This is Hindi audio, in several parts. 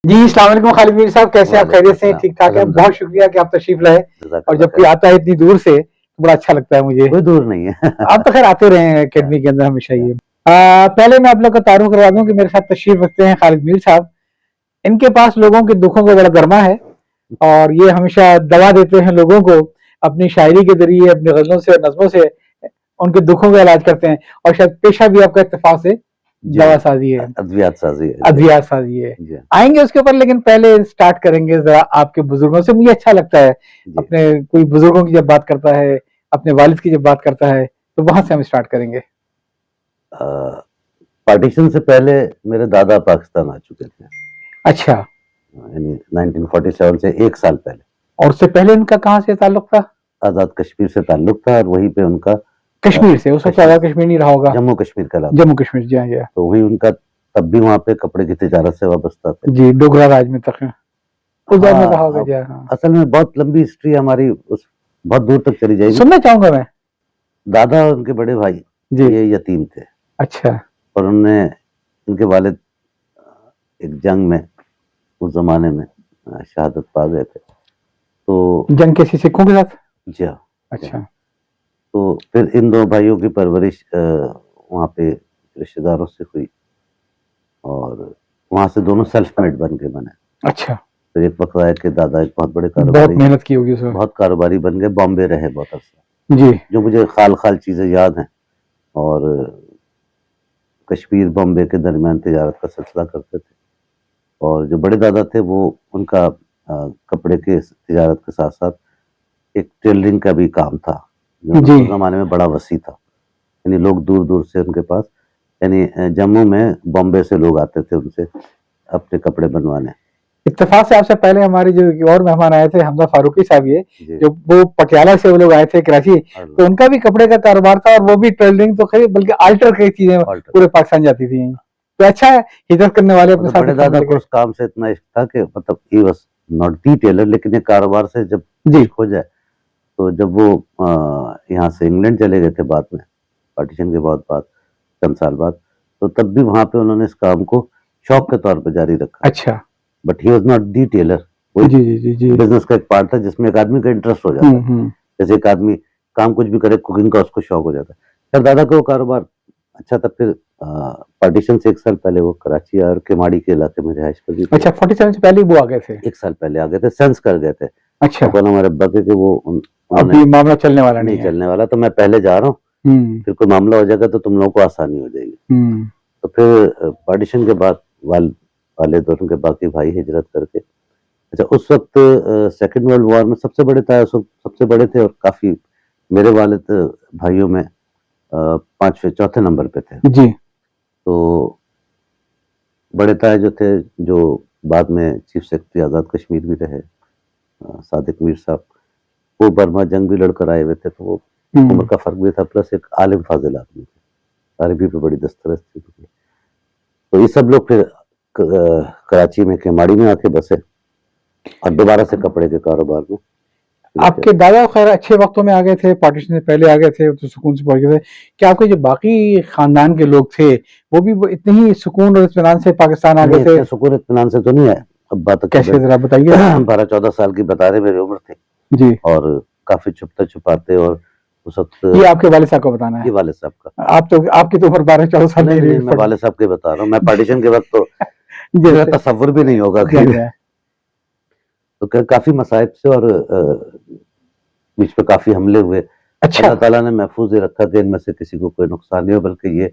जी, अस्सलाम वालेकुम खालिद मीर साहब, कैसे आप? खैरियत से हैं? वालेकुम ठीक-ठाक हैं? अल्हम्दुलिल्लाह। बहुत शुक्रिया कि आप तशरीफ लाए और जब कोई जज़ाकल्लाह आता है इतनी दूर से, तो बड़ा अच्छा लगता है मुझे। कोई दूर नहीं है। आप तो खैर आते रहे हैं अकेडमी के अंदर हमेशा ही। पहले मैं आप लोग का तारुफ करवा दूँ कि मेरे साथ तशरीफ रखते हैं खालिद मीर साहब। इनके पास लोगों के दुखों को बड़ा गरमा है और ये हमेशा दवा देते हैं लोगों को, अपनी शायरी के ज़रिए, अपनी गज़लों से और नज़्मों से उनके दुखों का इलाज करते हैं और शायद पेशा भी आपका इत्तेफ़ाक से जी, दवा साज़ी है, अद्वियात साज़ी है। जी, अद्वियात साज़ी है। जी, आएँगे उसके ऊपर, लेकिन पहले स्टार्ट करेंगे ज़रा आपके बुज़ुर्गों से। मुझे अच्छा लगता है, जी। अपने कोई बुज़ुर्गों की जब बात करता है, अपने वालिद की जब बात करता है, तो वहाँ से हम स्टार्ट करेंगे। अ, पार्टीशन से पहले मेरे दादा पाकिस्तान आ चुके थे। अच्छा, यानी 1947 से 1 साल पहले। और उससे पहले इनका कहाँ से ताल्लुक था? आज़ाद कश्मीर से ताल्लुक था और वहीं पे उनका कश्मीर से? उस वक़्त कश्मीर आज़ाद कश्मीर नहीं रहा होगा। जम्मू कश्मीर कहलाता जम्मू कश्मीर, जी हाँ, जी हाँ। तो वही उनका तब भी वहाँ पे कपड़े की तिजारत से वाबस्ता थे। जी, डोगरा राज में तक है। उस दौर में रहा होगा, हाँ, जी हाँ। असल में बहुत लंबी हिस्ट्री हमारी उस बहुत दूर तक चली जाएगी। सुनना चाहूँगा मैं। दादा और उनके बड़े भाई जी, ये यतीम थे अच्छा। और उन्होंने इनके वालिद एक जंग में उस ज़माने में शहादत पा गए थे। तो जंग कैसी? सिखों के साथ? जी हाँ, जी हाँ। अच्छा, तो फिर इन 2 भाइयों की परवरिश वहाँ पे रिश्तेदारों से हुई और वहाँ से दोनों सेल्फ मेड बन के बने। अच्छा। फिर एक वक़्त आया कि दादा एक बहुत बड़े बहुत कारोबारी मेहनत की होगी उस वक़्त। बहुत कारोबारी बन गए, बॉम्बे रहे बहुत अरसा। जी, जो मुझे खाल-खाल चीज़ें याद हैं और कश्मीर, बॉम्बे के दरमियान तिजारत का सिलसिला करते थे। और जो बड़े दादा थे वो उनका कपड़े के तिजारत के साथ-साथ एक टेलरिंग का भी काम था, जो जी। उस ज़माने में बड़ा वसी था। यानी लोग दूर-दूर से उनके पास यानी जम्मू में बॉम्बे से लोग आते थे उनसे अपने कपड़े बनवाने। इत्तेफ़ाक से आपसे पहले हमारे जो एक और मेहमान आए थे, हमज़ा फारूकी साहब, ये जी, जो वो पटियाला से वो लोग आए थे कराची, और तो उनका भी कपड़े का कारोबार था और वो भी टेलरिंग तो खैर बल्कि अल्टर की चीज़ें ऑल्टर पूरे पाकिस्तान जाती थी। तो अच्छा है, हिजरत करने वाले अपने मतलब साथ बड़े एक कपड़े दादा को लेके। उस काम से इतना इश्क था कि मतलब he was not the tailor लेकिन ये कारोबार से जब जी, इश्क हो जाए, तो जब वो यहाँ से इंग्लैंड चले गए थे बाद में, पार्टीशन के बहुत बाद, चंद साल बाद, तो तब भी वहाँ पे उन्होंने इस काम को शौक के तौर पे जारी रखा। अच्छा। But he was not the tailor. वो जी, जी, जी, जी। बिज़नेस का एक पार्ट था जिसमें एक आदमी का इंटरेस्ट हो जाता हुँ, है। हुँ। जैसे एक आदमी काम कुछ भी करे, कुकिंग का उसको शौक हो जाता है। खैर दादा का वो कारोबार अच्छा था। फिर पार्टीशन से 1 साल पहले वो कराची और केमाड़ी के इलाके में रिहाइश पज़ीर हुए। अच्छा, 47 से पहले ही वो आ गए थे। 1 साल पहले आ गए थे, सेंस कर गए थे। अच्छा, वो कहना हमारे अब्बा के कि वो उन्होंने अभी मामला चलने वाला नहीं नहीं है। चलने वाला, तो मैं पहले जा रहा हूँ, हुँ, फिर कोई मामला हो जाएगा तो तुम लोगों को आसानी हो जाएगी। हुँ। तो फिर पार्टीशन के बाद वालिद और उनके बाकी भाई हिजरत करके अच्छा उस वक़्त सेकंड वर्ल्ड वॉर में सबसे बड़े था उस वक़्त सबसे बड़े थे और काफ़ी मेरे वालिद भाइयों में 5वें चौथे नंबर पे थे। जी, तो बड़े ताए जो थे, जो बाद में चीफ सेक्रेटरी आज़ाद कश्मीर भी रहे, सादिक मीर साहब, वो बर्मा जंग भी लड़कर आए हुए थे, तो वो उम्र हुँ। का फ़र्क भी था प्लस एक आलिम फ़ाज़िल आदमी थे। अरबी पे बड़ी दस्तरस थी उनकी। तो ये सब लोग फिर कराची में केमाड़ी में आके बसे और दोबारा से कपड़े के कारोबार में शुरू किया। आपके दादा खैर अच्छे वक़्तों में आ गए थे, पार्टीशन से पहले आ गए थे, तो सुकून से पहुँच गए थे। क्या आपके जो बाकी ख़ानदान के लोग थे, वो भी ब इतने ही सुकून और इत्मीनान से पाकिस्तान आ गए नहीं, थे? इतने सुकून इत्मीनान से तो नहीं आए। अब्बा कैसे, तकरीबन ज़रा बताइए? 12-14 साल की बता रहे मेरी उम्र थी जी, और काफ़ी छुपते-छुपाते और उस ये वक़्त आपके वालिद साहब को बताना ये है। वालिद साहब का। आप तो आपकी तो उम्र 12-14 साल नहीं, नहीं नहीं, रही नहीं, मैं पड़ वालिद साहब के बता रहा हूँ। मैं पार्टीशन के वक़्त तो मेरा जैसे तसव्वुर भी नहीं होगा जा कि जा तो काफ़ी मसाइब से और बीच में काफ़ी हमले हुए। अच्छा, अल्लाह ताला ने महफूज़ ही रखा कि इनमें से किसी को कोई नुकसान नहीं हो बल्कि ये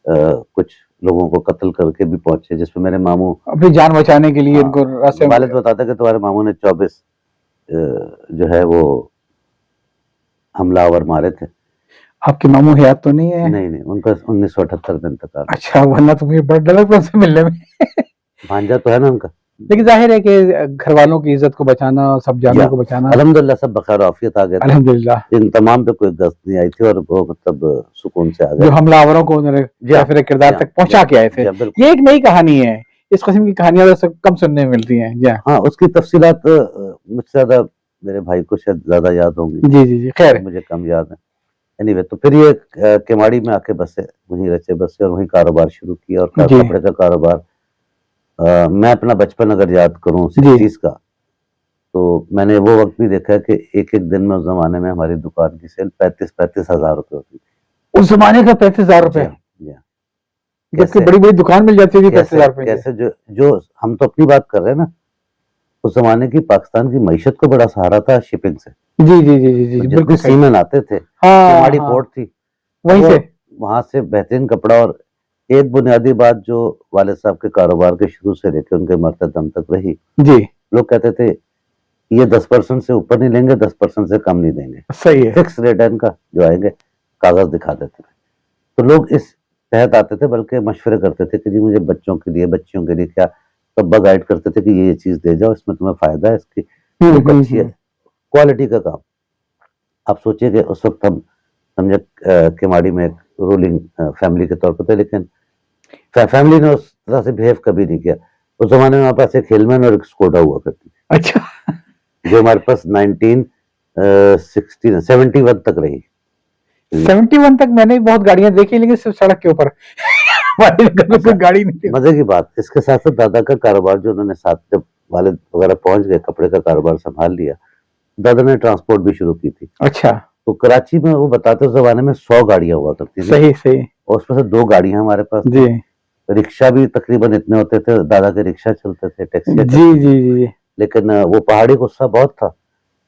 कुछ लोगों को कत्ल करके भी पहुँचे जिसमें मेरे मामू अपनी जान बचाने के लिए हाँ, इनको रास्ते में। वालिद बताते हैं कि तुम्हारे मामू ने 24 जो है वो हमलावर मारे थे। आपके मामू हयात तो नहीं है? नहीं, नहीं, उनका 1978 में इंतकाल हो अच्छा, वरना तो मुझे बड़ा डर लगता है उनसे मिलने में। गया। भांजा तो है ना उनका। लेकिन ज़ाहिर है कि घरवालों की इज़्ज़त को बचाना, सब जी जानों हाँ, को बचाना, अल्हम्दुलिल्लाह सब बख़ैर आफ़ियत आ गए थे। अल्हम्दुलिल्लाह। इन तमाम पे कोई गज़्त नहीं आई थी और वो मतलब सुकून से आ जो गए। हमलावरों को उन्होंने जी हाँ, काफ़िर जी किरदार हाँ, तक जी हाँ, पहुँचा के आए थे। जी हाँ, बिल्कुल। ये एक नई कहानी है। इस किस्म की कहानियाँ वैसे कम सुनने में मिलती हैं। जी हाँ। हाँ, उसकी तफ़सीलात मुझसे ज़्यादा मेरे भाई को शायद ज़्यादा याद होंगी, जी, जी, जी। खैर, मुझे कम याद है। एनीवे तो फिर ये केमाड़ी में आके बसे, वहीं रचे बसे और वहीं कारोबार शुरू किया और जी। कपड़े का कारोबार मैं अपना बचपन अगर याद करूं जी। 60s का, तो मैंने वो वक्त भी देखा है कि एक एक दिन में उस जमाने में हमारी दुकान की सेल 35-35 हजार रुपए होती थी। उस जमाने का 35,000 जी रुपए, हाँ, जी हाँ। जबकि कैसे बड़ी बड़ी दुकान मिल जाती थी 35,000 रुपए की। कैसे जो जो हम तो अपनी बात कर रहे हैं ना, उस जमाने की पाकिस्तान की मईशत को बड़ा सहारा था शिपिंग से। जी जी जी जी जी तो बिल्कुल जितने सही। सीमेन आते थे, हाँ केमाड़ी हाँ, पोर्ट थी, वहीं वो से। वहां से बेहतरीन कपड़ा। और एक बुनियादी बात जो वाले साहब के कारोबार के शुरू से लेकर उनके मरते दम तक रही, जी लोग कहते थे ये 10% से ऊपर नहीं लेंगे, 10% से कम नहीं देंगे, सही है। फिक्स रेट है इनका, जो आएंगे कागज दिखा देते थे। तो लोग इस तहत आते थे, बल्कि मशवरे करते थे कि जी मुझे बच्चों के लिए, बच्चियों के लिए क्या, तब गाइड करते थे कि ये चीज दे जाओ, इसमें तुम्हें फायदा है, इसकी लुक अच्छी है, क्वालिटी का काम। आप सोचिए कि उस वक्त हम समझे केमाड़ी में एक रूलिंग फैमिली के तौर पर थे, लेकिन फैमिली ने उस तरह से बिहेव कभी नहीं किया। उस जमाने में हमारे पास एक हिलमैन और एक स्कोडा हुआ करती थी, अच्छा, जो हमारे पास 1971 तक रही। 71 तक मैंने भी बहुत गाड़ियां देखी, लेकिन सिर्फ सड़क के ऊपर। हमारे घर में कोई गाड़ी नहीं थी। मजे की बात, इसके साथ साथ दादा का कारोबार जो उन्होंने साथ, जब वालिद वगैरह पहुंच गए, कपड़े का कारोबार संभाल लिया, दादा ने ट्रांसपोर्ट भी शुरू की थी। अच्छा, तो कराची में वो बताते उस जमाने में 100 गाड़ियां हुआ करती थी, सही सही। और उसमें से 2 गाड़ियां हमारे पास जी थी। रिक्शा भी तकरीबन इतने होते थे, दादा के रिक्शा चलते थे, टैक्सियां जी चलती जी थी। जी। लेकिन वो पहाड़ी गुस्सा बहुत था,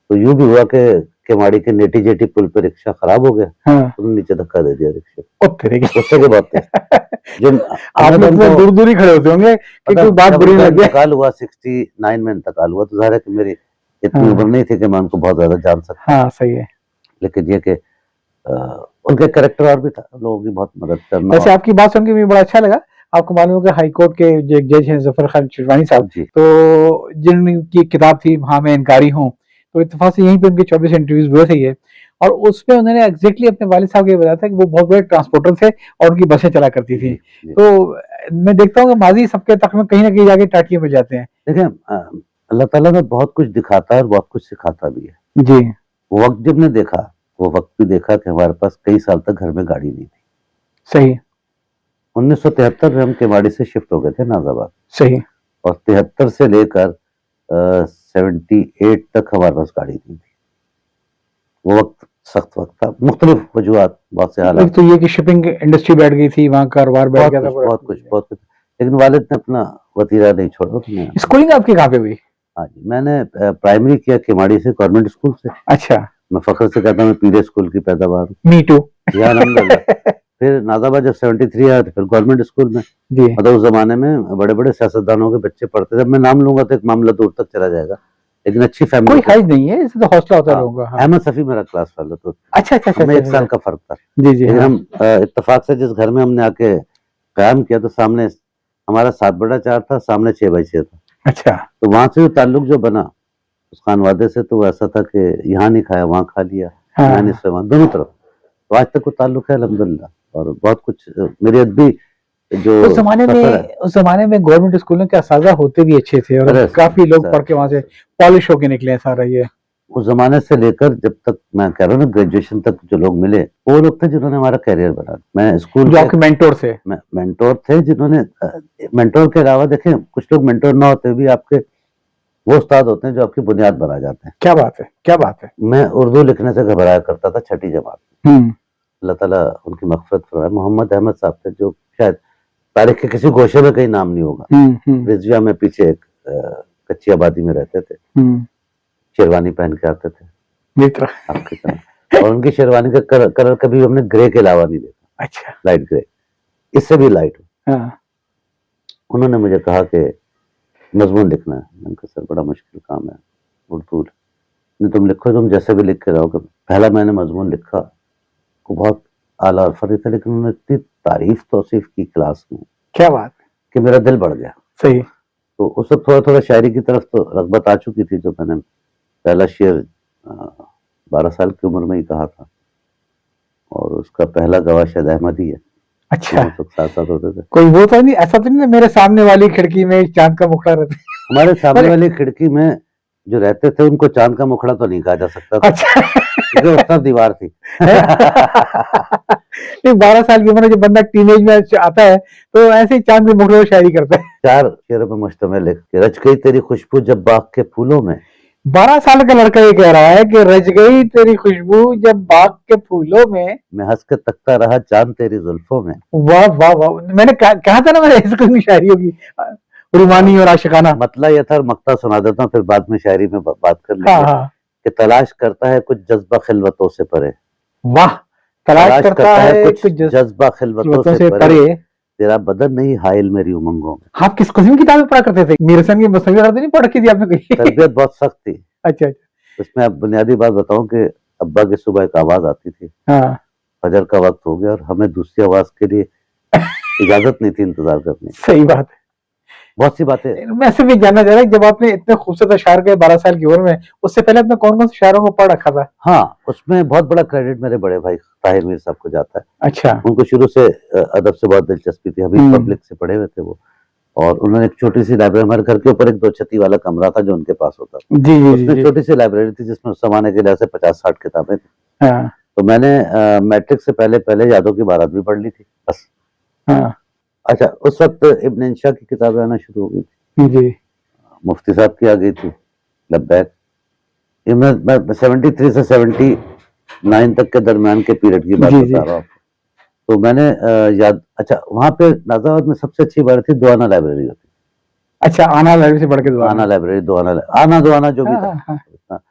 तो यूं भी हुआ कि केमाड़ी के नेटी जेटी पुल पे रिक्शा खराब हो गया, हाँ, उन्होंने नीचे धक्का दे दिया रिक्शे को। ओ तेरे की। गुस्से के बहुत थे। जो आप हमने तो लोग तो उनको, दूर दूर ही खड़े होते होंगे कि कोई मतलब बात जब बुरी उनका ना लगे। इंतकाल हुआ 69 में इंतकाल हुआ, तो जाहिर है कि मेरी इतनी उम्र हाँ नहीं थी कि मैं उनको बहुत ज्यादा जान सकता। हाँ, सही है। लेकिन ये कि उनके कैरेक्टर और भी था, लोगों की बहुत मदद करना। वैसे और आपकी बात सुन के मुझे बड़ा अच्छा लगा। आपको मालूम होगा हाई कोर्ट के जो एक जज हैं जफर खान शिरवानी साहब, जी तो जिनकी किताब थी हाँ मैं इनकारी हूँ, तो इत्तेफाक से यहीं पे उनके 24 इंटरव्यूज हुए थे ये, और उसमें उन्होंने एग्जैक्टली अपने वालिद साहब को ये बताया था कि वो बहुत बड़े ट्रांसपोर्टर थे और उनकी बसें चला करती थी। जी जी। तो मैं देखता हूँ कि माजी सबके तक में कहीं ना कहीं जाके टाटियां मिल जाते हैं। देखिए अल्लाह ताला ने बहुत कुछ दिखाता है और बहुत कुछ सिखाता भी है। जी वो वक्त जब ने देखा, वो वक्त भी देखा कि हमारे पास कई साल तक घर में गाड़ी नहीं थी। सही 1973 में हम केवाड़ी से शिफ्ट हो गए थे नाजाबाद, सही। और 73 से लेकर 78 तक हमारे पास गाड़ी नहीं थी। वो वक्त सख्त वक्त था, मुख्तलिफ वजूहत, बहुत से एक हालात, तो ये कि शिपिंग इंडस्ट्री बैठ गई थी, वहाँ कारोबार बैठ बहुत गया था कुछ पूरा। बहुत कुछ बहुत कुछ। लेकिन वालिद ने अपना वतीरा नहीं छोड़ा, उसने स्कूलिंग आपकी कहाँ पे हुई? हाँ जी, मैंने प्राइमरी किया केमाड़ी से, गवर्नमेंट स्कूल से। अच्छा, मैं फख्र से कहता हूँ मैं पीरे स्कूल की पैदावार हूँ। मी टू। जी हाँ, अल्हम्दुलिल्लाह। फिर नाजाबाद जब 73 आया, तो फिर गवर्नमेंट स्कूल में, जी मतलब उस जमाने में बड़े बड़े सियासतदानों के बच्चे पढ़ते थे। अब मैं नाम लूंगा तो एक मामला दूर तक चला जाएगा, लेकिन अच्छी फैमिली कोई से। हर्ज नहीं है, इसे तो हौसला होता है हाँ, लोगों का। हाँ, अहमद सफी मेरा क्लास फेलो तो, अच्छा अच्छा अच्छा हमें अच्छा 1 साल अच्छा। का फर्क था। जी जी लेकिन हाँ। हम इत्तेफाक से जिस घर में हमने आके कयाम किया, तो सामने हमारा 7/4 था, सामने 6/6 था। अच्छा तो वहां से ताल्लुक जो बना उस खानवादे से, तो ऐसा था कि यहाँ नहीं खाया वहाँ खा लिया, यहाँ नहीं हाँ। सोया वहाँ, दोनों तरफ। तो आज तक वो ताल्लुक है अल्हम्दुलिल्लाह। और बहुत कुछ मेरी अदबी जो सफर है, उस जमाने में गवर्नमेंट स्कूलों के असाजा होते भी अच्छे थे, और अरे काफी लोग सर, पढ़ के वहां से पॉलिश होके निकले हैं सारा ये। उस जमाने से लेकर जब तक मैं कह रहा हूँ ना, ग्रेजुएशन तक जो लोग मिले, वो लोग थे जिन्होंने हमारा करियर बना। मैं स्कूल जो के आपके मेंटोर थे। मेंटोर थे, जिन्होंने मेंटोर के अलावा देखें, कुछ लोग मेंटोर ना होते भी आपके वो उस्ताद होते हैं जो आपकी बुनियाद बना जाते हैं। क्या बात है, क्या बात है। मैं उर्दू लिखने से घबराया करता था 6ठी जमात में। हम्म। अल्लाह ताला उनकी मग़फ़िरत फरमाए। मोहम्मद अहमद साहब थे, जो शायद तारीख के किसी गोशे में कहीं नाम नहीं होगा। रिजविया में पीछे एक कच्ची आबादी में रहते थे, शेरवानी पहन के आते थे मित्र। आपकी तरह, और उनकी शेरवानी का कलर कभी हमने ग्रे के अलावा नहीं देखा, अच्छा। लाइट ग्रे, इससे भी लाइट। हाँ उन्होंने मुझे कहा कि मजमून लिखना है। मैंने कहा सर बड़ा मुश्किल काम है, उर्दू नहीं, तुम लिखो, तुम जैसे भी लिख के रहोगे। पहला मैंने मजमून लिखा, वो बहुत आला और फरी था, लेकिन उन्होंने इतनी तारीफ तौसीफ की क्लास में क्या बात है। कि मेरा दिल बढ़ गया। सही। तो उस वक्त थोड़ा थोड़ा शायरी की तरफ तो रग़बत आ चुकी थी। जो मैंने पहला शेर 12 साल की उम्र में ही कहा था, और उसका पहला गवाह शायद अहमद ही है। अच्छा, हम सब साथ साथ होते थे। कोई वो तो नहीं, ऐसा तो नहीं मेरे सामने वाली खिड़की में एक चांद का मुखड़ा रहता है? हमारे सामने अरे वाली खिड़की में जो रहते थे उनको चांद का मुखड़ा तो नहीं कहा जा सकता था, अच्छा क्योंकि उस तरफ दीवार थी। नहीं, 12 साल की उम्र में जब बंदा टीनेज में आता है तो ऐसे ही चांद के मुखड़े में शायरी करता है। 4 शेरों पे मुश्तमिल है कि रच गई तेरी खुशबू जब बाग के फूलों में। 12 साल का लड़का ये कह रहा है कि रच गई तेरी खुशबू जब बाग के फूलों में। मैं हंस के तकता रहा चांद तेरी जुल्फों में। वाह वाह वाह, मैंने कहा था ना, मैंने इस किस्म की शायरी होगी, रुमानी और आशिकाना। मतला ये था, और मक्ता सुना देता हूँ, फिर बाद में शायरी में बात कर हाँ लेंगे। हाँ, कि तलाश करता है कुछ जज्बा खिलवतों से परे। वाह। तलाश तलाश करता है कुछ कुछ जज्बा खिलवतों जज्बातों से से परे। परे। तेरा बदन नहीं हाइल मेरी उमंगों में। आप किस किस्म की किताबें पढ़ा करते थे? मीर हसन की मसनवी वगैरह तो नहीं पढ़ रखी थी आपने कोई? तरबियत बहुत सख्त थी। अच्छा अच्छा। इसमें अब बुनियादी बात बताऊं कि अब्बा की सुबह एक आवाज आती थी, हाँ फजर का वक्त हो गया और हमें दूसरी आवाज के लिए इजाजत नहीं थी इंतजार करने की। सही बात बहुत सी बातें। है। मैं सिर्फ ये जानना चाह रहा जब आपने इतने खूबसूरत अशार के 12 साल की उम्र में, उससे पहले आपने कौन कौन से शायरों को पढ़ रखा था? हाँ, उसमें बहुत बड़ा क्रेडिट मेरे बड़े भाई ताहिर मीर साहब को जाता है। अच्छा। उनको शुरू से अदब से बहुत दिलचस्पी थी, हबीब पब्लिक से पढ़े हुए थे वो। और उन्होंने एक छोटी सी लाइब्रेरी, हमारे घर के ऊपर एक 2 छती वाला कमरा था जो उनके पास होता था, जी जी जी उसमें जी। छोटी सी लाइब्रेरी थी जिसमें उस जमाने के लिहाज से 50-60 किताबें थी। हाँ तो मैंने मैट्रिक से पहले पहले यादों की बारात भी पढ़ ली थी बस। हाँ। अच्छा, उस वक्त इब्न इंशा की किताबें आना शुरू हो गई थी, जी मुफ्ती साहब की आ गई थी, लब्बैक। ये मैं 73 से 79 तक के दरमियान के पीरियड की बात जी जी। बता रहा हूँ। तो मैंने याद, अच्छा वहां पे नाजाबाद में सबसे अच्छी बात थी दुआना लाइब्रेरी होती। अच्छा, आना लाइब्रेरी से पढ़ के दोबारा? आना लाइब्रेरी, दुआना, आना दुआना जो भी हाँ था। हाँ हाँ। हाँ,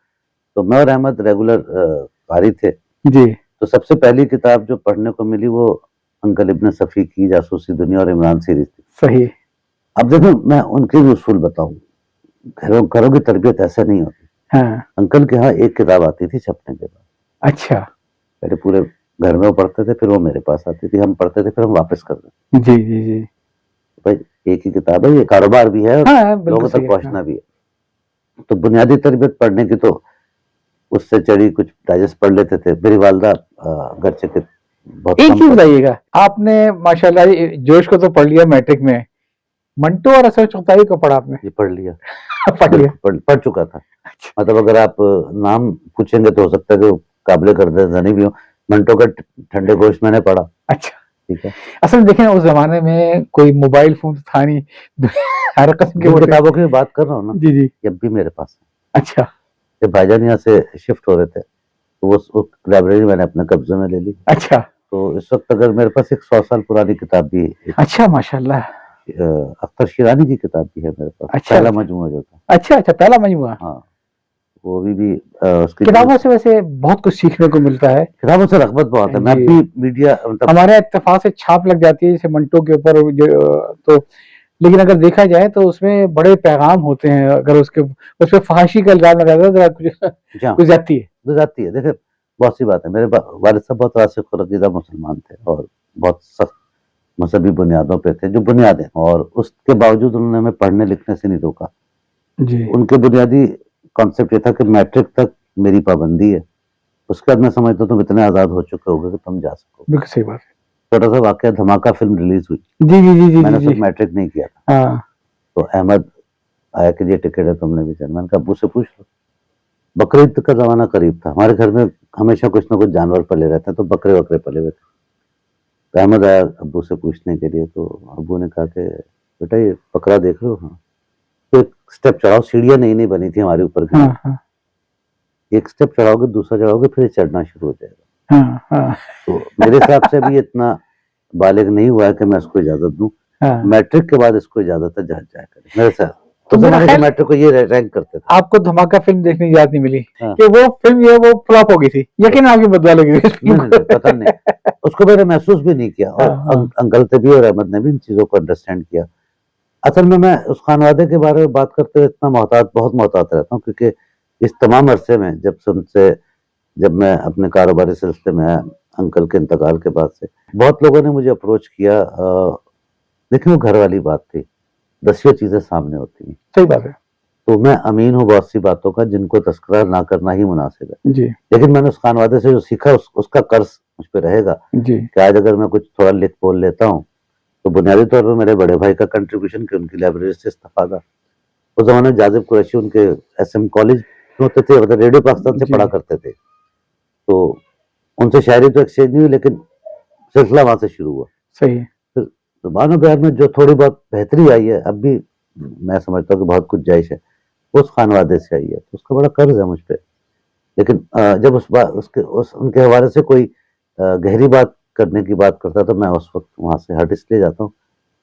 तो मैं और अहमद रेगुलर कारी थे। जी। तो सबसे पहली किताब जो पढ़ने को मिली वो अंकल इब्न सफी की जासूसी दुनिया और इमरान सीरीज थी। सही। अब देखो मैं उनके भी उसूल बताऊं, घरों घरों की तरबियत ऐसा नहीं होती। हाँ। अंकल के यहाँ एक किताब आती थी छपने के बाद, अच्छा। पहले पूरे घर में वो पढ़ते थे, फिर वो मेरे पास आती थी, हम पढ़ते थे, फिर हम वापस कर देते। जी जी जी। भाई एक ही किताब है, ये कारोबार भी है और हाँ बिल्कुल लोगों सही तक है। पहुंचना भी है। तो बुनियादी तरबियत पढ़ने की तो उससे चढ़ी कुछ डाइजेस्ट पढ़ लेते थे। मेरी वालदा अगरचे के बहुत एक कम चीज पढ़ती। बताइएगा, आपने माशाल्लाह ये जोश को तो पढ़ लिया मैट्रिक में, मंटो और असर चौथाई को पढ़ा आपने? ये पढ़ लिया, पढ़ लिया? बिल्कुल पढ़ चुका था। अच्छा मतलब अगर आप नाम पूछेंगे तो हो सकता है कि वो काबिल करदे जानी भी हो। मंटो का ठंडे गोश्त मैंने पढ़ा। अच्छा। ठीक है, असल में देखें ना, उस जमाने में कोई मोबाइल फोन तो था नहीं, हर किस्म के जिन वो थे। किताबों की मैं बात कर रहा हूँ ना, जी जी। ये अब भी मेरे पास है। अच्छा। जब भाईजान यहाँ से शिफ्ट हो रहे थे तो वो लाइब्रेरी मैंने अपने कब्जे में ले ली। अच्छा। तो इस वक्त अगर मेरे पास एक 100 साल पुरानी किताब भी, एक अच्छा माशाल्लाह। अख्तर शिरानी की किताब भी है मेरे पास, अच्छा पहला अच्छा मजमूआ जो था। अच्छा। अच्छा, पहला मजमुआ। हाँ, वो भी उसकी किताबों से वैसे बहुत कुछ सीखने को मिलता है। किताबों से रगबत बहुत है। मैं जी। भी मीडिया मतलब हमारे इत्तेफाक से छाप लग जाती है जैसे मंटो के ऊपर तो, लेकिन अगर देखा जाए तो उसमें बड़े पैगाम होते हैं। अगर उसके उस पे फहाशी का इल्जाम लगाया जाए तो कुछ जहाँ कुछ जाती है। गुजरती है। देखिए बहुत सी बात है, मेरे वालिद साहब बहुत रासिख और अकीदा मुसलमान थे और बहुत सख्त मजहबी बुनियादों पे थे, जो बुनियादें, और उसके बावजूद उन्होंने हमें पढ़ने लिखने से नहीं रोका। जी उनके बुनियादी कॉन्सेप्ट ये था कि मैट्रिक तक मेरी पाबंदी है, उसके बाद मैं समझता तुम इतने आज़ाद हो चुके होगे कि तुम जा सको। बिल्कुल सही बात छोटा सा वाकया, धमाका फिल्म रिलीज हुई, है। जी जी जी जी मैंने जी उस वक्त जी। मैट्रिक नहीं किया था। हाँ। तो अहमद आया कि ये टिकट है, तुमने भी चलना। मैंने कहा अब्बू से पूछ लो। बकरीद का जमाना करीब था, हमारे घर में हमेशा कुछ ना कुछ जानवर पले रहते हैं, तो बकरे वकरे पले हुए थे। तो अहमद आया अब्बू से पूछने के लिए, तो अब्बू ने कहा कि बेटा ये बकरा देख रहे हो? हाँ। तो एक स्टेप चढ़ाओ, सीढ़ियां नई नई बनी थी हमारे ऊपर की, हाँ हाँ एक स्टेप चढ़ाओगे दूसरा चढ़ाओगे फिर ये चढ़ना शुरू हो जाएगा। हाँ हाँ तो मेरे हिसाब से भी इतना बालिग नहीं हुआ है कि मैं इसको इजाजत दूं। हाँ। मैट्रिक के बाद इसको इजाजत है, जहाँ जाए करे मेरे साथ। तो तो मेरा जमाने के ख्याल मैट्रिक को ये रैंक करते थे। आपको धमाका फिल्म देखने की याद नहीं मिली हाँ। कि वो फिल्म जो है वो फ्लॉप हो गई थी, यकीन आपकी बदला लगी थी इस नहीं फिल्म नहीं नहीं, पता नहीं, को। उसको मैंने महसूस भी नहीं किया। और हाँ हाँ अंकल से भी और अहमद ने भी इन चीजों को अंडरस्टैंड किया। असल में मैं उस खानवादे के बारे में बात करते हुए इतना मोहतात, बहुत मोहतात रहता हूँ, क्योंकि इस तमाम अरसे में जब मैं अपने कारोबारी सिलसिले में आया अंकल के इंतकाल के बाद से, बहुत लोगों ने मुझे अप्रोच किया। देखिए वो घर वाली बात थी, दसियों चीजें सामने होती हैं। सही बात है। तो मैं अमीन हूँ बहुत सी बातों का जिनको तस्करा ना करना ही मुनासिब है। जी लेकिन मैंने उस खानवादे से जो सीखा उसका कर्ज मुझ पर रहेगा जी कि आज अगर मैं कुछ थोड़ा लिख बोल लेता हूँ तो बुनियादी तौर पर मेरे बड़े भाई का कंट्रीब्यूशन कि उनकी लाइब्रेरी से इस्तेफादा, उस जमाने में जाजिब कुरैशी उनके SM कॉलेज में होते थे, मतलब रेडियो पाकिस्तान से जी। पढ़ा करते थे, तो उनसे शायरी तो एक्सचेंज नहीं हुई, लेकिन सिलसिला वहां से शुरू हुआ। सही है। फिर ज़ुबान बयान में जो थोड़ी बहुत बेहतरी आई है, अब भी मैं समझता हूँ कि बहुत कुछ जायज़ है, उस खानवादे से आई है, तो उसका बड़ा कर्ज है मुझ पे। लेकिन जब उस उनके हवाले से कोई गहरी बात करने की बात करता है, तो मैं उस वक्त वहां से हट इसलिए जाता हूँ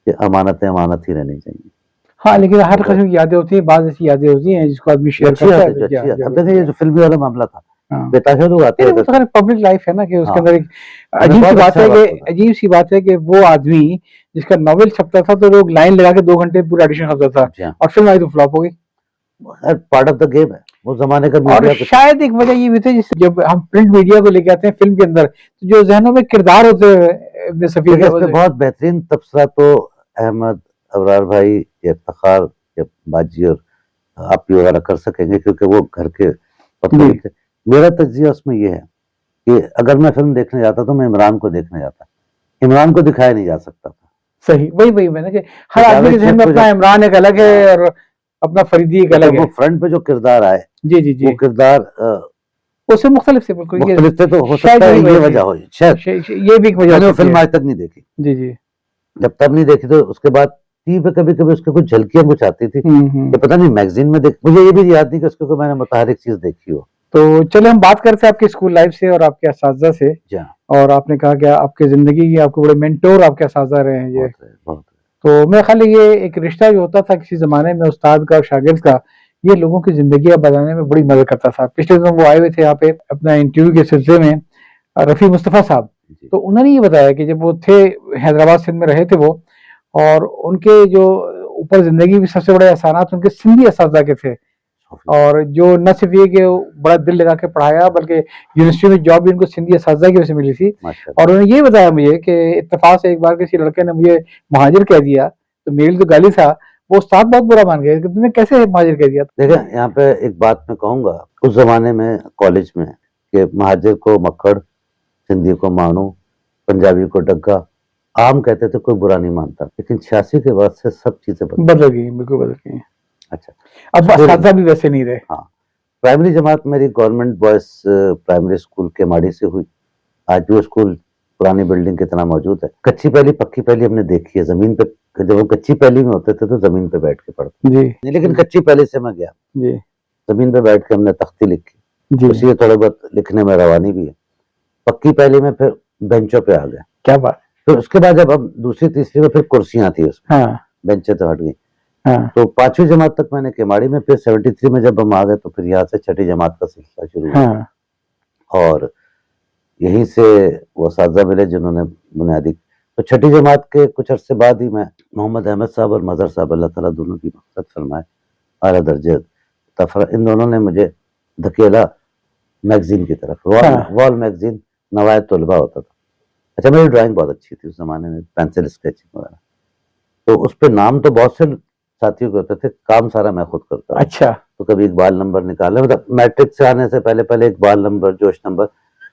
कि अमानतें अमानत ही रहनी चाहिए। हाँ, लेकिन हर तो किस्म की यादें होती हैं, बाज़ ऐसी यादें होती हैं जिसको आदमी शेयर अच्छी करता बात है है, जो तो अच्छी बात। या अब देखें ये जो फिल्मी वाला मामला था, हाँ। बेताशा लोग आते नहीं, वो रहते तो थे। खैर पब्लिक लाइफ है ना कि उसके हाँ, अंदर एक मैंने अजीब-सी बहुत बात अच्छा है कि वक्त गुजारा। अजीब-सी बात है कि वो आदमी जिसका नॉवेल छपता था तो लोग लाइन लगा के 2 घंटे पूरा ऑडिशन करता था जी हाँ, और फिल्म आई तो फ्लॉप हो गई। पार्ट ऑफ द गेम है, वो जमाने का और मीडिया कुछ है। शायद एक वजह ये भी थी जिससे जब हम प्रिंट मीडिया को लेके आते हैं फिल्म के अंदर, तो जो ज़हनों में किरदार होते हैं इब्न सफ़ी देखिए के इस पे वजह बहुत बेहतरीन तबसरा तो अहमद, अबरार भाई या इफ्तिखार या बाजी और आप भी वगैरह कर सकेंगे, क्योंकि वो घर के बहुत जी, करीब थे। मेरा तज्जिया उसमें ये है कि अगर मैं फिल्म देखने जाता तो मैं इमरान को देखने जाता। इमरान को दिखाया नहीं जा सकता था। सही। वही मैंने कि तो हर आदमी के जावेद ज़हन शेख में को अपना जब इमरान एक अलग है हाँ, और अपना फरीदी एक तो अलग जब वो है। फ्रंट पे जो किरदार आए, जी, जी, वो जी। किरदार उससे मुख्तलिफ थे बिल्कुल ये मुख्तलिफ थे, तो हो शायद सकता है यही ये वजह थी। वजह हो, शायद। ये भी एक वजह हो मैंने वो सकती फिल्म है। आज तक नहीं देखी। जी, जी। जब तब नहीं देखी तो उसके बाद टीवी पे कभी-कभी उसकी कुछ झलकियाँ कुछ आती थी, कि पता नहीं मैगज़ीन में देख, मुझे ये भी याद नहीं कि उसकी कोई मैंने मुतहर्रिक चीज़ देखी हो। तो चलिए हम बात करते हैं आपकी स्कूल लाइफ से और आपके असातिज़ा से। जी हाँ, और आपने कहा कि आपकी ज़िंदगी के आपके बड़े मेंटोर आपके असातिज़ा रहे हैं ये। बहुत रहे, बहुत रहे। तो मेरे ख्याल है ये एक रिश्ता जो होता था किसी ज़माने में उस्ताद का और शागिर्द का, ये लोगों की ज़िंदगियाँ बनाने में बड़ी मदद करता था। पिछले दिनों वो आए हुए थे यहाँ पे अपना इंटरव्यू के सिलसिले में रफ़ी मुस्तफ़ा साहब। जी, तो उन्होंने ये बताया कि जब वो थे हैदराबाद सिंध में रहे थे वो, और उनके जो ऊपर ज़िंदगी में सबसे बड़े एहसानात उनके सिंधी असातिज़ा के थे। शौफ़ी और जो न सिर्फ ये कि वो बड़ा दिल लगा के पढ़ाया, बल्कि यूनिवर्सिटी में जॉब भी उनको सिंधी असातिज़ा की वजह से मिली थी। माशाअल्लाह। और उन्होंने ये बताया मुझे कि इत्तेफ़ाक से एक बार किसी लड़के ने मुझे महाजिर कह दिया, तो मेरे लिए तो गाली था, वो उस्ताद बहुत बुरा मान गए कि तुमने कैसे महाजिर कह दिया? देखें, यहाँ पे एक बात मैं कहूँगा, उस ज़माने में कॉलेज में कि महाजिर को मक्खड़, सिंधी को मानू, पंजाबी को डग्गा, आम कहते थे, कोई बुरा नहीं मानता। लेकिन 86 के बाद से सब चीज़ें बदल गई, बिल्कुल बदल गई। अच्छा, अब स्कूल असातिज़ा भी वैसे नहीं रहे। हाँ, प्राइमरी जमात मेरी government boys primary school Keamari से हुई। आज भी वो स्कूल पुरानी बिल्डिंग की तरह मौजूद है। कच्ची पहली, पक्की पहली हमने देखी है ज़मीन पे। जब हम कच्ची पहली में होते थे तो ज़मीन पे बैठ के पढ़ते जी, नहीं, लेकिन कच्ची पहली से मैं गया। जी, ज़मीन पे बैठ के हमने तख्ती लिखी, जी। उसी थोड़ा बहुत लिखने में रवानी भी है। पक्की पहली में फिर बेंचों पे आ गए। क्या बात! फिर उसके बाद जब हम दूसरी तीसरी में फिर कुर्सियाँ थी उसमें, हाँ, बेंचें तो हट गई। हाँ, तो 5वीं जमात तक मैंने केमाड़ी में, फिर 73 में जब हम आ गए तो फिर यहाँ से छठी जमात का सिलसिला शुरू हुआ। हाँ। और यहीं से वो असातिज़ा मिले जिन्होंने बुनियादी, तो छठी जमात के कुछ अरसे बाद ही मैं मोहम्मद अहमद साहब और मज़हर साहब, अल्लाह ताला दोनों की मग़फ़िरत फ़रमाए, आला दर्जे तफ़रा, इन दोनों ने मुझे धकेला मैगज़ीन की तरफ। हाँ। वॉल मैगज़ीन नवाए तलबा होता था। अच्छा, मेरी ड्राइंग बहुत अच्छी थी उस ज़माने में, पेंसिल स्केचिंग वगैरह। तो उस पे नाम तो बहुत से साथियों के होते थे, काम सारा मैं खुद करता था। अच्छा, तो कभी इकबाल नंबर निकाले, मतलब मैट्रिक से आने से पहले इकबाल नंबर, जोश नंबर,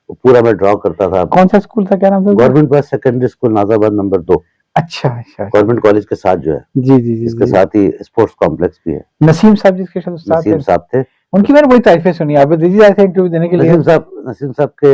वो पूरा मैं ड्रॉ करता था। कौन सा स्कूल था? क्या नाम था उसका? Government boys secondary school Nazabad number 2, अच्छा, अच्छा, अच्छा। गवर्नमेंट कॉलेज के साथ जो है, जी, जी, जी, इसके जी। साथ ही स्पोर्ट्स कॉम्प्लेक्स भी है। नसीम साहब जिसके साथ उस्ताद नसीम थे, साहब थे। उनकी मैंने बड़ी तारीफ़ें सुनी। आप दिल्ली आए थे इंटरव्यू देने के लिए? नसीम साहब के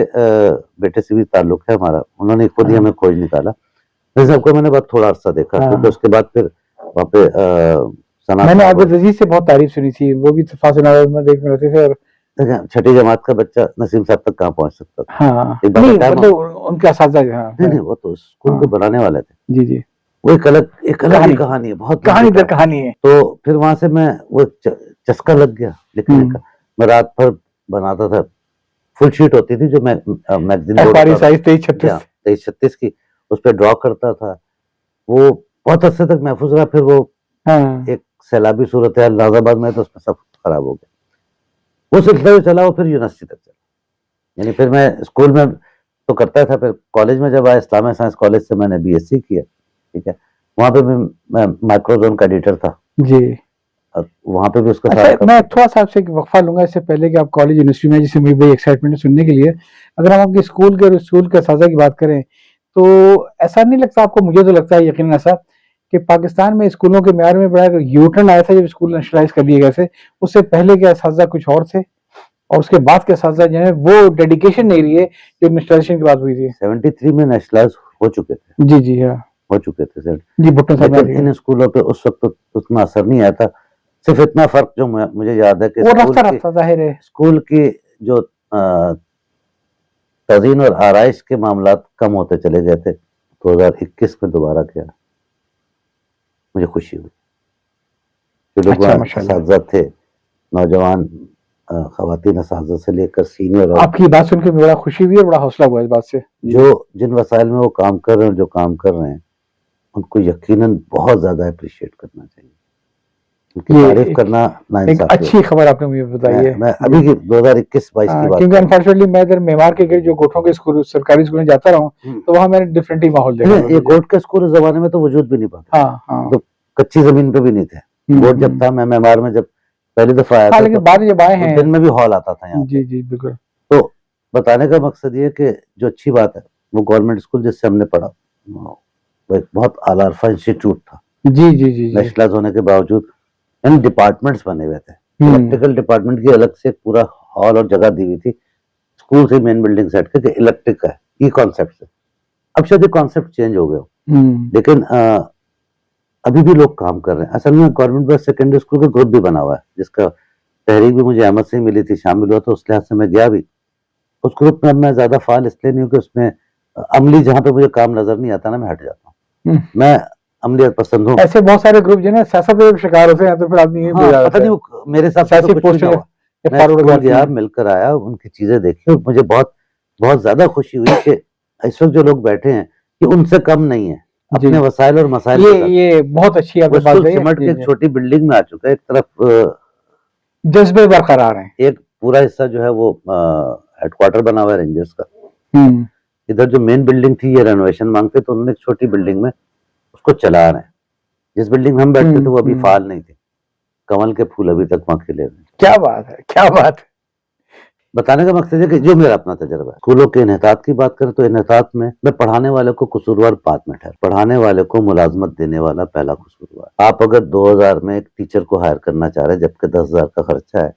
बेटे से भी ताल्लुक है हमारा। उन्होंने खुद ही हाँ, हमें खोज निकाला। नसीम साहब को मैंने बहुत थोड़ा अरसा देखा, क्योंकि हाँ। उसके बाद फिर वहाँ पे सना मैंने साहब आबिद और अजीज से बहुत तारीफ़ सुनी थी। वो भी इत्तेफ़ाक से नवाज़ में देख में रहते थे और देखिए, छठी जमात का बच्चा नसीम साहब तक कहाँ पहुँच सकता था। हाँ, एक बार का नहीं टाइम, मतलब उनके असातिज़ा हाँ, नहीं, हाँ, नहीं, वो तो स्कूल को हाँ। बनाने वाले थे। जी, जी। वो एक अलग ही कहानी कहानी है, बहुत लंबी कहानी दर कहानी। कहानी है। तो फिर वहाँ से मैं वो चस्का लग गया लिखने का। मैं रात भर बनाता था, फुल शीट होती थी जो मैं मैगज़ीन बोर्ड अखबारी होता था, साइज़ जी 23-36। हाँ, 23-36 की, उस पे ड्रॉ करता था। वो बहुत अरसे तक महफूज़ रहा, फिर वो हाँ, एक सैलाबी सूरत-ए-हाल नाज़ाबाद में, तो उसमें सब खराब हो गया। वो सिलसिला जो चला वो फिर यूनिवर्सिटी तक चला। यानी फिर मैं स्कूल में तो करता था, फिर कॉलेज में जब आया, इस्लामिक साइंस कॉलेज से मैंने बीएससी किया, ठीक है। वहाँ पे भी मैं माइक्रोज़ोन का एडिटर था। जी। वहाँ पे भी उसका अच्छा, सारा काम मैं करता था। थोड़ा-सा आपसे एक वक़्फ़ा लूँगा इससे पहले कि आप कॉलेज यूनिवर्सिटी में, जिससे मुझे बड़ी एक्साइटमेंट है सुनने के लिए। अगर हम आपके स्कूल के और स्कूल के असातिज़ा की बात करें, तो ऐसा नहीं लगता आपको, मुझे तो लगता है यकीनन ऐसा, कि पाकिस्तान में स्कूलों के म्यार में बड़ा यूटर्न आया था जब स्कूल नेशनलाइज कर लिए गए थे। उससे पहले के असातिज़ा कुछ और थे और उसके बाद के असातिज़ा जो है वो डेडिकेशन नहीं रही है जो नेशनलाइजेशन की बात हुई थी। 73 में नेशनलाइज हो चुके थे, जी, जी, हाँ। हो चुके थे सर। जी, भुट्टो साहब लेकिन ने इन स्कूलों पे उस वक्त तो उतना असर नहीं आया था। सिर्फ इतना फर्क जो मुझे याद है कि वो रफ्ता ज़ाहिर है। स्कूल की जो तज़ीन और आराइश के मामलात कम होते चले गए थे। 2021 में दोबारा किया, मुझे खुशी हुई। जो लोग अच्छा, वहाँ माशाल्लाह। असातिज़ा थे, नौजवान ख़वातीन असातिज़ा से लेकर सीनियर और आपकी बात सुन के बड़ा खुशी हुई और बड़ा हौसला हुआ इस बात से। जो जिन वसाइल में वो काम कर रहे हैं, जो काम कर रहे हैं, उनको यकीनन बहुत ज़्यादा एप्रिशिएट करना चाहिए। उनकी ये तारीफ एक करना एक नाइंसाफ़ी अच्छी होगी। खबर आपने मुझे बताई है। मैं अभी की 2021-22 की बात क्योंकि कर रहा हूँ। अनफॉर्चुनेटली मैं इधर मेवाड़ के जो गोठों के स्कूल सरकारी स्कूल में जाता रहा हूँ, तो वहाँ मैंने डिफरेंट ही माहौल देखा। ये गोट के स्कूल उस ज़माने में तो वजूद भी नहीं पाते। हाँ, हाँ। तो कच्ची ज़मीन पे भी नहीं थे। गोट जब था, मैं मेवाड़ में जब पहली दफ़ा आया था, हाँ, लेकिन बाद में जब आए तो हैं दिन में भी हॉल आता था यहाँ पे। जी, जी, बिल्कुल। तो बताने का मकसद ये है कि जो अच्छी बात है, वो गवर्नमेंट स्कूल जिससे हमने पढ़ा, वो एक बहुत आला अरफा इंस्टीट्यूट था। जी, जी, जी, जी। नेशनलाइज होने के बावजूद इन डिपार्टमेंट्स बने हुए थे। इलेक्ट्रिकल डिपार्टमेंट की अलग से पूरा हॉल और जगह दी हुई थी स्कूल से मेन बिल्डिंग सेट के, इलेक्ट्रिक का है, ये कॉन्सेप्ट से। अब शायद ये कॉन्सेप्ट चेंज हो गए हो, लेकिन अभी भी लोग काम कर रहे हैं। असल में गवर्नमेंट बॉयज सेकेंडरी स्कूल का ग्रुप भी बना हुआ है, जिसका तहरीक भी मुझे अहमद से ही मिली थी, शामिल हुआ, तो उस लिहाज से मैं गया भी। उस ग्रुप में अब मैं ज्यादा फाल इसलिए नहीं हूँ कि उसमें अमली जहाँ पे मुझे काम नजर नहीं आता ना, मैं हट जाता हूँ। मैं अमलियत पसंद हूँ। ऐसे बहुत सारे ग्रुप जो है सियासत में शिकार होते हैं, तो फिर आदमी पता नहीं वो मेरे साथ तो कुछ भी ना हुआ। मैं स्कूल गया, मिलकर आया, उनकी चीजें देखी और मुझे बहुत बहुत ज्यादा खुशी हुई कि इस वक्त जो लोग बैठे हैं ये उनसे कम नहीं है अपने वसाइल और मसाइल के साथ। ये बहुत अच्छी आपने बात कही। सिमट के एक छोटी बिल्डिंग में आ चुका है। एक तरफ जज्बे बरकरार हैं, एक पूरा हिस्सा जो है वो हेडक्वार्टर बना हुआ है रेंजर्स का। इधर जो मेन बिल्डिंग थी ये रेनोवेशन मांगते, तो उन्होंने एक छोटी बिल्डिंग में उसको चला रहे हैं। जिस बिल्डिंग में हम बैठते थे वो अभी फाल नहीं थी, कमल के फूल अभी तक वहां खिले हुए। क्या बात है, क्या बात है। बताने का मकसद है कि जो मेरा अपना तजर्बा है, स्कूलों के इन्हतात की बात करें तो इन्हतात में मैं पढ़ाने वाले को कसूरवार बात में ठहर, पढ़ाने वाले को मुलाजमत देने वाला पहला कसूरवार। आप अगर 2000 में एक टीचर को हायर करना चाह रहे हैं जबकि 10,000 का खर्चा है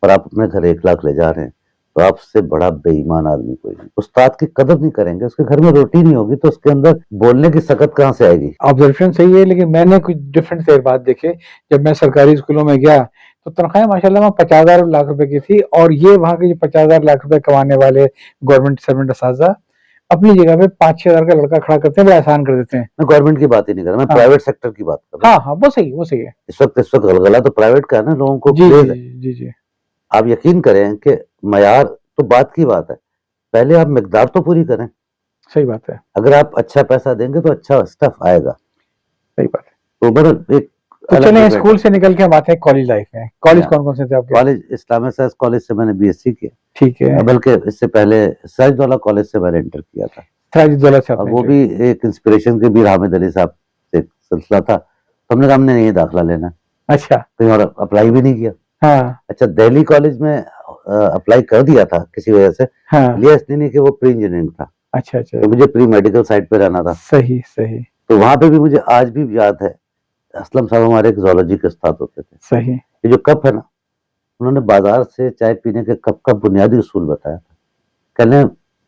और आप अपने घर 1 लाख ले जा रहे हैं, तो आपसे बड़ा बेईमान आदमी कोई नहीं। उस्ताद की कदर नहीं करेंगे, उसके घर में रोटी नहीं होगी तो उसके अंदर बोलने की सकत कहाँ से आएगी। ऑब्जर्वेशन सही है, लेकिन मैंने कुछ डिफरेंट से बात देखे। जब मैं सरकारी स्कूलों में गया तो तनख्वाहें माशाल्लाह वहाँ 50,000 लाख रुपए की थी, और ये वहाँ के जो 50,000 लाख रुपए कमाने वाले गवर्नमेंट सर्वेंट असातिज़ा अपनी जगह पे 5-6 हजार का लड़का खड़ा करते हैं, बड़ा आसान कर देते हैं। मैं गवर्नमेंट की बात ही नहीं कर रहा, मैं प्राइवेट सेक्टर की बात कर रहा हूँ। हाँ, वो सही, वो सही है। इस वक्त गलगला तो प्राइवेट का है ना, लोगों को जी, क्रेज है। जी, जी। आप यकीन करें कि मयार तो बात की बात है, पहले आप मिकदार तो पूरी करें। सही बात है। अगर आप अच्छा पैसा देंगे तो अच्छा स्टफ आएगा। सही बात है। तो बहरहाल एक तो चलें स्कूल से निकल के हम आते हैं कॉलेज लाइफ में। कॉलेज कौन-कौन से थे आपके? कॉलेज इस्लामिक साइंस कॉलेज से मैंने बीएससी किया। ठीक है। बल्कि इससे पहले सिराजुद्दौला कॉलेज से मैंने इंटर किया था। सिराजुद्दौला से और वो भी एक इंस्पिरेशन के भी हामिद अली साहब से सिलसिला था, तो हमने कहा हमने नहीं दाखिला लेना। अच्छा। कहीं और अप्लाई भी नहीं किया। हाँ। अच्छा, दिल्ली कॉलेज में अप्लाई कर दिया था किसी वजह से। हाँ। लिया इसलिए नहीं कि वो प्री इंजीनियरिंग था। अच्छा, अच्छा। तो मुझे प्री मेडिकल साइड पे रहना था। सही, सही। तो वहां पे भी मुझे आज भी याद है, असलम साहब हमारे एक जोलॉजी के उस्ताद होते थे। सही। ये जो कप है ना, उन्होंने बाजार से चाय पीने के कप का बुनियादी उसूल बताया था। कहने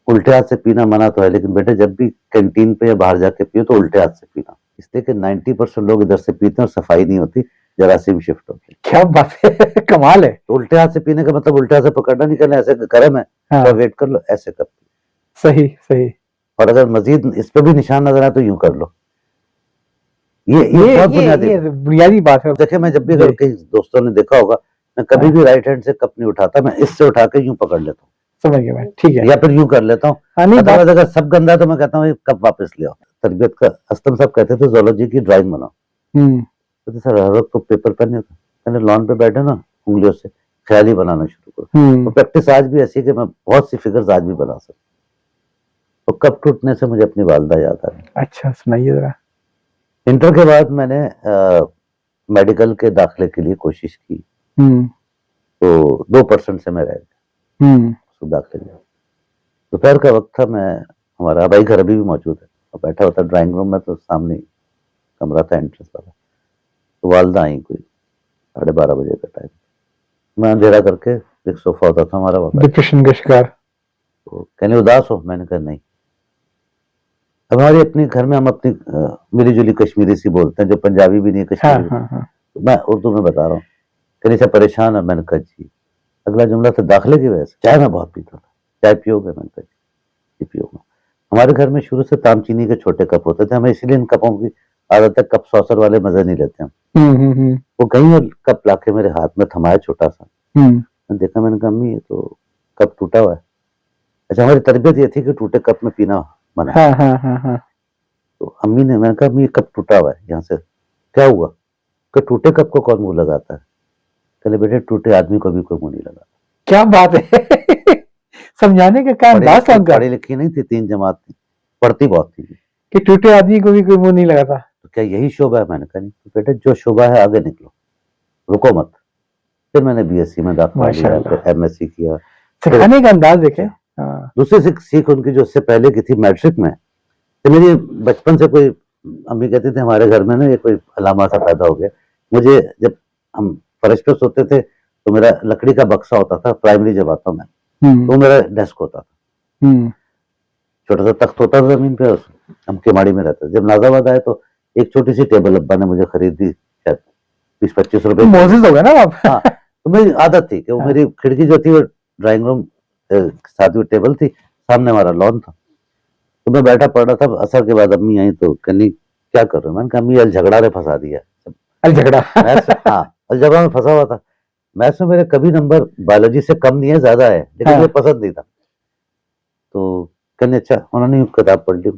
उल्टे हाथ से पीना मना तो है, लेकिन बेटे जब भी कैंटीन पे या बाहर जाके पियो तो उल्टे हाथ से पीना, इसलिए कि 90% लोग इधर से पीते हैं और सफाई नहीं होती, जरासीम शिफ्ट होती। क्या बात है, कमाल है। तो उल्टे हाथ से पीने का मतलब उल्टे हाथ से पकड़ना नहीं, करना ऐसे गर्म है तो वेट कर लो, ऐसे कर। सही, सही। और अगर मजीद इस पे भी निशान नजर आए तो यूं कर लो। ये बहुत बुनियादी बात है। देखिए, मैं जब भी अगर कहीं दोस्तों ने देखा होगा, मैं कभी भी राइट हैंड से कप नहीं उठाता, मैं इससे उठा के यूं पकड़ लेता हूँ। समझ गया मैं, ठीक है। या फिर यूं कर लेता हूँ। अगर सब गंदा है तो मैं कहता हूँ कप वापस ले आओ। तरबियत का असलम साहब कहते थे जोलॉजी की ड्राइंग बनाओ। तो सर हर वक्त तो पेपर पेन नहीं होता, मैंने लॉन पे बैठे ना, उंगलियों से ख्याल ही बनाना शुरू करो। तो प्रैक्टिस आज भी ऐसी कि मैं बहुत सी फिगर्स आज भी बना सकता। तो कप टूटने से मुझे अपनी वालदा याद आ रही। अच्छा, सुनाइए जरा। इंटर के बाद मैंने मेडिकल के दाखिले के लिए कोशिश की, तो 2% से मैं रह गया दाखिले में। दोपहर का वक्त था, मैं हमारा भाई घर अभी भी मौजूद है और बैठा होता ड्राइंग रूम में, तो सामने कमरा था एंट्रेंस वाला। तो वालदा आई कोई 12:30 बजे का टाइम, मैं अंधेरा करके, एक सोफा होता था हमारा वहाँ, डिप्रेशन का शिकार। तो कहने उदास हो, मैंने कहा नहीं। अब हमारे अपने घर में हम अपनी मिली जुली कश्मीरी सी बोलते हैं, जो पंजाबी भी नहीं है, हाँ कश्मीरी भी। हाँ हाँ। तो मैं उर्दू में बता रहा हूँ, कहने से परेशान है, मैंने कहा जी। अगला जुमला था दाखिले की वजह से, चाय मैं बहुत पीता था, चाय पियोगे, मैंने कहा जी पियोगा। हमारे घर में शुरू से तामचीनी के छोटे कप होते थे, हमें इसलिए इन कपों की आदत है, कप सॉसर वाले मजे नहीं लेते हम। हम्म। वो गई और कप लाके मेरे हाथ में थमाया छोटा सा, मैंने देखा, मैंने कहा अम्मी ये तो कप टूटा हुआ है। अच्छा, हमारी तरबियत ये थी कि टूटे कप में पीना मना। हाँ हाँ हाँ हाँ। तो अम्मी ने, मैंने कहा अम्मी ये कप टूटा हुआ है, यहाँ से क्या हुआ? कि टूटे कप को कौन मुंह लगाता है? कहले बेटे टूटे आदमी को भी कोई मुंह नहीं लगाता। क्या बात है। समझाने का क्या अंदाज था उनका पढ़ी लिखी नहीं थी, 3 जमात थी, पढ़ती बहुत थी। कि टूटे आदमी को भी कोई मुंह नहीं लगाता। तो क्या यही शोभा है? मैंने कहा नहीं। तो बेटे जो शोभा है आगे निकलो, रुको मत। फिर मैंने बीएससी में दाखिला लिया, माशाल्लाह। फिर एमएससी किया। सिखाने का अंदाज देखे। हाँ। दूसरी सीख उनकी जो उससे पहले की थी, मैट्रिक में, तो मेरी बचपन से कोई, अम्मी कहती थी हमारे घर में ना ये कोई अलामा सा पैदा हो गया। मुझे जब हम फर्श पे सोते थे तो मेरा लकड़ी का बक्सा होता था, प्राइमरी जब आता मैं, तो मेरा डेस्क होता था, छोटा सा तख्त होता था जमीन पे, हम केमाड़ी में रहते थे। जब नाजाबाद आए तो एक छोटी सी टेबल अब्बा ने मुझे खरीद दी, शायद 20-25 रुपए। मोजिज हो गए ना आप। हाँ, तो मेरी आदत थी कि वो मेरी खिड़की जो थी वो ड्राइंग रूम साथ में टेबल थी, सामने हमारा लॉन था। तो मैं बैठा पढ़ रहा था, असर के बाद अम्मी आई तो कहनी क्या कर रहे हो? मैंने कहा अम्मी अलझगड़ा ने फंसा दिया। अलझगड़ा। हाँ, अलझगड़ा में फंसा हुआ था। मैथ्स में मेरे कभी नंबर बायोलॉजी से कम नहीं है, ज्यादा है, लेकिन मुझे पसंद नहीं था। तो कहने अच्छा, उन्होंने किताब पढ़ ली,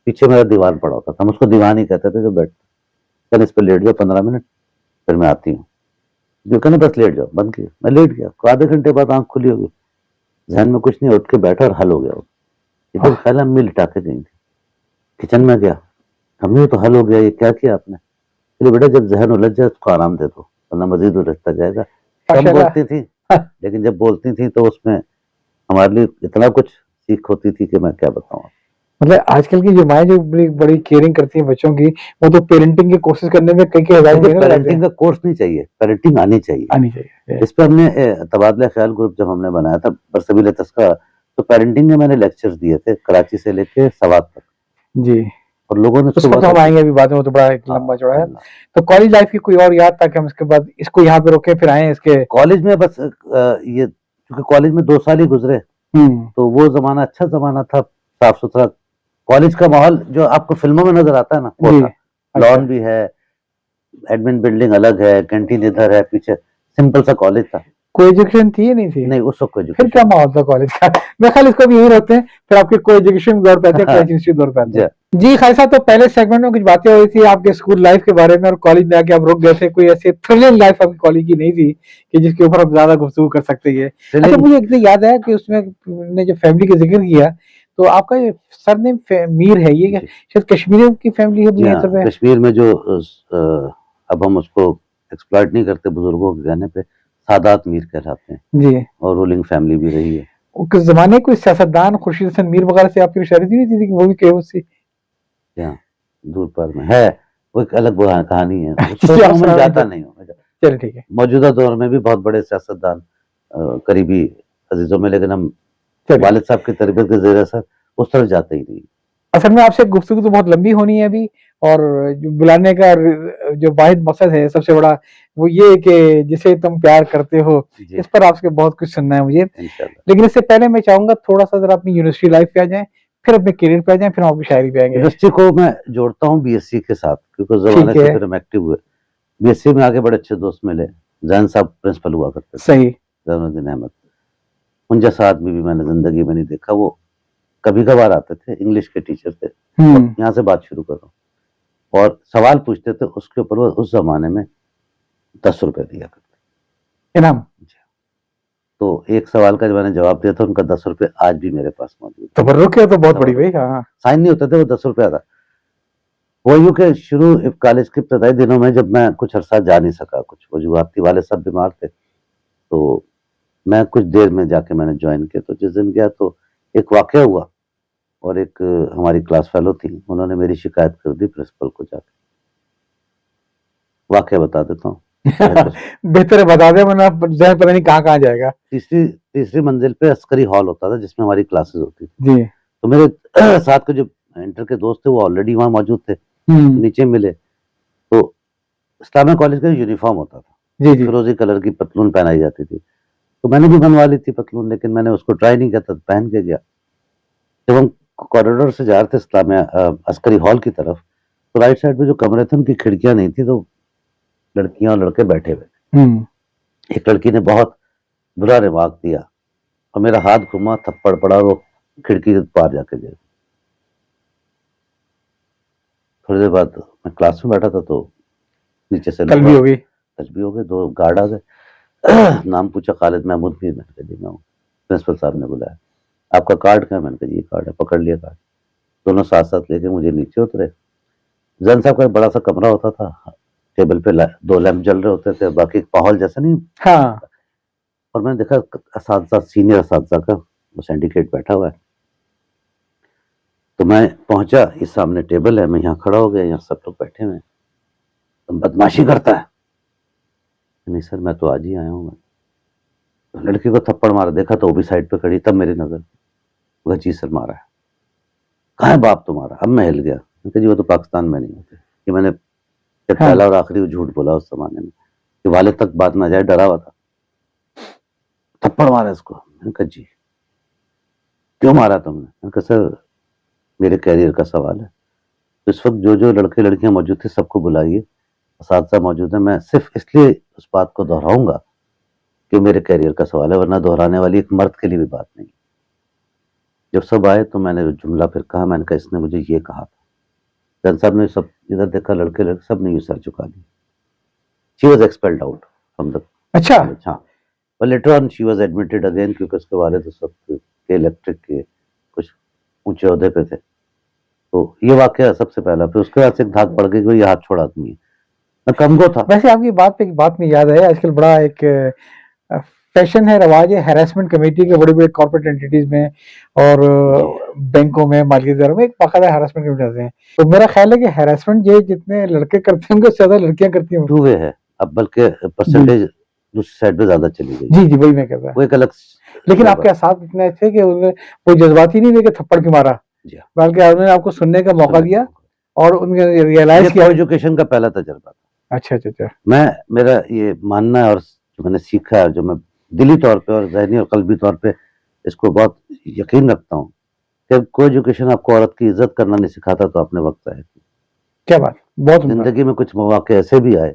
पीछे मेरा दीवान पड़ा होता था, हम उसको दीवान ही कहते थे जो बैठ, कहने इस पर लेट जाओ 15 मिनट, फिर मैं आती हूँ। जो कहने बस लेट जाओ, बंद किया, मैं लेट गया, आधे घंटे बाद आंख खुली होगी, जहन में कुछ नहीं, उठ के बैठा और हल हो गया। एकदम ख्याल अम्मी लिटा के गई थी। किचन में गया, अम्मी तो हल हो गया, ये क्या किया आपने? चलिए बेटा जब जहन उलझ जाए उसको आराम दे दो, वरना मजीद उलझता जाएगा। कम बोलती थी, लेकिन जब बोलती थी तो उसमें हमारे लिए इतना कुछ सीख होती थी कि मैं क्या बताऊं। मतलब आजकल की जो माएँ जो बड़ी केयरिंग करती हैं बच्चों की, वो तो पेरेंटिंग की कोशिश करने में कई हजार महीने लग जाते पेरेंटिंग हैं। का कोर्स नहीं चाहिए, पेरेंटिंग आनी चाहिए। आनी चाहिए। इस पर हमने तबादला ख्याल ग्रुप जब हमने बनाया था बरसबील तस्का, तो पेरेंटिंग में मैंने लेक्चर्स दिए थे कराची से लेके सवात तक जी। और लोगों ने उस पर तो हम आएंगे अभी बाद में, वो तो बड़ा एक लंबा चौड़ा है। तो कॉलेज लाइफ की कोई और याद ताकि हम इसके बाद इसको यहाँ पे रोके फिर आए इसके। कॉलेज में बस ये क्योंकि कॉलेज में 2 साल ही गुजरे, तो वो जमाना अच्छा जमाना था, साफ सुथरा कॉलेज का माहौल जो आपको फिल्मों में नजर आता है ना, वो था। लॉन भी है, एडमिन बिल्डिंग अलग है, कैंटीन इधर है, पीछे सिंपल सा कॉलेज था। कोई एजुकेशन थी या नहीं थी? नहीं, उस वक्त कोई फिर क्या माहौल था कॉलेज का? मैं खाली इसको भी यही रखते हैं, फिर आपके कोई एजुकेशन दौर पे आते हैं, कोई इंस्टीट्यूट दौर पे आते हैं। जी खालिद साहब, तो पहले सेगमेंट में कुछ बातें हो रही थी आपके स्कूल लाइफ के बारे में और कॉलेज में आके आप रुक गए थे। कोई ऐसी थ्रिलिंग लाइफ आपकी कॉलेज की नहीं थी कि जिसके ऊपर आप ज्यादा गुफ्तगू कर सकते हैं? अच्छा, मुझे एक चीज याद है कि उसमें ने जो फैमिली का जिक्र किया, तो आपका ये सरनेम मीर है, ये क्या शायद कश्मीरियों की फैमिली है बुनियादी तौर पे? कश्मीर में जो अब हम उसको एक्सप्लॉइट नहीं करते बुजुर्गों के कहने पे, सादात मीर कहलाते हैं जी, और रूलिंग फैमिली भी रही है। उस जमाने कोई सियासतदान खुर्शीद हसन मीर वगैरह से आपकी शादी नहीं थी कि वो भी कहे उससे? दूर पर में है, वो एक अलग कहानी है, मैं जाता नहीं हूँ। चलिए ठीक है। मौजूदा दौर में भी बहुत बड़े सियासतदान करीबी अजीजों में, लेकिन हम वालिद साहब की तरबियत के ज़रिए से उस तरफ जाते ही नहीं। असल में आपसे गुफ्तगू तो बहुत लंबी होनी है अभी, और जो बुलाने का जो वाहिद मकसद है सबसे बड़ा वो ये कि जिसे तुम प्यार करते हो, इस पर आपसे बहुत कुछ सुनना है मुझे। लेकिन इससे पहले मैं चाहूंगा थोड़ा सा जरा अपनी यूनिवर्सिटी लाइफ पे आ जाएं, फिर अपने करियर पे आ जाएं, फिर हम अपनी शायरी पे आएंगे। यूनिवर्सिटी को मैं जोड़ता हूँ बीएससी के साथ, क्योंकि उस जमाने से फिर हम एक्टिव हुए। बीएससी में आगे बड़े अच्छे दोस्त मिले, जैन साहब प्रिंसिपल हुआ करते थे, सही, जैनुद्दीन अहमद। उन जैसा आदमी भी मैंने जिंदगी में नहीं देखा। वो कभी कभार आते थे, इंग्लिश के टीचर थे, यहाँ से बात शुरू करो और सवाल पूछते थे, उसके ऊपर वो उस जमाने में 10 रुपए दिया करते इनाम। तो एक सवाल का जब मैंने जवाब दिया था, उनका 10 रुपए आज भी मेरे पास मौजूद। तबर्रुक है तो बहुत बड़ी भाई। हाँ, साइन नहीं होते थे, वो 10 रुपया था। वो यूं के शुरू कॉलेज के इब्तदाई दिनों में जब मैं कुछ अरसा जा नहीं सका, कुछ वजूहात थी, वाले सब बीमार थे, तो मैं कुछ देर में जाके मैंने ज्वाइन किया। तो जिस दिन गया तो एक वाकया हुआ और एक हमारी क्लास फेलो थी, उन्होंने मेरी शिकायत कर दी प्रिंसिपल को जाके। वाकया बता देता हूँ। बेहतर है बता दे, वरना जहन पता नहीं कहाँ कहाँ जाएगा। तीसरी मंजिल पे अस्करी हॉल होता था जिसमें हमारी क्लासेस होती थी। जी। तो मेरे साथ के जो इंटर के दोस्त थे वो ऑलरेडी वहाँ मौजूद थे, नीचे मिले। तो इस्लामिया कॉलेज का यूनिफॉर्म होता था, जी जी। फिरोजी कलर की पतलून पहनाई जाती थी। तो मैंने भी बनवा ली थी पतलून, लेकिन मैंने उसको ट्राई नहीं किया था, पहन के गया। जब हम कॉरिडोर से जा रहे थे इस्लामिया अस्करी हॉल की तरफ, तो राइट साइड में जो कमरे थे उनकी खिड़कियां नहीं थी, तो लड़कियां और लड़के बैठे हुए। एक लड़की ने बहुत बुरा रिमार्क दिया और मेरा हाथ घुमा, थप्पड़ पड़ा, वो खिड़की के पार जाके गिर। थोड़ी देर बाद मैं क्लास में बैठा था तो नीचे से कल भी हो गई। दो गार्ड आ गए। नाम पूछा, खालिद महमूद भी। मैंने कहा जी मैं हूँ। प्रिंसिपल साहब ने बुलाया, आपका कार्ड क्या है? मैंने कहा ये कार्ड है। पकड़ लिया कार्ड, दोनों साथ साथ लेके मुझे नीचे उतरे। जैन साहब का एक बड़ा सा कमरा होता था, टेबल पे 2 लैंप जल रहे होते थे, बाकी माहौल जैसा नहीं। हाँ। और मैंने देखा असातिज़ा, सीनियर असातिज़ा का वो सिंडिकेट बैठा हुआ है। तो मैं पहुंचा, इस सामने टेबल है, मैं यहाँ खड़ा हो गया, यहाँ सब लोग बैठे हुए हैं। तुम बदमाशी करता है? नहीं सर, मैं तो आज ही आया हूँ। तो लड़की को थप्पड़ मारा, देखा तो वो भी साइड पे खड़ी, तब मेरी नजर, वह जी सर मारा है। कहाँ है बाप तुम्हारा? अब मैं हिल गया। जी वो तो पाकिस्तान में नहीं होते। कि मैंने पहला और आखिरी झूठ बोला उस जमाने में, कि वाले तक बात ना जाए, डरा हुआ था। थप्पड़ मारा इसको। मैंने कहा जी क्यों मारा तुमने? मैंने कहा सर मेरे कैरियर का सवाल है। तो इस वक्त जो जो लड़के लड़कियां मौजूद थे सबको बुलाइए, असातिज़ा मौजूद है। मैं सिर्फ इसलिए उस बात को दोहराऊंगा कि मेरे कैरियर का सवाल है, वरना दोहराने वाली एक मर्द के लिए भी बात नहीं। जब सब आए तो मैंने जुमला फिर कहा, मैंने कहा इसने मुझे ये कहा था। जन साहब ने सब इधर देखा, लड़के लड़के सब ने ये सर झुका दी। She was expelled out from the. अच्छा। हाँ, पर later on she was admitted again, क्योंकि उसके वालिद उस वक्त के इलेक्ट्रिक के कुछ ऊंचे ओहदे पे थे। तो ये वाकया सबसे पहला। फिर उसके बाद से एक धाक पड़ गई कि ये हाथ छोड़ा आदमी है। मैं कमगो था। वैसे आपकी बात पे एक बात में याद है, आजकल बड़ा एक फैशन है, रवाज है, हैरेसमेंट कमेटी के बड़े बड़े कॉर्पोरेट एंटिटीज में और बैंकों में, मालिकी इदारों में एक बाकायदा हैरेसमेंट कमेटी आते हैं। तो मेरा ख्याल है कि हैरेसमेंट जो जितने लड़के करते होंगे उससे ज्यादा लड़कियां करती होंगी। टू वे है अब, बल्कि परसेंटेज दूसरी साइड पे ज्यादा चली गई। जी जी, वही मैं कहता वो एक अलग। लेकिन आपके साथ इतने थे कि उन्होंने कोई जज्बाती नहीं लेके थप्पड़ क्यों मारा, बल्कि उन्होंने आपको सुनने का मौका दिया और उन्होंने रियलाइज किया। एजुकेशन का पहला तजुर्बा था। अच्छा अच्छा अच्छा। मेरा ये मानना है, और जो मैंने सीखा है, जो मैं दिली तौर पे और ज़हनी और कल्बी तौर पे इसको बहुत यकीन रखता हूँ कि कोई एजुकेशन आपको औरत की इज्जत करना नहीं सिखाता तो अपने वक्त है। क्या बात, बहुत जिंदगी में कुछ मौके ऐसे भी आए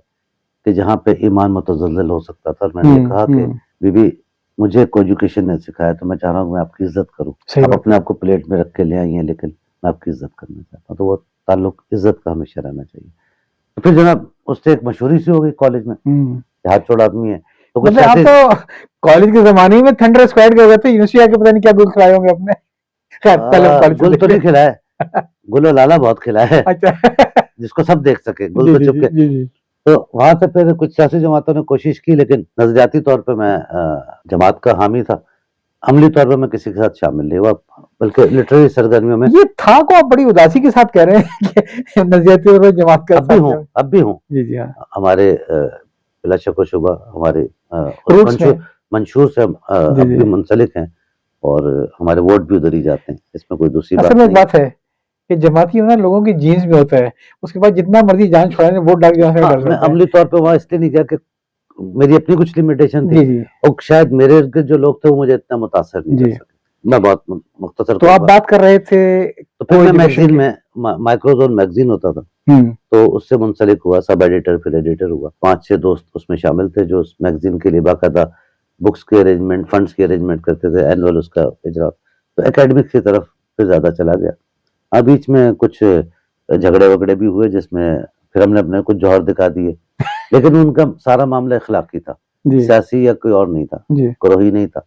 कि जहाँ पे ईमान मुतज़ल्ज़ल हो सकता था, और मैंने कहा कि बीबी मुझे कोई एजुकेशन नहीं सिखाया, तो मैं चाह रहा हूँ मैं आपकी इज्जत करूँ। आप अपने आप को प्लेट में रख के ले आई हैं, लेकिन मैं आपकी इज्जत करना चाहता हूँ। तो वो ताल्लुक इज्जत का हमेशा रहना चाहिए। तो फिर जनाब उससे एक मशहूरी सी हो गई कॉलेज में, हाथ छोड़ आदमी है। तो मतलब आप तो कॉलेज के जमाने में थंडर स्क्वाड कर रहे थे, यूनिवर्सिटी आके पता नहीं क्या गुल खिलाए होंगे अपने। गुल तो नहीं खिलाया, गुल लाला बहुत खिलाया है। अच्छा। जिसको सब देख सके, गुल तो चुप के। तो वहां से फिर कुछ सियासी जमातों ने कोशिश की, लेकिन नजरियाती तौर पे मैं जमात का हामी था। अमली तौर पे मैं किसी के साथ शामिल नहीं हुआ, बल्कि लिटरेरी सरगर्मियों में। ये था को आप बड़ी उदासी के साथ कह रहे हैं कि नजरियाती तौर पे जमात का। अब भी हूँ। जी जी हाँ। हमारे बिला शक व शुबा हमारे मंशूर से अब भी मुंसलिक हैं, और हमारे वोट भी उधर ही जाते हैं, इसमें कोई दूसरी बात नहीं। बात है कि जमाती होना लोगों की जीन्स में होता है, उसके बाद जितना मर्जी जान छुड़ाने वोट डाल के मैं अमली तौर पे वहां इसलिए नहीं गया कि मेरी अपनी कुछ लिमिटेशन थी, और शायद मेरे जो लोग थे वो मुझे इतना मुतासर नहीं कर सके। मैं बहुत मुख्तसर। तो आप बात कर रहे थे, तो फिर मैं मैगजीन में, माइक्रोजोन मैगजीन होता था, तो उससे मुंसलिक हुआ, सब एडिटर फिर एडिटर हुआ। 5-6 दोस्त उसमें शामिल थे जो उस मैगजीन के लिए बाकायदा बुक्स के अरेंजमेंट, फंड्स की अरेंजमेंट करते थे, एनुअल उसका इजरा। तो एकेडमिक की तरफ फिर ज्यादा चला गया। बीच में कुछ झगड़े वगड़े भी हुए, जिसमें फिर हमने अपने कुछ जौहर दिखा दिए, लेकिन उनका सारा मामला इखलाकी था, सियासी या कोई और नहीं था, ग्रोही नहीं था,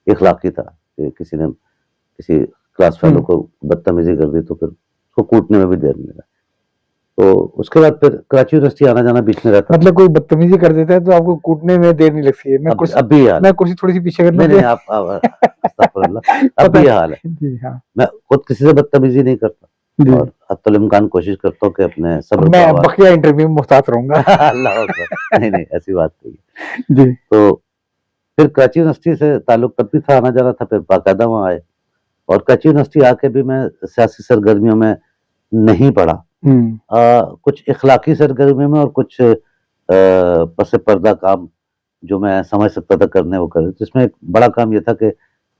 इखलाकी था। किसी ने किसी क्लास फेलो को बदतमीजी कर दी तो फिर उसको कूटने में भी देर नहीं लगा। तो उसके बाद फिर कराची यूनिवर्सिटी आना जाना बीच में रहता। मतलब कोई बदतमीजी कर देता है तो आपको कूटने में देर नहीं लगती है। मैं कुर्सी थोड़ी सी पीछे कर लूं। नहीं आप अब भी ये हाल है। मैं खुद किसी से बदतमीजी नहीं करता, जी। और हत्तुल इम्कान कोशिश करता हूँ कि अपने सब्र को मैं आवाज बकरिया इंटरव्यू में मुहतात रहूंगा। अल्लाह अकबर। नहीं, नहीं ऐसी बात नहीं है। जी। तो फिर कराची यूनिवर्सिटी से ताल्लुक तब भी था, आना जाना था, फिर बाकायदा वहाँ आए और कराची यूनिवर्सिटी आके भी मैं सियासी सरगर्मियों में नहीं पड़ा। कुछ इखलाकी सरगर्मियों में और कुछ पस पर्दा काम जो मैं समझ सकता था करने वो करे। जिसमें एक बड़ा काम ये था कि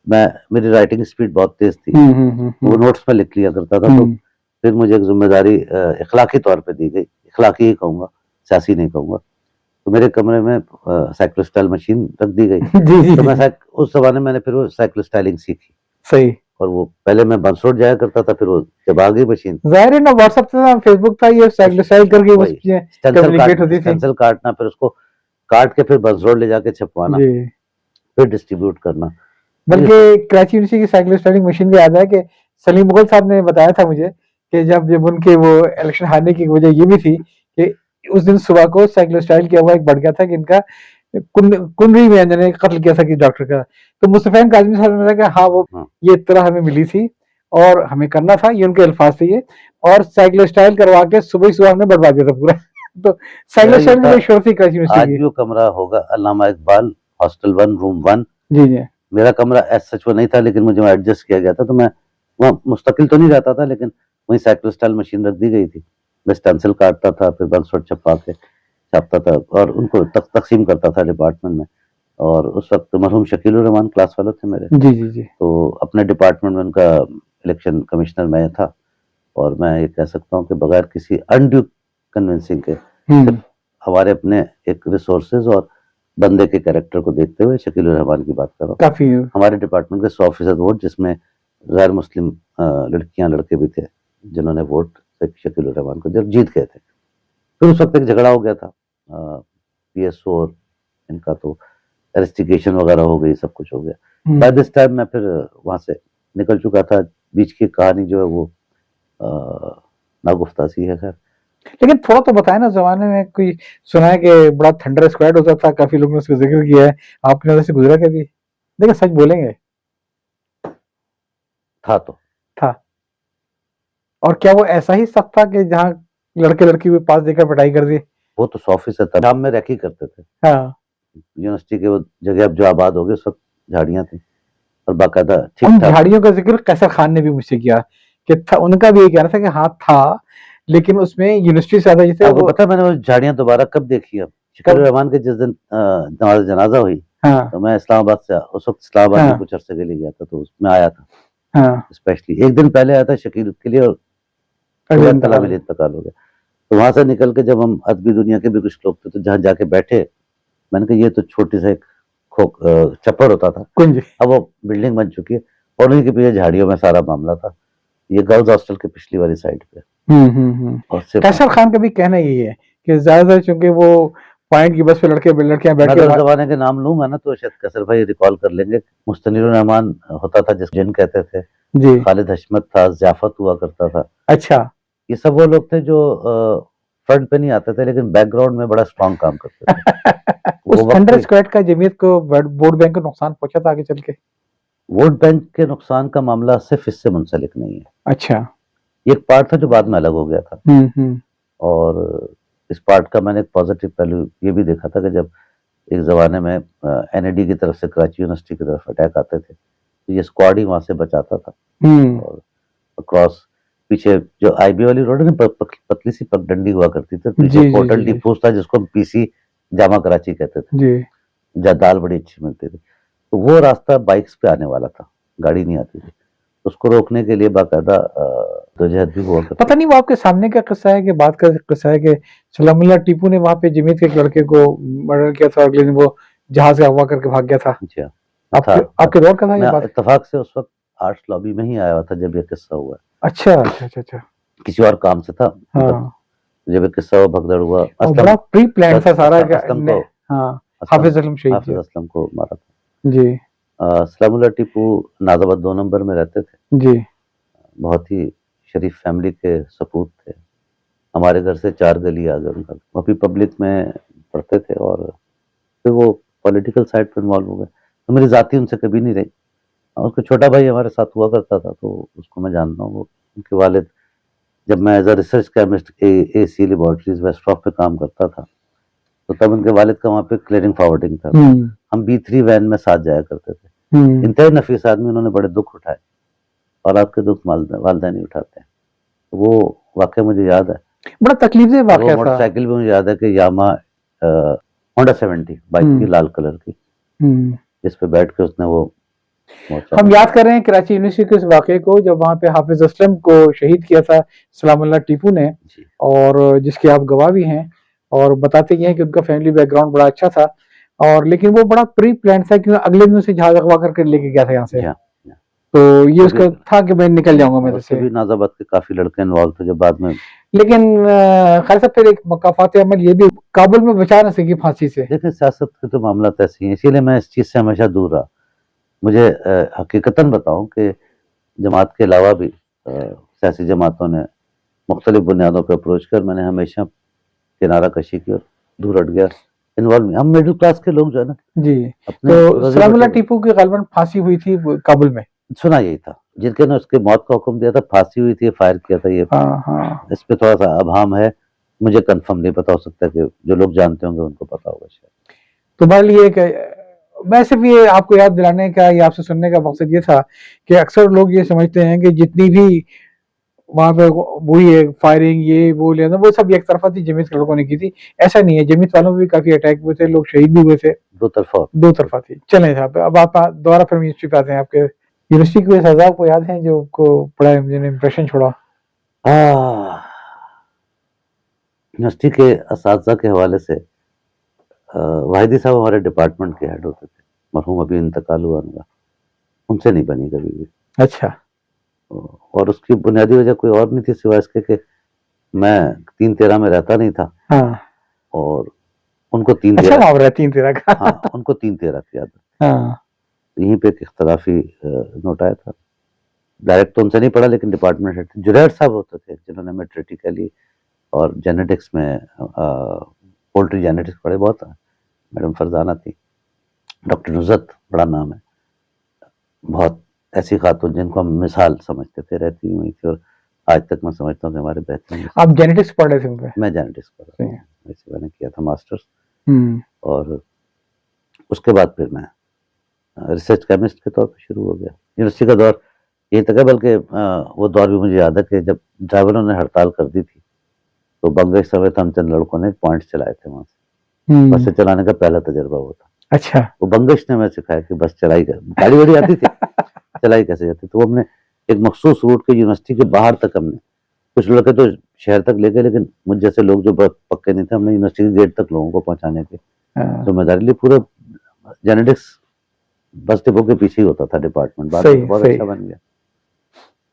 मेरी राइटिंग स्पीड बहुत तेज थी, वो नोट्स में लिख लिया करता था। तो फिर मुझे एक जिम्मेदारी इखलाकी तौर पे दी गई, इखलाकी ही कहूँगा, सियासी नहीं कहूँगा। तो मेरे कमरे में साइक्लोस्टाइल मशीन रख दी गई। जी, जी, तो मैं जी। उस ज़माने मैंने फिर वो साइक्लोस्टाइलिंग सीखी सही। और वो पहले मैं बंस रोड जाया करता था, फिर वो जब आ गई मशीन ज़ाहिर है ना, व्हाट्सएप था, फेसबुक था, ये साइड करके बस वही चीज़ें कम्युनिकेट होती थी। स्टेंसिल काटना, फिर उसको काट के फिर बंस रोड ले जाके छपवाना, जी। फिर डिस्ट्रीब्यूट करना। तो ये सब बल्कि कराची यूनिवर्सिटी की साइक्लोस्टाइलिंग मशीन भी याद है कि सलीम मुगल साहब ने बताया था मुझे कि जब उनके वो इलेक्शन हारने की वजह ये भी थी कि उस दिन सुबह को साइक्लोस्टाइल किया हुआ एक बढ़ गया था कि इनका कुनरी में इन्होंने कत्ल किया था कि डॉक्टर का। तो मुस्तफा काजमी साहब ने बताया कि हाँ, वो हाँ, ये इत्तला हमें मिली थी और हमें करना था, ये उनके अल्फाज थे ये, और साइक्लोस्टाइल करवा के सुबह ही सुबह हमने बढ़वा दिया था पूरा। तो मेरा ये साइक्लोस्टाइल था, की बड़ी शोर थी कराची यूनिवर्सिटी आज की। भी वो कमरा होगा अल्लामा इकबाल हॉस्टल 1 रूम 1। जी, जी। मेरा कमरा एज़ सच वो नहीं था, लेकिन मुझे वहाँ एडजस्ट किया गया था, तो मैं वहाँ मुस्तकिल तो नहीं रहता था, लेकिन वहीं साइक्लोस्टाइल मशीन रख दी गई थी। मैं स्टेंसिल काटता था, फिर बंसवर्ड छपवा के छापता था और उनको तक़सीम करता था डिपार्टमेंट में। और उस वक़्त मरहूम शकीलुर रहमान क्लास फेलो थे मेरे, जी, जी, जी। तो अपने डिपार्टमेंट में उनका इलेक्शन कमिश्नर मैं था और मैं ये कह सकता हूँ कि बगैर किसी अनड्यू कन्विंसिंग के, सिर्फ़ हमारे अपने एक रिसोर्सेज़ और बंदे के कैरेक्टर को देखते हुए, शकीलुर रहमान की बात कर रहा हूँ। काफ़ी। हमारे डिपार्टमेंट के 100% वोट, जिसमें गैर मुस्लिम लड़कियां लड़के भी थे, जिन्होंने वोट शकीलुर रहमान को दिया, जीत गए थे। फिर उस वक्त एक झगड़ा हो गया था पीएसओ और इनका, तो इन्वेस्टिगेशन वगैरह हो गई, सब कुछ हो गया। बाय दिस टाइम मैं फिर वहां से निकल चुका था। बीच की कहानी जो है वो नागुफ्ता सी है। खैर, लेकिन थोड़ा तो बताएं ना, जमाने में कोई सुना है कि बड़ा थंडर स्क्वाड होता था, काफी लोगों ने उसका जिक्र किया है, आपने उधर से गुजरा कभी? देखिए सच बोलेंगे। था तो था। और क्या वो ऐसा ही सख्त था कि जहाँ लड़के लड़की को पास देकर पिटाई कर दी? वो तो 100% था। शाम में रैकी करते थे हाँ। यूनिवर्सिटी के, वो जगह अब जो आबाद हो गई, उस वक्त झाड़ियां थी और बाकायदा ठीक उन ठाक। झाड़ियों का जिक्र कैसर खान ने भी मुझसे किया कि था, उनका भी ये कहना था कि हाँ था, लेकिन उसमें यूनिवर्सिटी से ज्यादा जैसे आपको वो पता है मैंने वो झाड़ियां दोबारा कब देखी? अब शकीलुर कब। रहमान के जिस दिन जनाजा हुई, हाँ, तो मैं इस्लामाबाद से, उस वक्त इस्लामाबाद में हाँ, कुछ अरसे के लिए गया था, तो उसमें आया था। हाँ। स्पेशली एक दिन पहले आया था शकील के लिए और अगले सुबह तला इंतकाल। मेरे इंतकाल हो गया। तो वहां से निकल के जब हम अदबी दुनिया के भी कुछ लोग थे, तो जहाँ जाके बैठे, मैंने कहा ये तो छोटी सा एक चप्पड़ होता था, कुंज। अब वो बिल्डिंग बन चुकी है और उन्हीं के पीछे झाड़ियों में सारा मामला था। ये गर्ल्स हॉस्टल के पिछली वाली साइड पे और सिर्फ कैसर खान का भी कहना यही है कि ज्यादातर चूंकि वो पॉइंट की बस पे लड़कियां बैठ मैं के अगर उस जमाने के नाम लूंगा ना, तो शायद कसर भाई रिकॉल कर लेंगे। मुस्तनीर रहमान होता था, जिस जिन कहते थे, जी। खालिद हशमत था, ज़ियाफत हुआ करता था। अच्छा। ये सब वो लोग थे जो फ्रंट पे नहीं आते थे, लेकिन बैकग्राउंड में बड़ा स्ट्रांग काम करते थे। उस वो वक्त थंडर भी स्क्वाड का जमीयत को वोट बैंक को नुकसान पहुंचा था आगे चल के? वोट बैंक के नुकसान का मामला सिर्फ इससे मुंसलिक नहीं है। अच्छा। ये एक पार्ट था जो बाद में अलग हो गया था, और इस पार्ट का मैंने एक पॉजिटिव पहलू ये भी देखा था कि जब एक ज़माने में एनएडी की तरफ से कराची यूनिवर्सिटी की तरफ अटैक आते थे, तो ये स्क्वाड ही वहाँ से बचाता था। और अक्रॉस पीछे जो आईबी वाली रोड है ना, पतली सी पगडंडी हुआ करती थी, पीछे जी, जी, होटल जी, जी। डिपोज था जिसको हम पीसी जामा कराची कहते थे, जी। जहाँ दाल बड़ी अच्छी मिलती थी। तो वो रास्ता बाइक्स पे आने वाला था, गाड़ी नहीं आती थी। उसको रोकने के लिए बाकायदा जदोजहद भी हुआ करती पता थी। नहीं वो आपके सामने का किस्सा है कि बात का किस्सा है कि सलामुल्लाह टीपू ने वहां पे जमीयत के एक लड़के को मर्डर किया था और अगले दिन वो जहाज से अगवा करके भाग गया था? जी हाँ, मैं था। आपके आपके दौर का था ये मैं बात? इत्तेफाक से उस वक्त आर्ट्स लॉबी में ही आया हुआ था जब ये किस्सा हुआ। अच्छा, अच्छा, अच्छा, अच्छा। किसी और काम से था, मगर हाँ। जब ये किस्सा हुआ, भगदड़ हुआ, और बड़ा प्री प्लान था सारा असलम को हाँ। असलम हाफिज असलम शहीद हाफिज किया। असलम को मारा था। जी। सलामुल्लाह टीपू नाजाबाद 2 नंबर में रहते थे। जी। बहुत ही शरीफ फैमिली के सपूत थे। हमारे घर से 4 गली आगे उनका। वो भी पब्लिक में पढ़ते थे और फिर वो पॉलिटिकल साइड पे इन्वॉल्व हो गए। तो मेरी ज़ाती उनसे कभी नहीं रही। उसका छोटा भाई हमारे साथ हुआ करता था, तो उसको मैं जानता हूँ। वो उनके वालिद जब मैं as a research chemist AC laboratories Westrock पे काम करता था, तो तब उनके वालिद का वहाँ पे क्लियरिंग फॉरवर्डिंग था। हम B3 वैन में साथ जाया करते थे। इंतहाई नफीस आदमी, उन्होंने बड़े दुख उठाए और आपके दुख वालिदैन नहीं उठाते हैं। तो वो वाकया मुझे याद है, बड़ा तकलीफ से वो वाकया था। मोटरसाइकिल भी मुझे याद है कि यामा होंडा 70 बाइक थी, लाल कलर की, जिस पे बैठ के उसने वो हम याद कर रहे हैं कराची यूनिवर्सिटी के उस वाकये को, जब वहाँ पे हाफिज असलम को शहीद किया था सलामुल्लाह टीपू ने, और जिसके आप गवाह भी हैं, और बताते ये हैं कि उनका फैमिली बैकग्राउंड बड़ा अच्छा था, और लेकिन वो बड़ा प्री प्लान था, क्योंकि अगले दिन उसे जहाज अगवा करके लेके गया था यहाँ से। तो ये उसका था कि मैं निकल जाऊंगा मेरे से। भी नाजाबाद के काफी लड़के इन्वॉल्व थे जो बाद में, लेकिन खालिद साहब फिर एक मकाफात अमल ये भी काबुल में बचा न सकी फांसी से। देखिए सियासत के तो मामला ऐसी है, इसीलिए मैं इस चीज से हमेशा दूर रहा। मुझे हकीकतन बताऊं कि जमात के अलावा भी सियासी जमातों ने मुख्तलिफ बुनियादों पर अप्रोच कर, मैंने हमेशा किनारा कशी की और दूर हट गया, इन्वॉल्व नहीं। हम मिडिल क्लास के लोग जो है ना जी, तो सलामुल्लाह टीपू की गालिबन फांसी हुई थी काबुल में, सुना यही था, जिनके ने उसके मौत का हुक्म दिया था फांसी हुई थी, फायर किया था। ये इस पे थोड़ा सा अभाम है, मुझे कंफर्म नहीं पता, हो सकता है कि जो लोग जानते होंगे उनको पता होगा शायद। तो मान लिए मैं सिर्फ ये आपको याद दिलाने का या आपसे सुनने का मकसद ये था कि अक्सर लोग ये समझते हैं कि जितनी भी वहां पे हुई है फायरिंग, ये वो लेना, वो सब एक तरफा थी, जमीयत के लोगों ने की थी। ऐसा नहीं है, जमीयत वालों में भी काफी अटैक हुए थे, लोग शहीद भी हुए थे। दो तरफा थी। चलें साहब, अब आप दोबारा फिर यूनिवर्सिटी पे आते हैं। आपके यूनिवर्सिटी के सजा आपको याद है जो को बड़ा इम्प्रेशन छोड़ा? यूनिवर्सिटी के असातिज़ा के हवाले से वाहिदी साहब हमारे डिपार्टमेंट के हेड होते थे, मरहूम अभी इंतकाल हुआ उनका, उनसे नहीं बनी कभी भी। अच्छा। और उसकी बुनियादी वजह कोई और नहीं थी सिवाय इसके कि मैं 3-13 में रहता नहीं था। हाँ। और उनको 3-13 अच्छा, 3-13 का। हाँ, उनको 3-13 की आदत। हाँ। यहीं पे एक इख्तलाफी नोट आया था, डायरेक्ट तो उनसे नहीं पढ़ा, लेकिन डिपार्टमेंट हेड जुरैर साहब होते थे जिन्होंने मेट्रिटिकली और जेनेटिक्स में पोल्ट्री जेनेटिक्स पढ़े बहुत। मैडम फरजाना थी, डॉक्टर नुज़त बड़ा नाम है, बहुत ऐसी खातून जिनको हम मिसाल समझते थे, रहती हुई थी, और आज तक मैं समझता हूँ कि हमारे बेहतरीन। आप जेनेटिक्स पढ़ रहे थे? मैं जेनेटिक्स पढ़ रहा था, वैसे मैंने किया था मास्टर्स, और उसके बाद फिर मैं रिसर्च केमिस्ट के तौर पे शुरू हो गया। यूनिवर्सिटी का दौर यही तक है, बल्कि वो दौर भी मुझे याद है कि जब ड्राइवरों ने हड़ताल कर दी थी, तो बंगश समेत हम चंद लड़कों ने पॉइंट्स चलाए थे वहां से। बसें चलाने का पहला तजर्बा वो था। अच्छा। वो बंगश ने हमें सिखाया कि बस चलाई गाड़ी वाड़ी आती थी, चलाई कैसे जाती। तो हमने एक मखसूस रूट के यूनिवर्सिटी के बाहर तक, हमने कुछ लड़के तो शहर तक ले गए, लेकिन मुझ जैसे लोग जो पक्के नहीं थे, हमने यूनिवर्सिटी के गेट तक लोगों को पहुंचाने की जिम्मेदारी ली। पूरे जेनेटिक्स बस डिपो के पीछे ही होता था डिपार्टमेंट, बाद में बहुत अच्छा बन गया।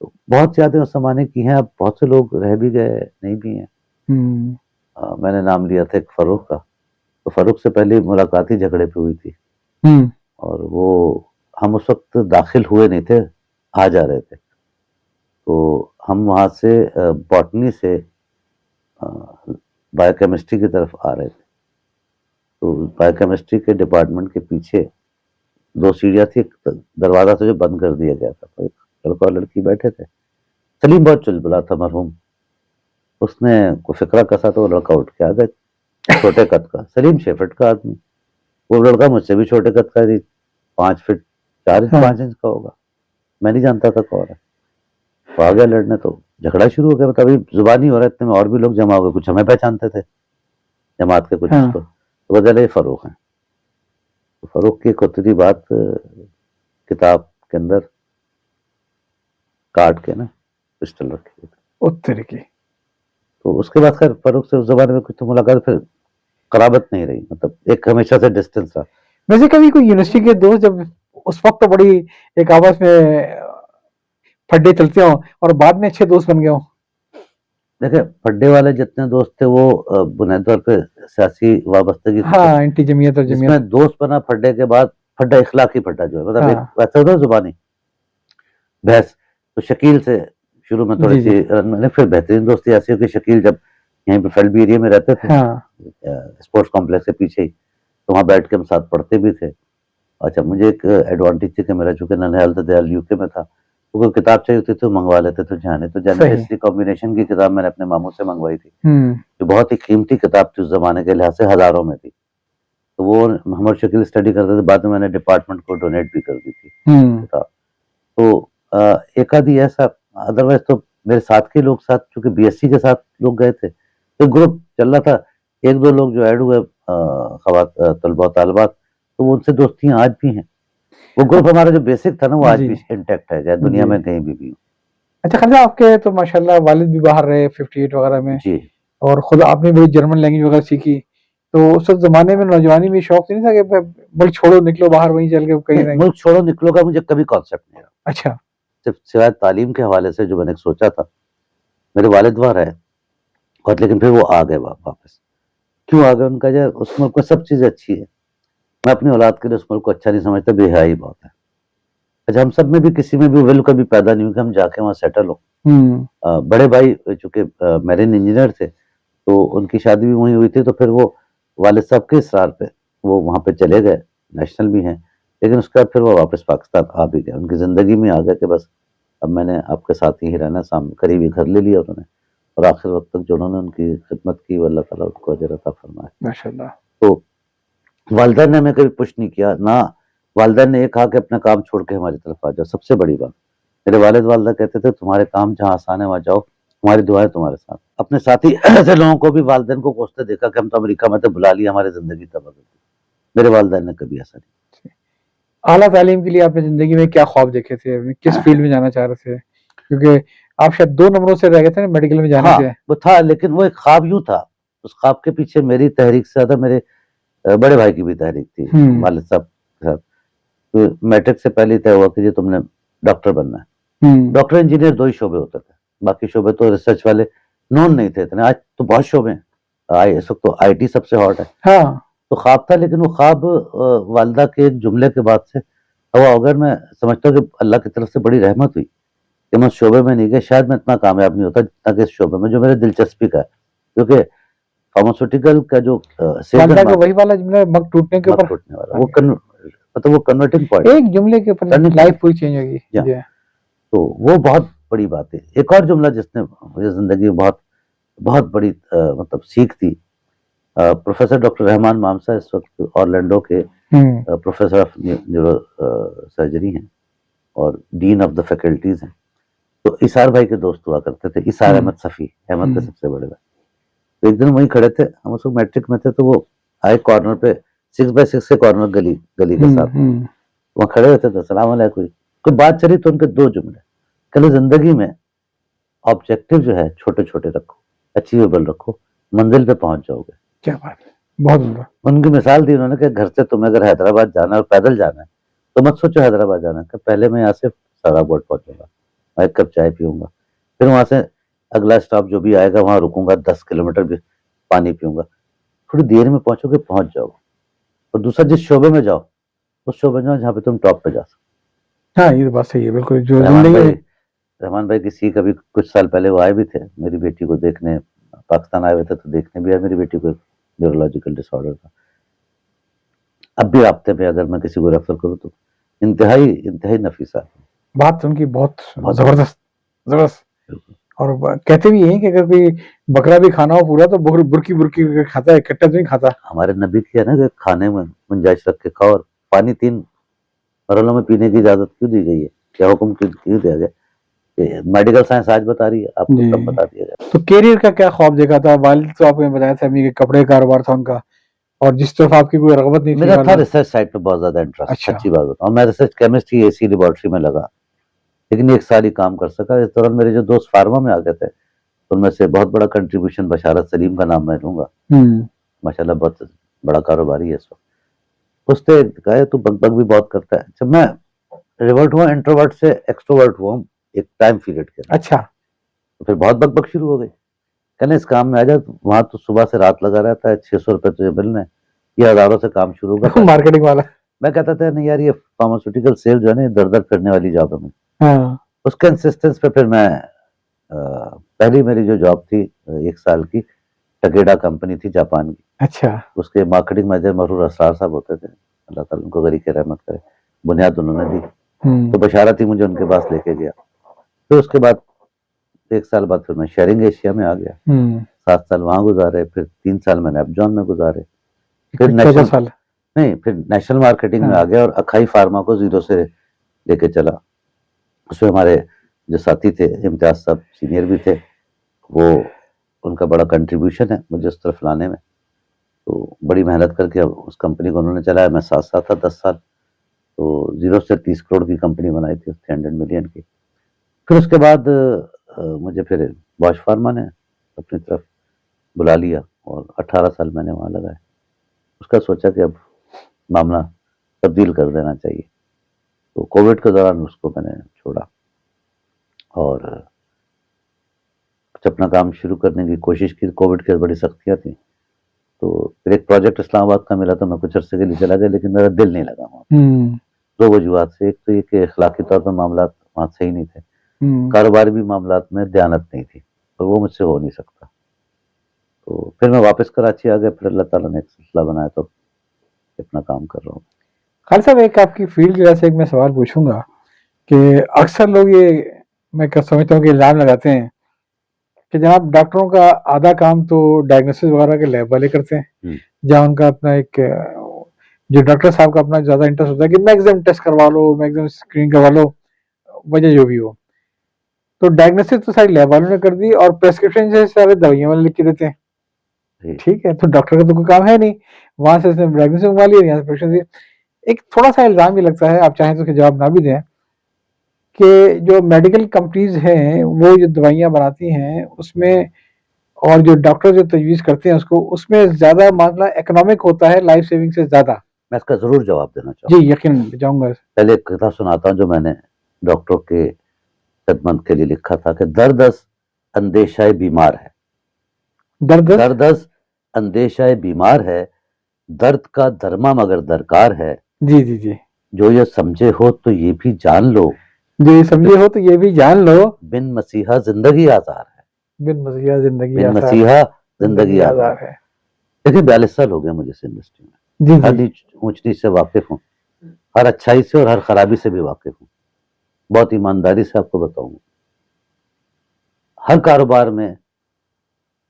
तो बहुत यादें उस जमाने की हैं। अब बहुत से लोग रह भी गए, नहीं भी हैं। मैंने नाम लिया था एक फरूक का, तो फरूक से पहले मुलाकात ही झगड़े पे हुई थी, और वो हम उस वक्त दाखिल हुए नहीं थे, आ जा रहे थे। तो हम वहाँ से बॉटनी से बायोकेमिस्ट्री की तरफ आ रहे थे। तो बायोकेमिस्ट्री के डिपार्टमेंट के पीछे 2 सीढ़ियाँ थी, दरवाजा था जो बंद कर दिया गया था। तो एक लड़का और लड़की बैठे थे। सलीम बहुत चुलबुला था मरहूम, उसने कोई फिक्रा कसा तो वो लड़का उठ के आ गया, छोटे कद का। सलीम 6 फीट का आदमी, वो लड़का मुझसे भी छोटे कद का, 5 फीट 4 इंच 5 इंच का होगा, मैं नहीं जानता था कौन है। तो आ गया लड़ने, तो झगड़ा शुरू हो गया। मतलब अभी जुबानी हो रहा है, इतने में और भी लोग जमा हो गए, कुछ हमें पहचानते थे जमात के कुछ को, तो बदले ये फरूक हैं। तो फरूक की खुदरी बात किताब के अंदर काट के ना पिस्टल रखी थी। तो उसके बाद खैर फरूक से उस जमाने में कुछ तो मुलाकात, फिर कराबत नहीं रही, मतलब एक हमेशा से डिस्टेंस था। वैसे कभी कोई यूनिवर्सिटी के दोस्त जब उस वक्त तो बड़ी एक आपस में फड्डे चलते हो और बाद में अच्छे दोस्त बन गए हो? देखिए, फड्डे वाले जितने दोस्त थे वो बुनियादी तौर पे सियासी वाबस्तगी, हाँ, एंटी जमीयत और जमीयत, जिसमें दोस्त बना फड्डे के बाद, फड्डा इखलाकी फड्डा जो है, मतलब एक वैसा होता है जुबानी बहस। तो शकील से शुरू में थोड़ी सी मैंने, फिर बेहतरीन दोस्ती ऐसी हो कि शकील जब यहीं पे फेल्बी एरिया में रहते थे, स्पोर्ट्स कॉम्प्लेक्स के पीछे ही, तो वहाँ बैठ के हम साथ पढ़ते भी थे। अच्छा, मुझे एक एडवांटेज थी कि मेरा चूंकि ननिहाल दयाल यूके में था, तो कोई किताब चाहिए होती तो मंगवा लेते थे जाने, तो जनरल सही। हिस्ट्री कॉम्बिनेशन की किताब मैंने अपने मामू से मंगवाई थी, हम्म। जो बहुत ही कीमती किताब थी उस जमाने के लिहाज से, हजारों में थी। तो वो मोहम्मद शकील स्टडी करते थे, बाद में मैंने डिपार्टमेंट को डोनेट भी कर दी थी किताब। तो एक आधी ऐसा, अदरवाइज तो मेरे साथ के लोग साथ, चूंकि बीएससी के साथ लोग गए थे, तो ग्रुप चल रहा था, एक दो लोग जो ऐड हुए तलबा तालबात, तो वो उनसे दोस्तियां आज भी हैं। वो ग्रुप हमारा जो बेसिक था ना, वो आज जी। भी इंटैक्ट है, चाहे दुनिया जी। में कहीं भी हो। अच्छा खालिद साहब, आपके तो माशाल्लाह वालिद भी बाहर रहे 58 वगैरह में, जी। और खुद आपने बड़ी जर्मन लैंग्वेज वगैरह सीखी, तो उस जमाने में नौजवानी में शौक नहीं था कि मुल्क छोड़ो निकलो बाहर, वहीं चल के कहीं नहीं, मुल्क छोड़ो निकलो का मुझे कभी कॉन्सेप्ट नहीं रहा। अच्छा। सिर्फ सिवाय तालीम के हवाले से जो मैंने सोचा था, मेरे वालिद वहाँ रहे, और लेकिन फिर वो आ गए वापस। क्यों आ गए? उनका जो उस मुल्क में सब चीजें अच्छी है, मैं अपनी औलाद के लिए उस मुल्क को अच्छा नहीं समझता, बेहयाई बहुत है। अच्छा, हम सब में भी किसी में भी विल कभी पैदा नहीं हुई कि हम जाके वहाँ सेटल हो। बड़े भाई चूंकि मैरिन इंजीनियर थे, तो उनकी शादी भी वहीं हुई थी, तो फिर वो वालिद साहब के इसरार पे वो वहाँ पे चले गए, नेशनल भी हैं, लेकिन उसके बाद फिर वो वापस पाकिस्तान आ भी गए, उनकी ज़िंदगी में आ गए कि बस अब मैंने आपके साथ ही रहना, सामने करीबी घर ले लिया उन्होंने, और आखिर वक्त तक जो उन्होंने उनकी खिदमत की, वो अल्लाह ताला उनको अजर अता फरमाए। माशाल्लाह। तो वालिदैन ने हमें कभी पुश नहीं किया ना, वालिदैन ने ये कहा कि अपना काम छोड़ के हमारी तरफ आ जाओ। सबसे बड़ी बात, मेरे वालिद वालिदा कहते थे तुम्हारे काम जहाँ आसान है वहाँ जाओ, हमारी दुआएं तुम्हारे साथ। अपने साथी ऐसे लोगों को भी वालिदैन को कोसते देखा कि हम तो अमेरिका में थे, बुला लिया, हमारी जिंदगी तबाह कर दी। मेरे वालिदैन ने कभी ऐसा नहीं। आला तालीम के लिए आपने जिंदगी में क्या ख्वाब देखे थे, अपने किस फील्ड में जाना चाह रहे थे, क्योंकि आप शायद 2 नंबरों से रह गए थे ना मेडिकल में जाने हाँ, से। वो था, लेकिन वो एक ख्वाब यूं था, उस ख्वाब के पीछे मेरी तहरीक से ज्यादा मेरे बड़े भाई की भी तहरीक थी, वालिद साहब के साथ। तो मैट्रिक से पहले तय हुआ कि जी तुमने डॉक्टर बनना है। डॉक्टर इंजीनियर 2 ही शोबे होते थे, बाकी शोबे तो रिसर्च वाले नोन नहीं थे इतने। आज तो बहुत शोबे हैं, इस वक्त तो आईटी सबसे हॉट है। हाँ। तो ख्वाब था, लेकिन वो ख्वाब वालिदा के एक जुमले के बाद से हवा हो गया। मैं समझता हूँ कि अल्लाह की तरफ से बड़ी रहमत हुई कि मैं उस शोबे में नहीं गया, शायद मैं इतना कामयाब नहीं होता जितना कि इस शोबे में जो मेरे दिलचस्पी का है, क्योंकि फार्मास्यूटिकल का जो वालिदा का वही वाला जुमला, मग टूटने के ऊपर टूटने वाला, वो मतलब वो कन्वर्टिंग पॉइंट, एक जुमले के ऊपर लाइफ पूरी चेंज होगी। जी। तो वो बहुत बड़ी बात है। एक और जुमला जिसने मुझे जिंदगी में बहुत बहुत बड़ी मतलब सीख थी, प्रोफेसर डॉक्टर रहमान मामसा इस वक्त ऑरलैंडो के प्रोफेसर ऑफ न्यूरो सर्जरी हैं और डीन ऑफ द फैकल्टीज हैं। तो इसार भाई के दोस्त हुआ करते थे, इसार अहमद सफ़ी, अहमद के सबसे बड़े भाई। तो एक दिन वहीं खड़े थे, हम उस वक्त मैट्रिक में थे, तो वो आए कॉर्नर पे, 6x6 के कॉर्नर, गली के साथ वहाँ खड़े हुए थे, तो सलाम अलैकुम, कोई बात चली तो उनके 2 जुमले, कहले जिंदगी में ऑब्जेक्टिव जो है छोटे छोटे रखो, अचीवेबल रखो, मंजिल पे पहुंच जाओगे। क्या बात है, बहुत उम्दा। उनकी मिसाल दी उन्होंने कि घर से तुम्हें अगर हैदराबाद जाना है और पैदल जाना है, तो मत सोचो हैदराबाद जाना है, पहले मैं यहाँ से सराबोट पहुंचूंगा, मैं 1 कप चाय पीऊंगा, फिर वहां से अगला स्टॉप जो भी आएगा वहां रुकूंगा, 10 किलोमीटर भी पानी पीऊंगा, थोड़ी देर में पहुंचोगे, पहुंच जाओगे। और दूसरा, जिस शोबे में जाओ उस शोबे में जाओ जहाँ पे तुम टॉप पे जा सकते। हाँ, ये तो बात सही है, बिल्कुल। जो रहमान भाई की सीख, अभी कुछ साल पहले वो आए भी थे मेरी बेटी को देखने, पाकिस्तान आए हुए थे, तो देखने भी आए मेरी बेटी को, न्यूरोलॉजिकल डिसऑर्डर था। अब भी राब्ते में अगर मैं किसी को रेफर करूँ तो इंतहाई नफीसा बात उनकी बहुत जबरदस्त। और कहते भी हैं कि अगर कोई बकरा भी खाना हो पूरा तो बुरकी बुरकी खाता है, इकट्ठा तो नहीं खाता। हमारे नबी की है ना कि खाने में गुंजाइश रख के खाओ, और पानी 3 मरहलों में पीने की इजाजत क्यों दी गई है, क्या हुक्म क्यों दिया गया? मेडिकल साइंस आज बता रही है, आपको कब बता दिया जाए। तो कैरियर का क्या ख्वाब देखा था? वालिद तो आपने बताया था अम्मी के कपड़े का कारोबार था उनका, और जिस तरफ आपकी कोई रगबत नहीं थी। मेरा था रिसर्च साइड पे बहुत ज्यादा इंटरेस्ट। अच्छा। अच्छी बात बताऊं, मैं रिसर्च केमिस्ट्री एसी लेबोरेटरी में लगा, लेकिन 1 साल ही काम कर सका। इस दौरान मेरे जो दोस्त फार्मा में आ गए थे, उनमें से बहुत बड़ा कंट्रीब्यूशन बशारत सलीम का नाम मैं लूंगा, माशाल्लाह बहुत बड़ा कारोबारी है इस वक्त। उसने कहा तू बकबक भी बहुत करता है। जब मैं रिवर्ट हुआ, इंट्रोवर्ट से एक्सट्रोवर्ट हुआ एक टाइम पीरियड के। अच्छा। तो फिर बहुत बकबक शुरू हो गई, कहने इस काम में आ जा, वहां तो सुबह से रात लगा रहता है, 600 रुपए तुझे मिलने, ये हजारों से काम शुरू होगा। मार्केटिंग वाला। मैं कहता था नहीं यार, ये फार्मास्यूटिकल सेल जो है ना, दर दर करने वाली जॉब है मुझे। उसके इंसिस्टेंस पे फिर मैं पहली मेरी जो जॉब थी 1 साल की, टकेडा कंपनी थी जापान की। अच्छा। उसके मार्केटिंग मैनेजर मरूर असरार साहब होते थे, अल्लाह ताला उनको गरीक रहमत करे, बुनियाद उन्होंने दी। तो बशारत ही मुझे उनके पास लेके गया। फिर उसके बाद 1 साल बाद फिर मैं शेयरिंग एशिया में आ गया, 7 साल वहां गुजारे, फिर 3 साल मैंने अपजॉन में गुजारे, फिर 14 नेशनल साल नहीं फिर नेशनल मार्केटिंग में आ गया और अखाई फार्मा को जीरो से लेके चला। उसमें हमारे जो साथी थे, इम्तियाज साहब सीनियर भी थे, वो उनका बड़ा कंट्रीब्यूशन है मुझे उस तरफ लाने में। तो बड़ी मेहनत करके अब उस कंपनी को उन्होंने चलाया, मैं साथ साथ था 10 साल। तो 0 से 30 करोड़ की कंपनी बनाई थी, 300 मिलियन की। फिर उसके बाद मुझे फिर बॉश फार्मा ने अपनी तरफ बुला लिया और 18 साल मैंने वहाँ लगाए। उसका सोचा कि अब मामला तब्दील कर देना चाहिए, तो कोविड के दौरान उसको मैंने छोड़ा और कुछ अपना काम शुरू करने की कोशिश की। कोविड की बड़ी सख्तियाँ थी, तो फिर एक प्रोजेक्ट इस्लामाबाद का मिला, तो मैं कुछ अरसे के लिए चला गया, लेकिन मेरा दिल नहीं लगा वहाँ। 2 वजूहत से, एक तो ये कि अखलाकी तौर पर मामला वहाँ सही नहीं थे, कारोबार भी मामला में दयानत नहीं थी, और वो मुझसे हो नहीं सकता। तो फिर मैं वापस कराची आ गया, फिर अल्लाह ताला ने एक सिलसिला बनाया, तो अपना काम कर रहा हूँ। खालिद साहब, एक आपकी फील्ड की वजह से एक मैं सवाल पूछूंगा कि अक्सर लोग ये मैं समझता हूँ कि इल्जाम लगाते हैं कि जनाब डॉक्टरों का आधा काम तो डायग्नोसिस वगैरह के लैब वाले करते हैं, जहाँ उनका अपना एक जो डॉक्टर साहब का अपना ज्यादा इंटरेस्ट होता है कि मैक्सिमम टेस्ट करवा लो, मैक्सिमम स्क्रीनिंग करवा लो, वजह जो भी हो। तो डायग्नोसिस तो सारी लैब वालों ने कर दी और प्रेस्क्रिप्शन से सारे दवाइयां वाले लिख के देते हैं। ठीक है, तो डॉक्टर का तो कोई काम है नहीं, वहां से उसने डायग्नोसिस मंगवा लिया, यहाँ से प्रेस्क्रिप्शन। एक थोड़ा सा इल्जाम ये लगता है, आप चाहें तो उसके जवाब ना भी दें, कि जो मेडिकल कंपनीज हैं वो जो दवाइयां बनाती हैं उसमें, और जो डॉक्टर जो तजवीज़ करते हैं उसको, उसमें ज़्यादा मामला इकोनॉमिक होता है लाइफ सेविंग से ज़्यादा। मैं इसका ज़रूर जवाब देना चाहूँगा। जी, यकीनन जाऊँगा। पहले एक कथा सुनाता हूँ जो मैंने डॉक्टरों के खिदमत के लिए लिखा था कि दर्दस अंदेशाए बीमार है, दर्दस अंदेशाए बीमार है, दर्द का धर्मा मगर दरकार है। जी जी जी। जो ये समझे हो तो ये भी जान लो, जो ये समझे हो तो ये भी जान लो, बिन मसीहा जिंदगी आजार है, बिन मसीहा जिंदगी बिन मसीहा जिंदगी आजार है। देखिए 42 साल हो गए मुझे इस इंडस्ट्री में, हर ऊंच नीच से वाकिफ हूँ, हर अच्छाई से और हर खराबी से भी वाकिफ हूँ। बहुत ईमानदारी से आपको बताऊंगा, हर कारोबार में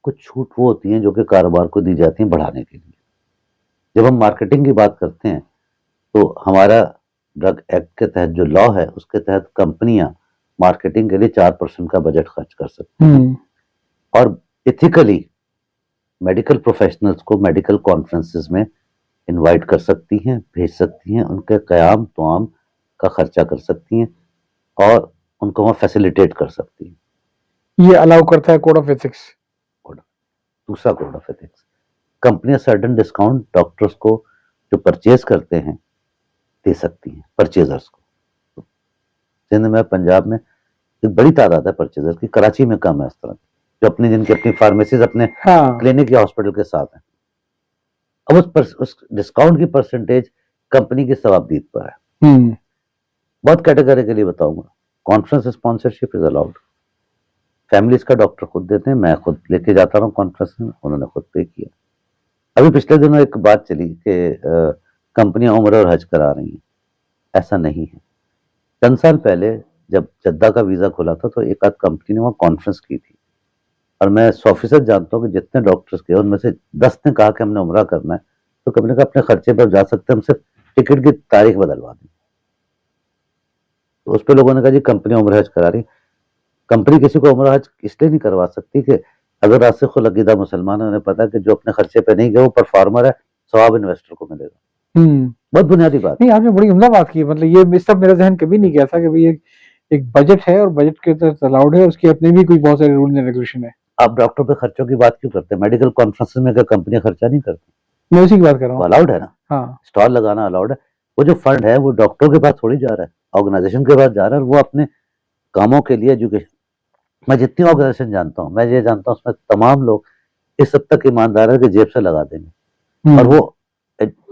कुछ छूट वो होती हैं जो कि कारोबार को दी जाती हैं बढ़ाने के लिए। जब हम मार्केटिंग की बात करते हैं तो हमारा ड्रग एक्ट के तहत जो लॉ है उसके तहत कंपनियां मार्केटिंग के लिए 4% का बजट खर्च कर सकती हैं, और इथिकली मेडिकल प्रोफेशनल्स को मेडिकल कॉन्फ्रेंसेस में इनवाइट कर सकती हैं, भेज सकती हैं, उनके क़याम तमाम का खर्चा कर सकती हैं और उनको वहाँ फैसिलिटेट कर सकती हैं। ये अलाउ करता है कोड ऑफ एथिक्स। दूसरा कोड ऑफ एथिक्स, कंपनियां सर्टेन डिस्काउंट डॉक्टर्स को जो परचेज करते हैं दे सकती हैं, परचेजर्स को। सिंध में, पंजाब में एक बड़ी तादाद है परचेजर्स की, कराची में कम है इस तरह, जो अपनी जिनकी अपनी फार्मेसीज अपने क्लिनिक या हॉस्पिटल के साथ हैं। अब उस डिस्काउंट की परसेंटेज कंपनी की सवाबदीद पर है। बहुत कैटेगरी बताऊंगा, conference sponsorship is allowed, families का डॉक्टर खुद देते हैं, मैं खुद लेके जाता हूँ कॉन्फ्रेंस में, उन्होंने खुद पे किया। अभी पिछले दिनों एक बात चली कि कंपनियां उम्र और हज करा रही हैं, ऐसा नहीं है। चंद साल पहले जब जद्दा का वीजा खुला था तो एक आध कंपनी ने वहाँ कॉन्फ्रेंस की थी, और मैं 100% जानता हूँ कि जितने डॉक्टर्स के उनमें से 10 ने कहा कि हमने उम्रा करना है, तो कंपनी का अपने खर्चे पर जा सकते हैं, हम सिर्फ टिकट की तारीख बदलवा दें। तो उस पर लोगों ने कहा जी कंपनी उम्र हज करा रही। कंपनी किसी को उम्र हज इसलिए नहीं करवा सकती कि अगर रासिख अकीदा मुसलमान है, उन्हें पता है कि जो अपने खर्चे पे नहीं गए वो परफॉर्मर है, सवाब इन्वेस्टर को मिलेगा। बहुत बुनियादी बात। नहीं, आपने बड़ी उम्दा बात की, मतलब ये मिस मेरा जहन कभी नहीं गया था कि भाई एक बजट है और बजट के तहत अलाउड है, उसके अपने भी कोई बहुत सारे रूल एंड रेगुलेशन है। आप डॉक्टर पे खर्चों की बात क्यों करते हैं? मेडिकल कॉन्फ्रेंसेस में क्या कंपनियां खर्चा नहीं करती? मैं उसी की बात कर रहा हूँ। अलाउड है ना, हाँ, स्टॉल लगाना अलाउड है। वो जो फंड है वो डॉक्टरों के पास थोड़ी जा रहा है, ऑर्गेनाइजेशन के पास जा रहा है, और वो अपने कामों के लिए एजुकेशन। मैं जितनी ऑर्गेनाइजेशन जानता हूँ, मैं ये जानता हूँ उसमें तमाम लोग इस हद तक ईमानदार है कि जेब से लगा देंगे, और वो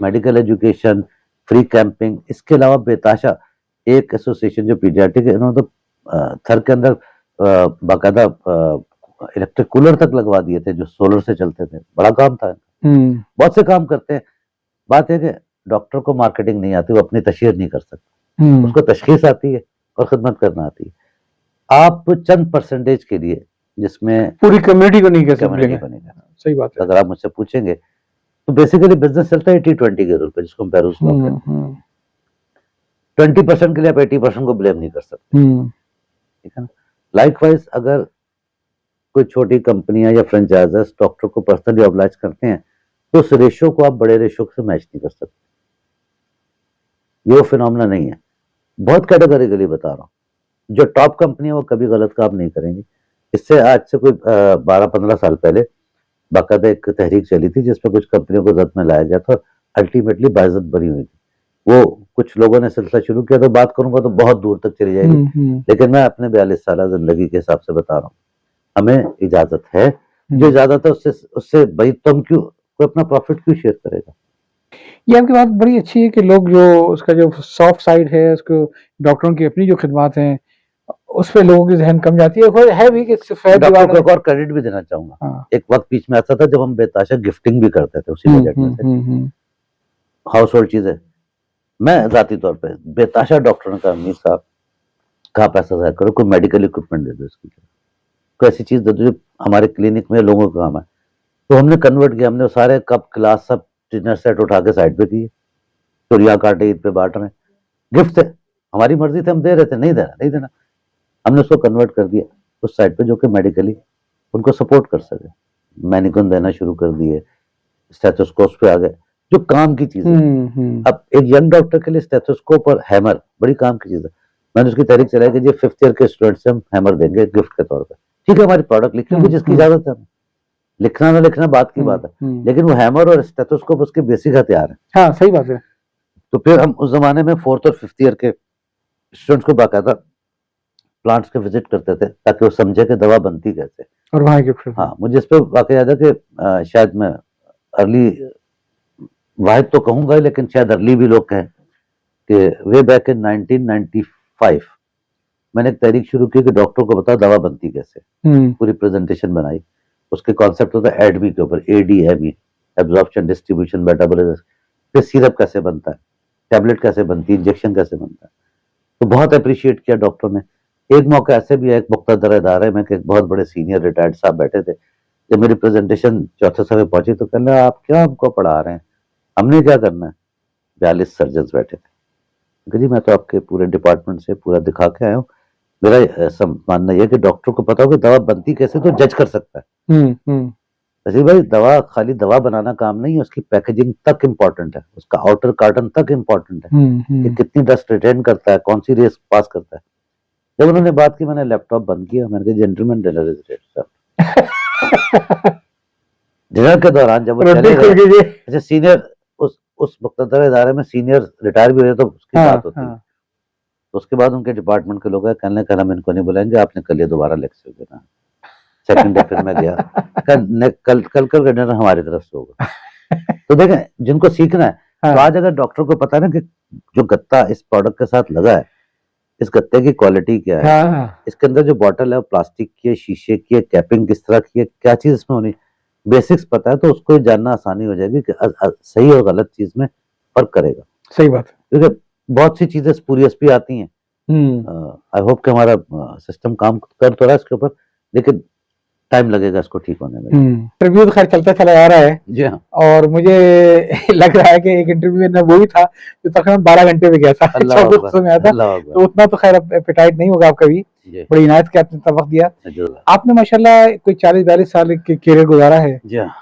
मेडिकल एजुकेशन, फ्री कैंपिंग, इसके अलावा बेताशा एक एसोसिएशन जो पीडियाट्रिक है, इन्होंने तो थर के अंदर बाकायदा इलेक्ट्रिक कूलर तक लगवा दिए थे जो सोलर से चलते थे, बड़ा काम था। बहुत से काम करते हैं। बात है कि डॉक्टर को मार्केटिंग नहीं आती, वो अपनी तशहीर नहीं कर सकता। उसको तशखीस आती है और खिदमत करना आती है। आप चंद परसेंटेज के लिए, जिसमें पूरी कम्युनिटी को नहीं कह कम्युनिटी सकते। को नहीं करना, सही बात है। अगर आप मुझसे पूछेंगे तो बेसिकली बिजनेस चलता है 80-20 के रूल पे, जिसको हम पेरूस लॉ कहते हैं। 20% के लिए आप 80% को ब्लेम नहीं कर सकते, ठीक है ना। लाइकवाइज अगर कोई छोटी कंपनियां या फ्रेंचाइजर्स डॉक्टर को पर्सनली ऑब्लाइज करते हैं तो उस रेशियो को आप बड़े रेशियो से मैच नहीं कर सकते। ये फिनोमेना नहीं है, बहुत कैटेगरिकली बता रहा हूँ। जो टॉप कंपनी है वो कभी गलत काम नहीं करेंगी। इससे आज से कोई 12-15 साल पहले बाकायदा एक तहरीक चली थी जिसमें कुछ कंपनियों को जद में लाया गया था, अल्टीमेटली बाइज्जत बरी हुई थी। वो कुछ लोगों ने सिलसिला शुरू किया, तो बात करूंगा तो बहुत दूर तक चली जाएगी, लेकिन मैं अपने 42 साल जिंदगी के हिसाब से बता रहा हूँ। हमें इजाजत है, जो इजाजत है उससे भाई तुम क्यों, कोई अपना प्रॉफिट क्यों शेयर करेगा। ये आपकी बात बड़ी अच्छी है कि लोग जो उसका जो सॉफ्ट साइड है, उसको डॉक्टरों की अपनी जो खिदमत हैं उस पे लोगों की जहन कम जाती है भी कि सफेद डॉक्टर को एक और क्रेडिट भी देना चाहूंगा। हाँ। एक वक्त बीच में ऐसा था जब हम बेताशा गिफ्टिंग भी करते थे उसी बजट में से, हाउस होल्ड चीजें। मैं जाती तौर पे बेताशा डॉक्टर ने कहा, अमीर साहब कहाँ पैसा जाया करो, कोई मेडिकल इक्विपमेंट दे दो, इसकी कोई ऐसी चीज दे दो जो हमारे क्लिनिक में लोगों का काम है। तो हमने कन्वर्ट किया, हमने सारे कप क्लास सब डिनर सेट उठा के साइड पे किए, चुरिया काटे ईद पे बांट रहे, गिफ्ट थे, हमारी मर्जी थे, हम दे रहे थे, नहीं देना, हमने उसको कन्वर्ट कर दिया उस साइड पे जो कि मेडिकली उनको सपोर्ट कर सके। मैनिकन देना शुरू कर दिए, स्टेथोस्कोप पे आ गए, जो काम की चीज है। अब एक यंग डॉक्टर के लिए स्टेथोस्कोप और हैमर बड़ी काम की चीज है। मैंने उसकी तहरीक चलाई कि ये 5th ईयर के स्टूडेंट से हम हैमर देंगे गिफ्ट के तौर पे। ठीक है, हमारी प्रोडक्ट लिखी होगी जिसकी इजाजत है, लिखना ना लिखना बात की बात है, लेकिन वो हैमर और स्टेथोस्कोप उसके बेसिक हथियार है। हाँ, सही बात है। तो फिर हम उस जमाने में 4th और 5th ईयर के स्टूडेंट्स को बाकायदा प्लांट्स के विजिट करते थे ताकि वो समझे कि दवा बनती कैसे, और वहाँ गिफ्ट। हाँ, मुझे इस पे वाकई याद है कि शायद मैं अर्ली वाहिद तो कहूंगा, लेकिन शायद अर्ली भी लोग कहें कि वे बैक इन 1995 मैंने एक तहरीक शुरू की कि डॉक्टर को बताओ दवा बनती कैसे। पूरी प्रेजेंटेशन बनाई, उसके कॉन्सेप्ट होता है एडमी के ऊपर, ADME, एब्जॉर्प्शन, डिस्ट्रीब्यूशन, मेटाबॉलिज्म, फिर सिरप कैसे बनता है, टैबलेट कैसे बनती है, इंजेक्शन कैसे बनता है। तो बहुत अप्रिशिएट किया डॉक्टर ने। एक मौका ऐसे भी है, एक मुख्तदर इदारे में कि एक बहुत बड़े सीनियर रिटायर्ड साहब बैठे थे, जब मेरी प्रेजेंटेशन चौथे सफे पहुंची तो कहने लगा, आप क्या हमको पढ़ा रहे हैं, हमने क्या करना है। 42 सर्जन बैठे थे। जी मैं तो आपके पूरे डिपार्टमेंट से पूरा दिखा के आया हूँ, मेरा ऐसा मानना यह कि डॉक्टर को पता हो कि दवा बनती कैसे तो जज कर सकता है। अजी भाई, दवा खाली दवा बनाना काम नहीं है, उसकी पैकेजिंग तक इम्पोर्टेंट है, उसका आउटर कार्टन तक इम्पोर्टेंट है कि कितनी डस्ट रिटेन करता है, कौन सी रेस पास करता है। जब उन्होंने बात की मैंने लैपटॉप बंद किया, मैंने कहा gentleman dinner is ready sir. Dinner के दौरान जब वो चले गए, अच्छा सीनियर उस मुख्तदर इदारे में सीनियर रिटायर भी हुए तो उसकी बात होती है। तो उसके बाद उनके डिपार्टमेंट के लोग कल ने कहा हम इनको नहीं बुलाएंगे, आपने कल ये दोबारा लेक्चर देना। सेकंड डे फिर मैं गया, कल का डिनर हमारी तरफ से होगा। तो देखें जिनको सीखना है, तो आज अगर डॉक्टर को पता है ना कि जो गत्ता इस प्रोडक्ट के साथ लगा है, इस गत्ते की क्वालिटी क्या है, इसके अंदर जो बॉटल है वो प्लास्टिक की है, शीशे की है, कैपिंग किस तरह की है, क्या चीज इसमें होनी, बेसिक्स पता है तो उसको जानना आसानी हो जाएगी कि सही और गलत चीज में फर्क करेगा। सही बात है, क्योंकि बहुत सी चीजें स्पूरियस भी आती हैं। आई होप कि हमारा सिस्टम काम कर तो रहा है इसके ऊपर, लेकिन टाइम लगेगा इसको ठीक होने में। इंटरव्यू तो खैर चलता चला आ रहा है जी हाँ, और मुझे लग रहा है कि एक इंटरव्यू में वो ही था जो तकरीबन 12 घंटे में गया था, 14 में आया था, तो उतना तो खैर एपेटाइट नहीं होगा आपका भी, बड़ी इनायत के आपने वक्त दिया। आपने माशाल्लाह कोई 40-42 साल के कैरियर गुजारा है। जी हाँ।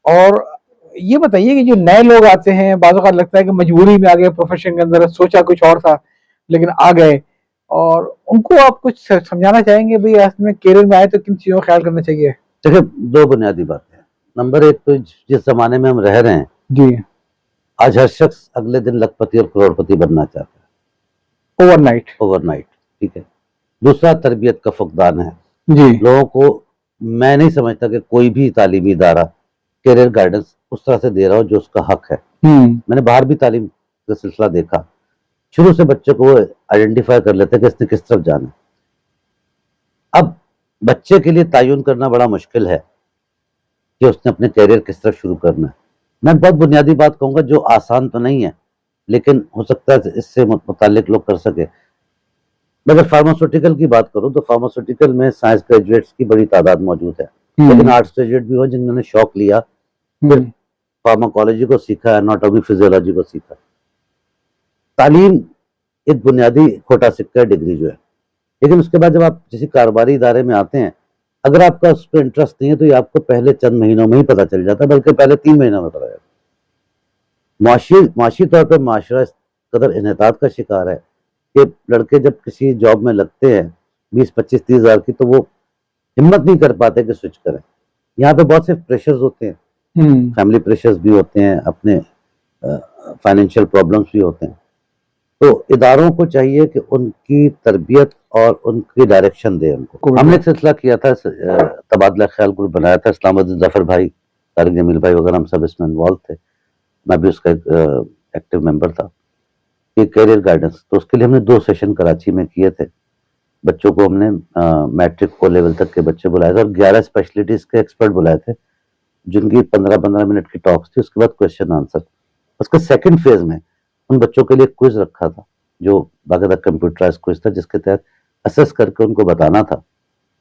और ये बताइए कि जो नए लोग आते हैं, बाज़ औक़ात लगता है कि मजबूरी में आ गए प्रोफेशन के अंदर, सोचा कुछ और था लेकिन आ गए, और उनको आप कुछ समझाना चाहेंगे भाई असल में कैरियर में आए तो किन चीजों का ख्याल करना चाहिए? देखिए, दो बुनियादी बातें हैं। नंबर एक तो जिस जमाने में हम रह रहे हैं जी, आज हर शख्स अगले दिन लखपति और करोड़पति बनना चाहता है, ओवरनाइट, ठीक है। दूसरा तरबियत का फुकदान है जी। लोगों को। मैं नहीं समझता कि कोई भी तालीमी इदारा कैरियर गाइडेंस उस तरह से दे रहा हो जो उसका हक है। मैंने बाहर भी तालीम का सिलसिला देखा, शुरू से बच्चे को आइडेंटिफाई कर लेते हैं कि इसने किस तरफ जाना है। अब बच्चे के लिए तयन करना बड़ा मुश्किल है कि उसने अपने कैरियर किस तरफ शुरू करना है। मैं बहुत बुनियादी बात कहूंगा जो आसान तो नहीं है, लेकिन हो सकता है इससे मुतालिक लोग कर सके। मैं अगर फार्मास्यूटिकल की बात करूं तो फार्मास्यूटिकल में साइंस ग्रेजुएट्स की बड़ी तादाद मौजूद है, लेकिन आर्ट्स ग्रेजुएट भी हो जिन्होंने शौक लिया, फिर फार्माकोलॉजी को सीखा, एनाटॉमी फिजियोलॉजी को सीखा। तालीम एक बुनियादी खोटा सिक्का डिग्री जो है, लेकिन उसके बाद जब आप किसी कारोबारी इदारे में आते हैं, अगर आपका उस पर इंटरेस्ट नहीं है तो ये आपको पहले चंद महीनों में ही पता चल जाता है, बल्कि पहले 3 महीनों में पता चलता है। माशी तौर पर माशरा इस कदर इन्हितात का शिकार है कि लड़के जब किसी जॉब में लगते हैं 20-25-30 हज़ार की, तो वो हिम्मत नहीं कर पाते कि स्विच करें। यहाँ पे बहुत से प्रेशर्स होते हैं, फैमिली प्रेशर्स भी होते हैं, अपने फाइनेंशियल प्रॉब्लम्स भी होते हैं। तो इदारों को चाहिए कि उनकी तरबियत और उनकी डायरेक्शन दे उनको। हमने एक सिलसिला किया था, तबादला ख्याल ग्रुप बनाया था, इस्लामुद्दीन जफर भाई, तारिक जमील भाई वगैरह, हम सब इसमें इन्वॉल्व थे, मैं भी उसका एक्टिव मेंबर था। ये करियर गाइडेंस, तो उसके लिए हमने 2 सेशन कराची में किए थे। बच्चों को हमने मैट्रिक ओ लेवल तक के बच्चे बुलाए थे और 11 स्पेशलिटीज के एक्सपर्ट बुलाए थे, जिनकी 15-15 मिनट की टॉक्स थी, उसके बाद क्वेश्चन आंसर। उसके सेकंड फेज में उन बच्चों के लिए क्विज रखा था, जो बाकायदा कंप्यूटराइज क्विज था, जिसके तहत असेस करके उनको बताना था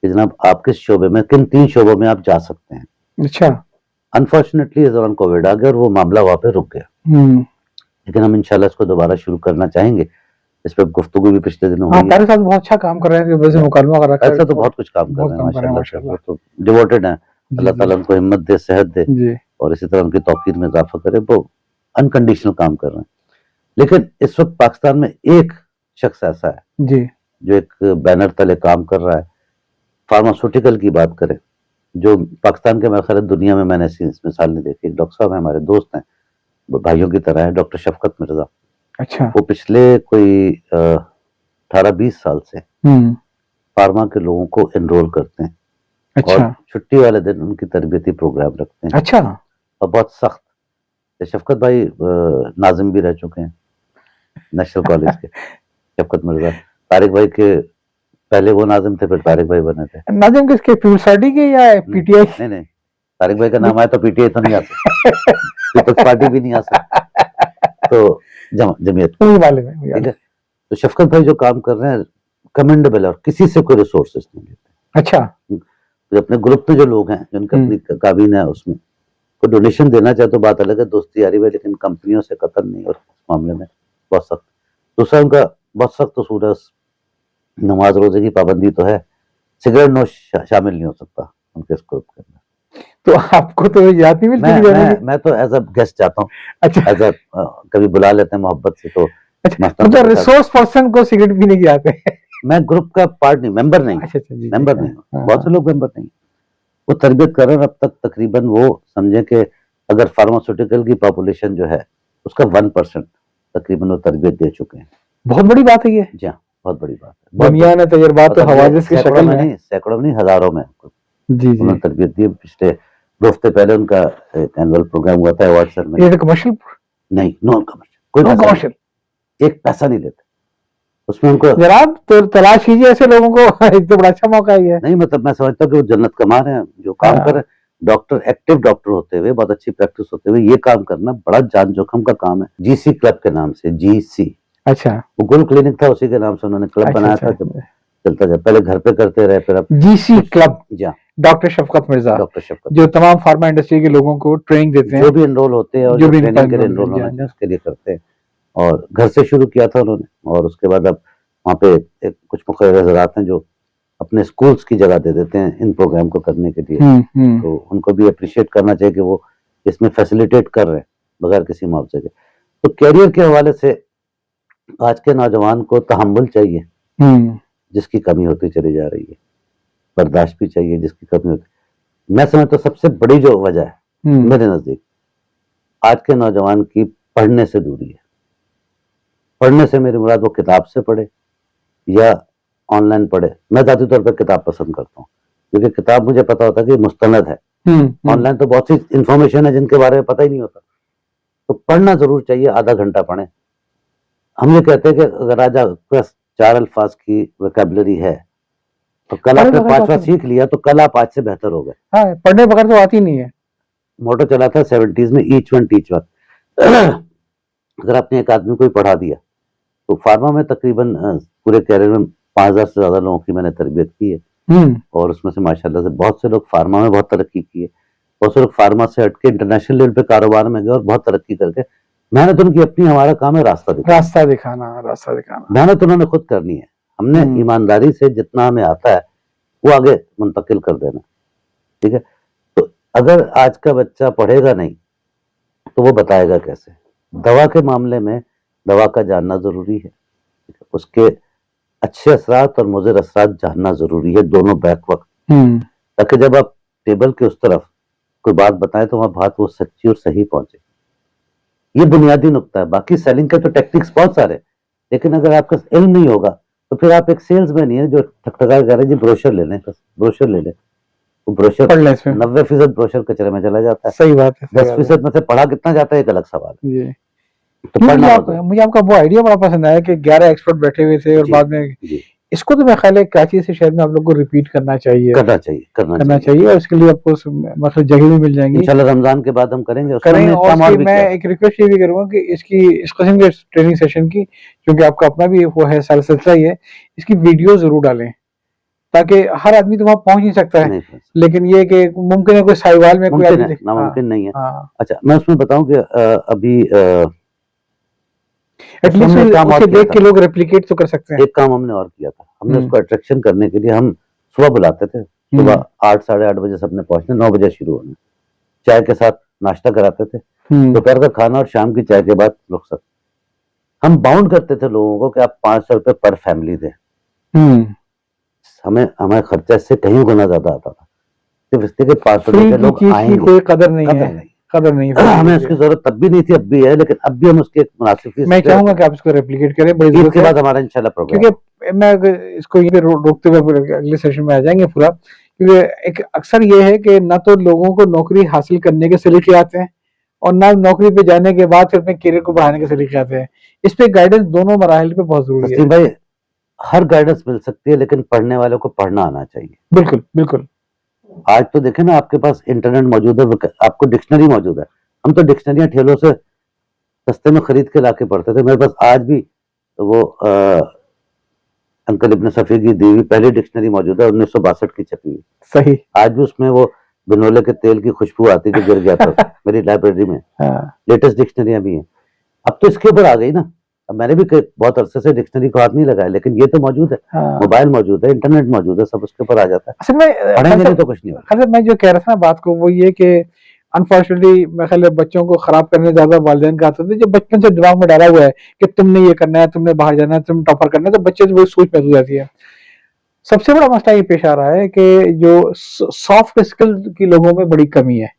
कि जनाब आप किस शोबे में, किन 3 शोबों में आप जा सकते हैं। अच्छा। अनफॉर्चुनेटली इस दौरान कोविड आ गया और वो मामला वहां पे रुक गया, लेकिन हम इंशाल्लाह इसको दोबारा शुरू करना चाहेंगे। इस पर गुफ्तगू भी पिछले दिनों हुई। तारिक साहब बहुत अच्छा काम कर रहे हैं, वैसे मुकालमा कर रखा है। ऐसा तो बहुत कुछ काम कर रहे हैं माशाल्लाह, तो डिवोटेड हैं। अल्लाह ताला उनको हिम्मत दे, सेहत दे और इसी तरह उनकी तौकीर में इजाफा करे। वो अनकंडीशनल काम कर रहे हैं। लेकिन इस वक्त पाकिस्तान में एक शख्स ऐसा है जी, जो एक बैनर तले काम कर रहा है, फार्मास्यूटिकल की बात करें, जो पाकिस्तान के मेरे दुनिया में मैंने ऐसी मिसाल नहीं देखी। डॉक्टर साहब हैं, हमारे दोस्त हैं, भाइयों की तरह है, डॉक्टर शफकत मिर्जा। अच्छा। वो पिछले कोई 18-20 साल से फार्मा के लोगों को एनरोल करते हैं। अच्छा। और छुट्टी वाले दिन उनकी तरबियती प्रोग्राम रखते हैं। अच्छा। और बहुत सख्त। शफकत भाई नाजिम भी रह चुके हैं नेशनल कॉलेज के। शफकत मिर्जा, तारिक भाई के पहले वो नाजिम थे, फिर तारिक भाई बने थे। नाजिम किसके, पीपल्स पार्टी के या पीटीआई? नहीं, तारिक भाई का नाम आया तो पीटीआई तो नहीं आ सकता, पीपल्स पार्टी भी नहीं आ सकता, तो जमीयत ठीक है। तो शफकत भाई जो काम कर रहे हैं कमेंडेबल है और किसी से कोई रिसोर्सेज नहीं लेते। अच्छा। तो अपने ग्रुप में जो लोग हैं, जिनका अपनी काबीना है, उसमें कोई डोनेशन देना चाहे तो बात अलग है, दोस्ती यारी में, लेकिन कंपनियों से कतन नहीं, और इस मामले में बहुत सख्त। दूसरा उनका बहुत सख्त उसूल है, नमाज रोजे की पाबंदी तो है, सिगरेट नोश शामिल नहीं हो सकता उनके इस ग्रुप के अंदर। तो आपको तो याद नहीं मिलती? मैं तो एज अ गेस्ट जाता हूँ। अच्छा। एज अ कभी बुला लेते हैं मोहब्बत से, तो अच्छा, रिसोर्स पर्सन को सिगरेट पीने की आते हैं। मैं ग्रुप का पार्ट नहीं, मेंबर नहीं। अच्छा, मेंबर नहीं, बहुत से लोग मेंबर नहीं। वो तरबियत कर रहे हैं। अब तक तकरीबन वो समझे कि अगर फार्मास्यूटिकल की पॉपुलेशन जो है उसका 1% तकरीबन वो तरबियत दे चुके हैं। बहुत बड़ी बात है ये। जी हाँ, बहुत बड़ी बात है। दुनिया में तजुर्बात तो हवादिस की शक्ल में नहीं, सैकड़ों नहीं, हजारों में जी उन्होंने तरबियत दी। पिछले 2 हफ्ते पहले उनका एनुअल प्रोग्राम हुआ था, अवार्ड सेरेमनी। ये कमर्शियल नहीं, नॉन कमर्शियल, कोई कमर्शियल, एक पैसा नहीं लेते उसमें उनको। जनाब तो तलाश कीजिए ऐसे लोगों को, एक तो बड़ा अच्छा मौका है। नहीं, मतलब मैं समझता हूँ कि वो जन्नत कमा रहे हैं जो काम कर रहे हैं। डॉक्टर, एक्टिव डॉक्टर होते हुए, बहुत अच्छी प्रैक्टिस होते हुए ये काम करना बड़ा जान जोखिम का काम है। जीसी क्लब के नाम से, जीसी। अच्छा। वो गुल क्लिनिक था, उसी के नाम से उन्होंने क्लब बनाया था, जब चलता जाए। पहले घर पे करते रहे, फिर अब जीसी क्लब। डॉक्टर शफकत मिर्जा, डॉक्टर शफकत, जो तमाम फार्मा इंडस्ट्री के लोगों को ट्रेनिंग देते हैं, जो भी एनरोल होते हैं और जो ट्रेनिंग के लिए एनरोल होना है उसके लिए करते हैं। और घर से शुरू किया था उन्होंने, और उसके बाद अब वहाँ पे एक कुछ मुखर्रर हज़रात हैं जो अपने स्कूल्स की जगह दे देते हैं इन प्रोग्राम को करने के लिए। तो उनको भी अप्रिशिएट करना चाहिए कि वो इसमें फैसिलिटेट कर रहे हैं बगैर किसी मुआवजे के। तो कैरियर के हवाले से आज के नौजवान को तहम्मुल चाहिए, जिसकी कमी होती चली जा रही है, बर्दाश्त भी चाहिए जिसकी कमी होती। मैं समझता सबसे बड़ी जो वजह है मेरे नजदीक आज के नौजवान की पढ़ने से दूरी है। पढ़ने से मेरी मुराद वो किताब से पढ़े या ऑनलाइन पढ़े। मैं जाती तौर पर किताब पसंद करता हूँ, क्योंकि किताब मुझे पता होता है कि मुस्तनद है। ऑनलाइन तो बहुत सी इंफॉर्मेशन है जिनके बारे में पता ही नहीं होता। तो पढ़ना जरूर चाहिए, आधा घंटा पढ़े। हम ये कहते हैं कि अगर आज बस 4 अल्फाज की वोकैबुलरी है तो कल आपने 5वां सीख लिया तो कल आप आज से बेहतर हो गए। हाँ, पढ़ने बगैर तो आती नहीं है। मोटो चला था 70s में, ईच वन टीच वन। अगर आपने एक आदमी को ही पढ़ा दिया, तो फार्मा में तकरीबन पूरे कैरियर में 5000 से ज्यादा लोगों की मैंने तरबियत की है, और उसमें से माशाल्लाह से बहुत से लोग फार्मा में बहुत तरक्की की है, बहुत से लोग फार्मा से हट के इंटरनेशनल लेवल पे कारोबार में गए और बहुत तरक्की करके मेहनत उनकी अपनी, हमारा काम है रास्ता दिखाना। रास्ता दिखाना। मेहनत उन्होंने खुद करनी है, हमने ईमानदारी से जितना हमें आता है वो आगे मुंतकिल कर देना। ठीक है, तो अगर आज का बच्चा पढ़ेगा नहीं तो वो बताएगा कैसे? दवा के मामले में दवा का जानना जरूरी है, उसके अच्छे असरात और मुज़िर असरात जानना जरूरी है, दोनों बैक वक्त, ताकि जब आप टेबल के उस तरफ कोई बात बताएं तो वहां बात वो सच्ची और सही पहुंचे। ये बुनियादी नुक्ता है। बाकी सेलिंग के तो टेक्निक्स बहुत सारे, लेकिन अगर आपका इल्म नहीं होगा तो फिर आप एक सेल्समैन ही है जो ठकठका कह रहे हैं जी ब्रोशर ले लें, ब्रोशर ले लें। वो ब्रोशर 90% ब्रोशर कचरे में चला जाता है। सही बात है। 10% में से पढ़ा कितना जाता है एक अलग सवाल है। तो मुझे आपका वो आइडिया बड़ा पसंद आया कि 11 एक्सपर्ट बैठे हुए थे और बाद में इसको तो मैं ख्याल है कराची से शहर में आप लोग को रिपीट करना चाहिए, करना चाहिए और इसके लिए आपको मतलब जगह भी मिल जाएंगी। इंशाल्लाह रमजान के बाद हम करेंगे। और मैं एक रिक्वेस्ट ये भी करूंगा कि इस किस्म के ट्रेनिंग सेशन की, क्योंकि आपका अपना भी वो है सिलसिला ही है, इसकी वीडियो जरूर डालें ताकि हर आदमी तो वहां पहुंच नहीं सकता है, लेकिन ये कि मुमकिन है कोई साहिवाल में कोई आदमी नामुमकिन नहीं है। अच्छा, मैं उसमें बताऊं कि अभी एटलीस्ट उसे देख के लोग रेप्लिकेट तो कर सकते हैं। एक काम हमने और किया था, हमने उसको अट्रैक्शन करने के लिए हम सुबह बुलाते थे, सुबह 8 साढ़े 8 बजे सबने पहुंचना, 9 बजे शुरू होना, चाय के साथ नाश्ता कराते थे, दोपहर का खाना और शाम की चाय के बाद रुखसत। हम बाउंड करते थे लोगों को कि आप 500 रुपए पर फैमिली दें। हमें खर्चा इससे कहीं गुना ज्यादा आता था, सिर्फ इसलिए कि 500 रुपए लोग आएंगे। कोई कदर नहीं है। हमें उसकी जरूरत तब भी नहीं थी, अब भी है, लेकिन अब भी हम उसके मुनासिब फीस। मैं चाहूंगा कि आप इसको रेप्लिकेट करें बड़ी इसके बाद हमारा इंशाल्लाह प्रोग्राम, क्योंकि मैं इसको ये रोकते हुए अगले सेशन में आ जाएंगे पूरा, क्योंकि एक अक्सर ये है कि ना तो लोगों को नौकरी हासिल करने के सलीके आते हैं और ना नौकरी पे जाने के बाद फिर अपने करियर को बढ़ाने के सलीके आते हैं। इस पे गाइडेंस दोनों मराहिल पे बहुत जरूरी है। भाई हर गाइडेंस मिल सकती है, लेकिन पढ़ने वालों को पढ़ना आना चाहिए। बिल्कुल बिल्कुल। आज तो देखे ना, आपके पास इंटरनेट मौजूद है, आपको डिक्शनरी मौजूद है। हम तो डिक्शनरियां ठेलों से सस्ते में खरीद के लाके पढ़ते थे। मेरे पास आज भी वो अंकल इब्न सफी की दी हुई पहली डिक्शनरी मौजूद है, 1962 की छपी हुई। सही। आज भी उसमें वो बिनोले के तेल की खुशबू आती जो गिर गया था मेरी लाइब्रेरी में। लेटेस्ट डिक्शनरियां भी हैं। अब तो इसके ऊपर आ गई ना, अब मैंने भी बहुत अरसे से डिक्शनरी को हाथ नहीं लगाया, लेकिन ये तो मौजूद है। मोबाइल मौजूद है, इंटरनेट मौजूद है, सब उसके ऊपर आ जाता है। असल में पढ़ेंगे नहीं तो कुछ नहीं होगा। मैं जो कह रहा था ना बात को, वो ये कि अनफॉर्चुनेटली मैं ख्याल बच्चों को खराब करने ज्यादा वालिदैन का आते थे, जो बचपन से दिमाग में डाला हुआ है कि तुमने ये करना है, तुमने बाहर जाना है, तुम टॉपर करना है, तो बच्चे से वही सोच महसूस जाती है। सबसे बड़ा मसला ये पेश आ रहा है कि जो सॉफ्ट स्किल की लोगों में बड़ी कमी है।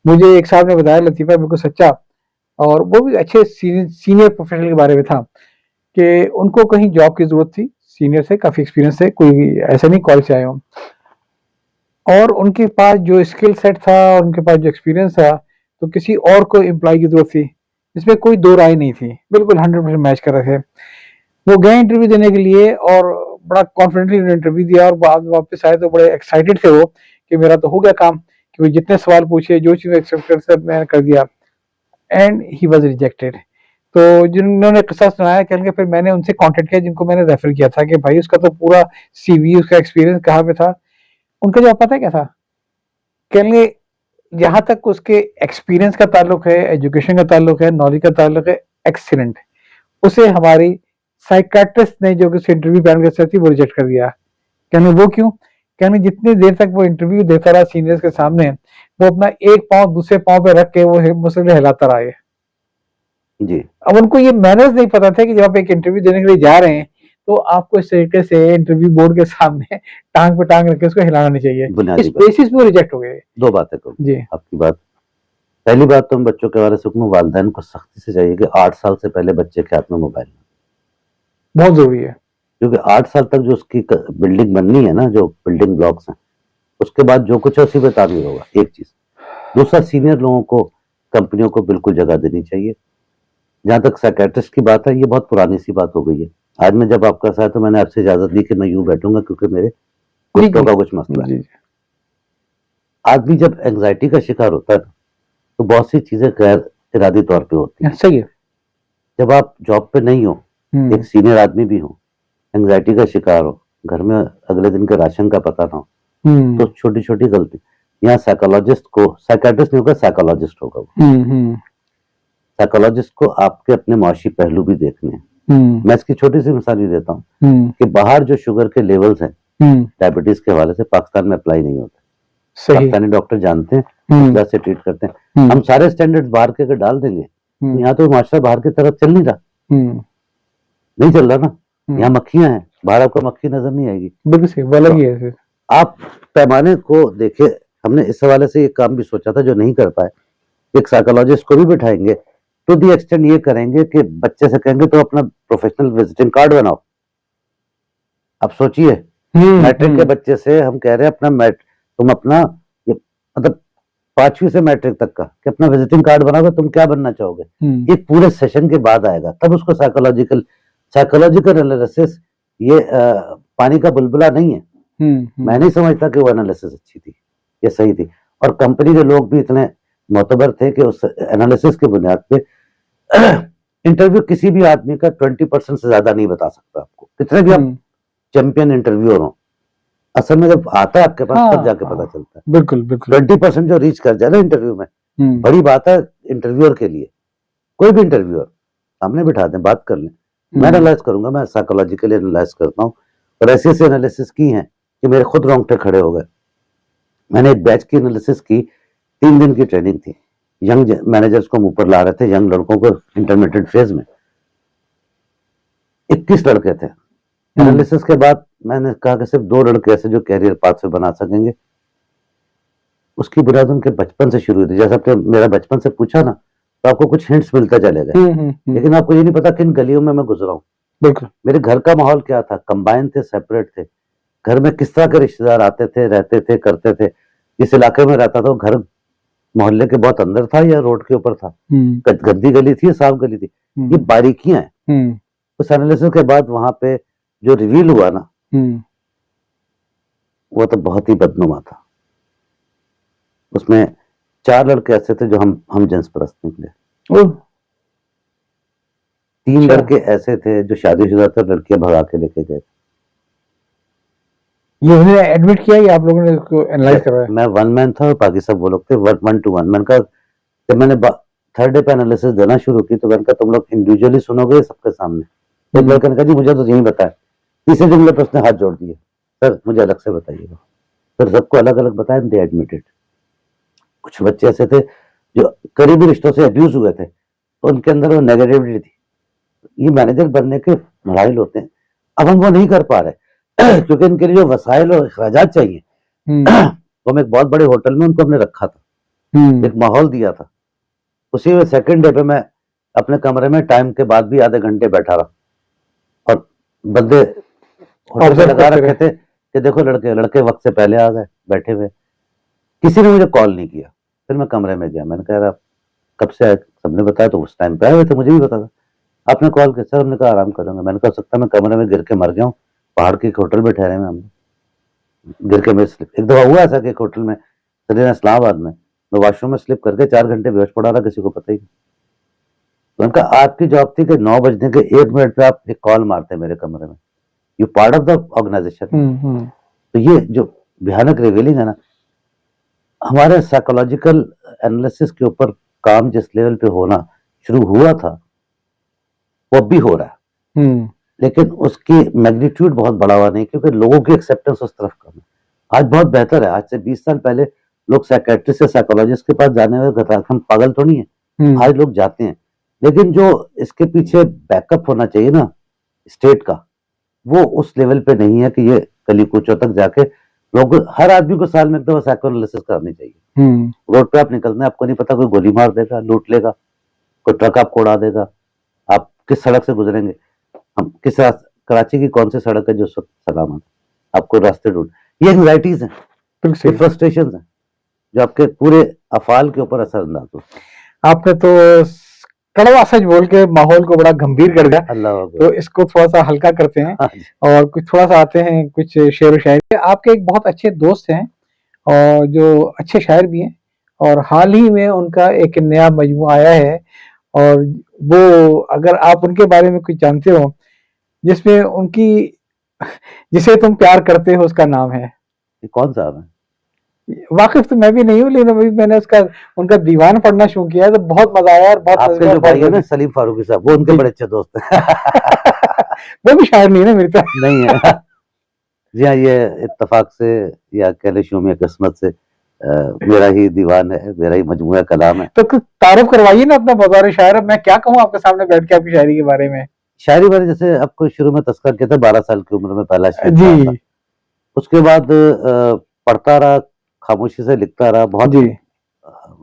मुझे एक साहब ने बताया, लतीफा बिल्कुल सच्चा, और वो भी अच्छे सीनियर प्रोफेशनल के बारे में था कि उनको कहीं जॉब की जरूरत थी, सीनियर से काफी एक्सपीरियंस से, कोई ऐसा नहीं कॉलेज से आए हो, और उनके पास जो स्किल सेट था और उनके पास जो एक्सपीरियंस था, तो किसी और को एम्प्लॉय की जरूरत थी, इसमें कोई दो राय नहीं थी, बिल्कुल 100% मैच कर रहे थे। वो गए इंटरव्यू देने के लिए और बड़ा कॉन्फिडेंटली इंटरव्यू दिया, और बाद वापस आए तो बड़े एक्साइटेड थे वो कि मेरा तो हो गया काम, क्योंकि जितने सवाल पूछे, जो चीज एक्सेप्ट कर सब मैंने कर दिया, एंड ही वाज रिजेक्टेड। तो जिन्होंने किस्सा सुनाया, कहेंगे फिर मैंने उनसे कांटेक्ट किया जिनको मैंने रेफर किया था कि भाई उसका तो पूरा सीवी, उसका एक्सपीरियंस कहाँ पे था। उनका जवाब पता है क्या था? कहेंगे जहां तक उसके एक्सपीरियंस का ताल्लुक है, एजुकेशन का ताल्लुक है, नॉलेज का ताल्लुक है, एक्सीलेंट। उसे हमारी साइकाट्रिस्ट ने जो कि इंटरव्यू पैनल के साथ थी वो रिजेक्ट कर दिया। कहने वो क्यों? कहने जितनी देर तक वो इंटरव्यू देता रहा सीनियर्स के सामने, वो अपना एक पांव दूसरे पांव पे रख के वो मुझसे हिलाता रहा है जी। अब उनको ये मैनर्स नहीं पता था कि जब आप एक इंटरव्यू देने के लिए जा रहे हैं तो आपको इस तरीके से इंटरव्यू बोर्ड के सामने टांग पे टांग रख के उसको हिलाना नहीं चाहिए। इस बेसिस पे रिजेक्ट हो गए। दो बातें कहूँ जी आपकी बात। पहली बात तो हम बच्चों के हवाले से वालिदैन को सख्ती से चाहिए कि 8 साल से पहले बच्चे के हाथ में मोबाइल बहुत जरूरी है, क्योंकि 8 साल तक जो उसकी बिल्डिंग बननी है ना, जो बिल्डिंग ब्लॉक्स हैं, उसके बाद जो कुछ है उसी पे तामीर होगा। एक चीज। दूसरा, सीनियर लोगों को कंपनियों को बिल्कुल जगह देनी चाहिए। जहां तक साइकियाट्रिस्ट की बात है, ये बहुत पुरानी सी बात हो गई है। आज मैं जब आपका साथ, तो मैंने आपसे इजाजत ली कि मैं यूं बैठूंगा क्योंकि मेरे कुत्तों का कुछ मसला है। आदमी जब एंजाइटी का शिकार होता है तो बहुत सी चीजें गैर इरादी तौर पे होती हैं। सही है। जब आप जॉब पे नहीं हो, एक सीनियर आदमी भी हो, एंग्जाइटी का शिकार हो, घर में अगले दिन के राशन का पता ना हो, तो छोटी छोटी गलती, यहाँ साइकोलॉजिस्ट को, साइकेट्रिस्ट नहीं होगा, साइकोलॉजिस्ट होगा वो। साइकोलॉजिस्ट को आपके अपने माशी पहलू भी देखने हैं। मैं इसकी छोटी सी मिसाल भी देता हूँ कि बाहर जो शुगर के लेवल्स हैं डायबिटीज के हवाले से, पाकिस्तान में अप्लाई नहीं होते। पाकिस्तानी डॉक्टर जानते हैं, इस से ट्रीट करते हैं। हम सारे स्टैंडर्ड्स बाहर के अगर डाल देंगे तो यहाँ तो माशरा बाहर की तरफ चल नहीं रहा, नहीं चल रहा ना। यहाँ मक्खियां हैं, बाहर आपको मक्खी नजर नहीं आएगी। बिल्कुल सही, वो अलग ही है। आप पैमाने को देखे, हमने इस हवाले से एक काम भी सोचा था जो नहीं कर पाए, एक साइकोलॉजिस्ट को भी बिठाएंगे, टू दी एक्सटेंड ये करेंगे कि बच्चे से कहेंगे तो अपना प्रोफेशनल विजिटिंग कार्ड बनाओ। आप सोचिए, मैट्रिक के बच्चे से हम कह रहे हैं अपना तुम अपना मतलब 5वीं से मैट्रिक तक का कि अपना विजिटिंग कार्ड बनाओगे, तुम क्या बनना चाहोगे, ये पूरे सेशन के बाद आएगा, तब उसको साइकोलॉजिकल एनालिसिस, ये पानी का बुलबुला नहीं है। मैं नहीं समझता कि वो एनालिसिस अच्छी थी, ये सही थी, और कंपनी के लोग भी इतने मोतबर थे कि उस एनालिसिस के बुनियाद पे इंटरव्यू किसी भी आदमी का 20% से ज्यादा नहीं बता सकता आपको, कितने भी आप चैंपियन इंटरव्यूअर हो, असल में जब आता है आपके पास तब जाके पता चलता है। बिल्कुल बिल्कुल। 20% जो रीच कर जाए ना इंटरव्यू में, बड़ी बात है इंटरव्यूअर के लिए। कोई भी इंटरव्यूअर सामने बिठा दें, बात कर लें, मैं एनालाइज करूंगा, मैं साइकोलॉजिकली एनालाइज करता हूँ, और ऐसी ऐसी एनालिसिस की हैं कि मेरे खुद रोंगटे खड़े हो गए। मैंने एक बैच की एनालिसिस की, 3 दिन की ट्रेनिंग थी, यंग मैनेजर्स को हम ऊपर ला रहे थे, यंग लड़कों को इंटरमीडिएट फेज में, 21 लड़के थे। एनालिसिस के बाद मैंने कहा कि सिर्फ 2 लड़के ऐसे जो कैरियर पाथ बना सकेंगे। उसकी बुनियाद उनके बचपन से शुरू हुई थी। जैसे आपने मेरा बचपन से पूछा ना, तो आपको कुछ हिंट्स मिलते चलेगा, लेकिन आपको ये नहीं पता किन गलियों में मैं गुजरा हूँ। बिल्कुल, मेरे घर का माहौल क्या था, कंबाइन थे, सेपरेट थे, घर में किस तरह के रिश्तेदार आते थे, रहते थे, करते थे। जिस इलाके में रहता था घर मोहल्ले के बहुत अंदर था या रोड के ऊपर था, गंदी गली थी, साफ गली थी, ये बारीकियां हैं। उस एनालिसिस के बाद वहां पे जो रिवील हुआ ना, वो तो बहुत ही बदनुमा था। उसमें 4 लड़के ऐसे थे जो हम जेंट्स परस्त निकले, 3 लड़के ऐसे थे जो शादीशुदा थे, लड़कियां भगा के लेके गए। ये उन्होंने एडमिट किया या आप लोगों ने इसको एनालाइज करवाया? मैं 1 मैन था और बाकी सब वो लोग थे, 1 to 1। मैंने कहा, जब मैंने 3rd डे पे एनालिसिस देना शुरू की तो मैंने कहा तुम लोग इंडिविजुअली सुनोगे सबके सामने। एक लड़के ने कहा जी मुझे तो यही बताया। तीसरे जुमले पर उसने हाथ जोड़ दिए, सर मुझे अलग से बताइएगा। फिर सबको अलग अलग बताया, दे एडमिटेड। कुछ बच्चे ऐसे थे जो करीबी रिश्तों से अब्यूज हुए थे, तो उनके अंदर वो नेगेटिविटी थी। ये मैनेजर बनने के मराइल होते हैं, अब हम वो नहीं कर पा रहे क्योंकि इनके लिए जो वसाइल और अखराजात चाहिए, तो हम एक बहुत बड़े होटल में उनको हमने रखा था, एक माहौल दिया था। उसी में 2nd डे पे मैं अपने कमरे में टाइम के बाद भी आधे घंटे बैठा रहा, और बंदे होटल में लगा रखे थे कि देखो लड़के वक्त से पहले आ गए, बैठे हुए। किसी ने मुझे कॉल नहीं किया। फिर मैं कमरे में गया, मैंने कहा कब से आए? सबने बताया, तो उस टाइम पे आए हुए थे, मुझे भी पता था। आपने कॉल किया? सर हमने कहा आराम करूंगा। मैंने कहा सकता मैं कमरे में गिर के मर गया हूँ, पहाड़ के एक होटल में ठहरे में, हमने गिर के मैं स्लिप। एक दफा हुआ ऐसा कि एक होटल में इस्लामाबाद में मैं वॉशरूम में स्लिप करके 4 घंटे बेहोश पड़ा रहा, किसी को पता ही नहीं। तो उनका आपकी जॉब थी कि 9 बजने के 1 मिनट पे आप एक कॉल मारते मेरे कमरे में, you part of the organisation. तो ये जो भयानक रिवीलिंग है ना, हमारे साइकोलॉजिकल एनालिसिस के ऊपर काम जिस लेवल पे होना शुरू हुआ था वो अब भी हो रहा है, लेकिन उसकी मैग्नीट्यूड बहुत बड़ा हुआ नहीं, क्योंकि लोगों की एक्सेप्टेंस उस तरफ कम है। आज बहुत बेहतर है। आज से 20 साल पहले लोग साइकेट्रिस्ट या साइकोलॉजिस्ट के पास जाने में हम पागल तो नहीं है, आज लोग जाते हैं, लेकिन जो इसके पीछे बैकअप होना चाहिए ना स्टेट का, वो उस लेवल पे नहीं है कि ये गली कूचों तक जाके लोग, हर आदमी को साल में एक दफा साइकोएनालिसिस करनी चाहिए। रोड पे आप निकलते हैं, आपको नहीं पता कोई गोली मार देगा, लूट लेगा, कोई ट्रक आपको उड़ा देगा, आप किस सड़क से गुजरेंगे, हम किस कराची की कौन सी सड़क है जो सलामत, आपको रास्ते ढूंढ। ये एंग्जाइटीज हैं, ये फ्रस्ट्रेशन है जो आपके पूरे अफाल के ऊपर असरअंदाज हो। आपने तो कड़वा सच बोल के माहौल को बड़ा गंभीर कर दिया, अल्लाह, तो इसको थोड़ा सा हल्का करते हैं और कुछ थोड़ा सा आते हैं कुछ शेर व शायरी। आपके एक बहुत अच्छे दोस्त हैं और जो अच्छे शायर भी हैं, और हाल ही में उनका एक नया मजमू आया है, और वो अगर आप उनके बारे में कुछ जानते हो जिसमें उनकी जिसे तुम प्यार करते हो उसका नाम है। ये कौन साहब है? वाकिफ तो मैं भी नहीं हूँ, लेकिन अभी मैंने उसका उनका दीवान पढ़ना शुरू किया है तो बहुत मजा आया और बहुत आपके मजेदार, जो बहुत भाई है ना मजे। सलीम फारूकी साहब, वो उनके जी। बड़े अच्छे दोस्त हैं। वो भी शायर नहीं है ना मेरी तरह। नहीं है। जी हाँ, ये इत्तेफाक से या कह ले शूमिया किस्मत से मेरा ही दीवान है, मेरा ही मजमूआ कलाम है। तो कुछ तारुफ करवाइए ना अपना बतौर शायर। अब मैं क्या कहूँ आपके सामने बैठ के आपकी शायरी के बारे में। शायरी बारे जैसे आपको शुरू में तस्कर किया था, 12 साल की उम्र में पहला शेर पढ़ा था। जी उसके बाद पढ़ता रहा, खामोशी से लिखता रहा, बहुत जी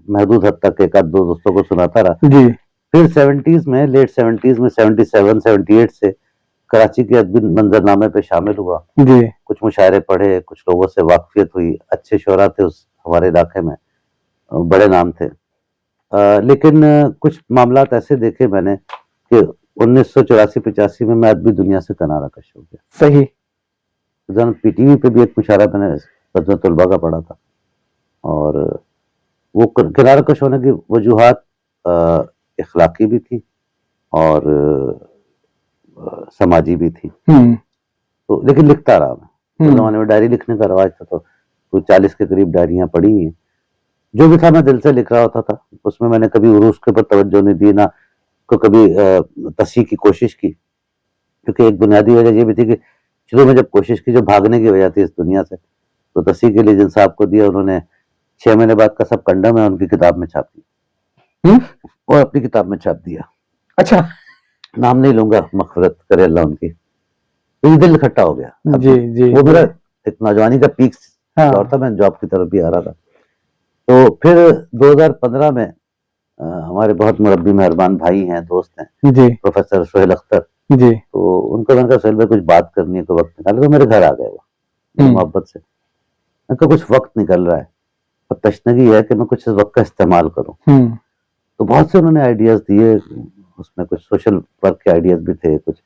महदूद हद तक एक आध दो दोस्तों को सुनाता रहा। जी फिर 70s में, लेट 70s में 77 78 से कराची के अदबी मंजरनामे पे शामिल हुआ। जी कुछ मुशायरे पढ़े, कुछ लोगों से वाकफियत हुई, अच्छे शोरा थे उस हमारे इलाके में, बड़े नाम थे। लेकिन कुछ मामलात ऐसे देखे मैंने कि 1984-85 में मैं अदबी दुनिया से किनारा कश हो गया। सही। पीटीवी पे भी एक मुशायरा मैंने सदर तलबा का पढ़ा था, और वो किनारा कश होने की वजूहात इखलाकी भी थी और समाजी भी थी। तो लेकिन लिखता रहा मैं। उस जमाने में डायरी लिखने का रवाज था, तो कुछ 40 के करीब डायरियां पढ़ी हैं। जो भी था मैं दिल से लिख रहा होता था। उसमें मैंने कभी उरूस के ऊपर तवज्जो नहीं दी, ना को कभी तस्हीह की कोशिश की, क्योंकि एक बुनियादी वजह ये भी थी कि शुरू में जब कोशिश की, जो भागने की वजह थी इस दुनिया से, तो तस्हीह के लिए जिन साहब को दिया, उन्होंने 6 महीने बाद का सब कंडम है उनकी किताब में छाप दिया और अपनी किताब में छाप दिया। अच्छा। नाम नहीं लूंगा, मग़फ़िरत करे अल्लाह उनकी। तो ये दिल इकट्ठा हो गया। जी जी वो मेरा एक नौजवानी का पीक हाँ। दौर था, मैं जॉब की तरफ भी आ रहा था। तो फिर 2015 में हमारे बहुत मुरब्बी मेहरबान भाई हैं, दोस्त हैं, जी प्रोफेसर सोहेल अख्तर। जी तो उनको मैंने कहा सोहेल भाई कुछ बात करनी है, कोई वक्त निकाले। तो मेरे घर आ गए वो मोहब्बत से। मैंने कहा कुछ वक्त निकल रहा है और तशनगी है कि मैं कुछ इस वक्त का इस्तेमाल करूं। तो बहुत से उन्होंने आइडियाज दिए, उसमें कुछ सोशल वर्क के आइडियाज भी थे, कुछ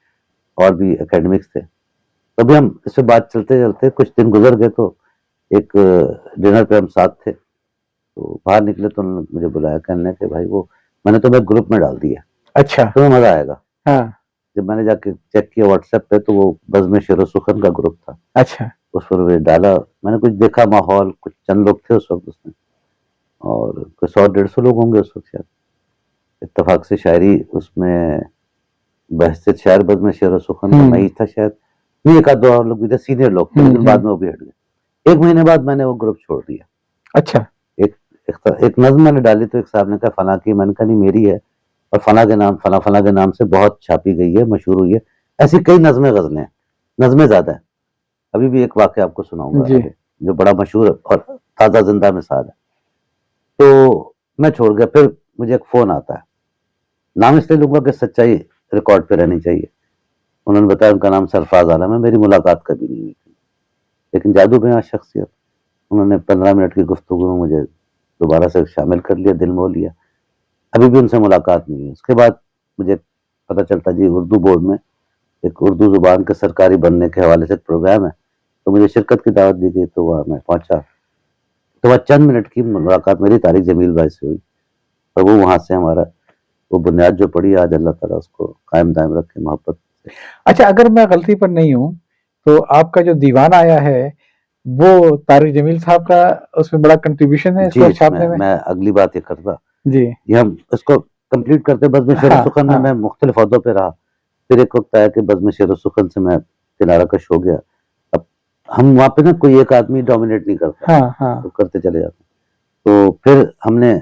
और भी एकेडमिक्स थे। तभी हम इससे बात चलते चलते कुछ दिन गुजर गए, तो एक डिनर पे हम साथ थे, तो बाहर निकले तो उन्होंने मुझे बुलाया, कहने के भाई वो मैंने तुम्हें ग्रुप में डाल दिया, अच्छा तुम्हें मजा आएगा। हाँ जब मैंने जाके चेक किया व्हाट्सएप पे, तो वो बज़्म शेर सुखन का ग्रुप था। अच्छा उस पर वो डाला, मैंने कुछ देखा माहौल, कुछ चंद लोग थे उस वक्त उसमें, और कोई 100-150 लोग होंगे उस वक्त शायद। इत्तेफाक से शायरी उसमें बहसियत शायर बज़्म शेर सुखन का मैं ही था शायद, नहीं एक आध दो और लोग भी थे, सीनियर लोग थे, लेकिन बाद में वो भी हट गए। 1 महीने बाद मैंने वो ग्रुप छोड़ दिया। अच्छा एक नज्म मैंने डाली, तो एक साहब ने कहा फला की, मैंने कहा नहीं मेरी है, और फला के नाम, फला फला के नाम से बहुत छापी गई है, मशहूर हुई है। ऐसी कई नज्में गजलें, नज्में ज्यादा है। अभी भी एक वाक्य आपको सुनाऊंगा जो बड़ा मशहूर और ताजा जिंदा मिसाल है। तो मैं छोड़ गया। फिर मुझे एक फोन आता है, नाम इसलिए लूंगा कि सच्चाई रिकॉर्ड पे रहनी चाहिए। उन्होंने बताया उनका नाम सरफराज आलम है, मेरी मुलाकात कभी नहीं हुई थी, लेकिन जादू बयां शख्सियत। उन्होंने 15 मिनट की गुफ्तगू में मुझे दोबारा से शामिल कर लिया, दिल मोह लिया। अभी भी उनसे मुलाकात नहीं है। उसके बाद मुझे पता चलता जी उर्दू बोर्ड में एक उर्दू जुबान के सरकारी बनने के हवाले से एक प्रोग्राम है, तो मुझे शिरकत की दावत दी गई, तो वहाँ मैं पहुंचा। तो वह चंद मिनट की मुलाकात मेरी तारिक जमील भाई से हुई, और वो वहां से हमारा वो बुनियाद जो पड़ी, आज अल्लाह ताला उसको कायम दायम रखे मोहब्बत से। अच्छा, अगर मैं गलती पर नहीं हूँ तो आपका जो दीवान आया है वो तारिक जमील साहब का उसमें बड़ा कंट्रीब्यूशन है जी, इसको छापने में। मैं अगली बात ये करता जी ये हम इसको कंप्लीट करते। बज़्म शेर सुखन में मैं मुख्तलिफ ओहदों पे रहा। फिर एक वक्त आया कि बज़्म शेर सुखन से मैं किनारा कश हो गया। अब हम वहाँ पे ना कोई एक आदमी डोमिनेट नहीं करता, तो करते चले जाते। तो फिर हमने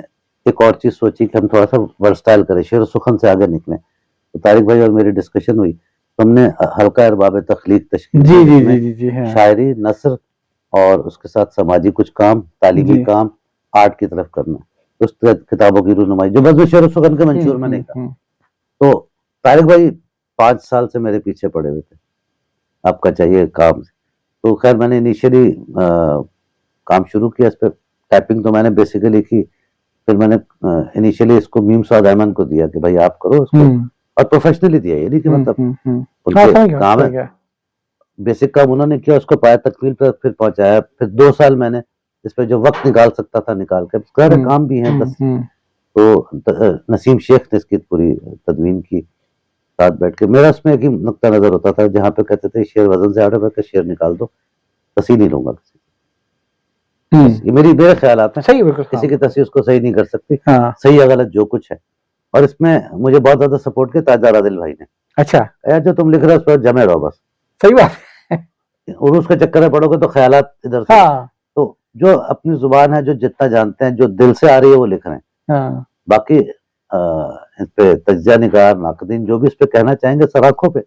एक और चीज सोची कि हम थोड़ा सा वर्सटाइल करें, शेर सुखन से आगे निकलें। तो तारिक भाई और मेरी डिस्कशन हुई, तो हमने हल्का अरबाब तख्लीक तश्कील जी दी, जी जी जी हाँ। शायरी, नसर और उसके साथ समाजी कुछ काम, तालीमी काम, आर्ट की तरफ करना, उस किताबों की रूनुमाई जो बज़्म शेर सुखन के मंशूर में नहीं था। तो तारिक भाई 5 साल से मेरे पीछे पड़े हुए थे, आपका चाहिए काम। तो खैर मैंने इनिशियली काम शुरू किया इस पर। टाइपिंग तो मैंने बेसिकली की। फिर मैंने इनिशियली इसको मीम साद अहमद को दिया कि भाई आप करो इसको, और प्रोफेशनली दिया, ये नहीं कि मतलब उनके काम है, बेसिक काम उन्होंने किया, उसको पाया तकमील पर, फिर पहुंचाया। फिर 2 साल मैंने इस पर जो वक्त निकाल सकता था निकाल के, घर काम भी है, 10 तो नसीम शेख ने इसकी पूरी तदवीन की साथ बैठ के। मेरा उसमें एक ही नुक्ता नजर होता था, जहाँ पे कहते थे शेर वजन से आड़े बैठ शेर निकाल दो, तसी नहीं लूंगा किसी की। ये मेरे ख्यालात हैं, सही, बिल्कुल। किसी की तसी उसको सही नहीं कर सकती, हाँ, सही या गलत जो कुछ है। और इसमें मुझे बहुत ज्यादा सपोर्ट किया ताजदार आदिल भाई ने। अच्छा, यार जो तुम लिख रहे हो उस पर जमे रहो बस, सही बात है। उर्दू के चक्कर में पढ़ोगे तो ख्यालात इधर से। हाँ, तो जो अपनी जुबान है, जो जितना जानते हैं, जो दिल से आ रही है वो लिख रहे हैं। हाँ, बाकी इस पे तज्जिया निगार नाकदीन जो भी इस पे कहना चाहेंगे सराखों पे,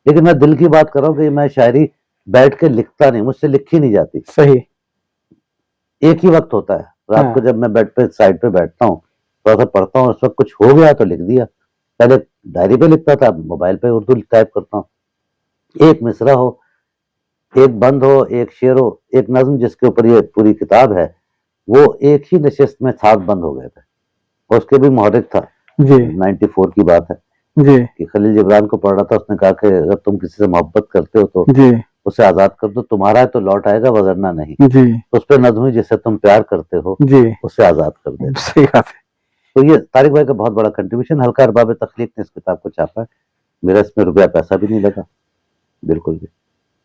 लेकिन मैं दिल की बात कर रहा हूँ कि मैं शायरी बैठ के लिखता नहीं, मुझसे लिखी नहीं जाती। सही। एक ही वक्त होता है रात हाँ, को, जब मैं बेड पे साइड पे बैठता हूँ, थोड़ा सा पढ़ता हूँ, उस वक्त कुछ हो गया तो लिख दिया। पहले डायरी पे लिखता था, मोबाइल पे उर्दू टाइप करता हूँ। एक मिसरा हो, एक बंद हो, एक शेर हो, एक नज्म जिसके ऊपर ये पूरी किताब है, वो एक ही नशिस्त में 7 बंद हो गए थे। और उसके भी मुहर्रिक था, जी, 94 की बात है जी, कि खलील जिब्रान को पढ़ रहा था। उसने कहा कि अगर तुम किसी से मोहब्बत करते हो तो जी, उसे आजाद कर दो, तुम्हारा है तो लौट आएगा वगरना नहीं। जी, तो उस पर नज्म हुई, जिससे तुम प्यार करते हो जी, उसे आजाद कर देना। सही बात है। तो ये तारिक भाई का बहुत बड़ा कंट्रीब्यूशन। हल्का अरबाब तखलीक ने इस किताब को छापा है, मेरा इसमें रुपया पैसा भी नहीं लगा, बिल्कुल भी।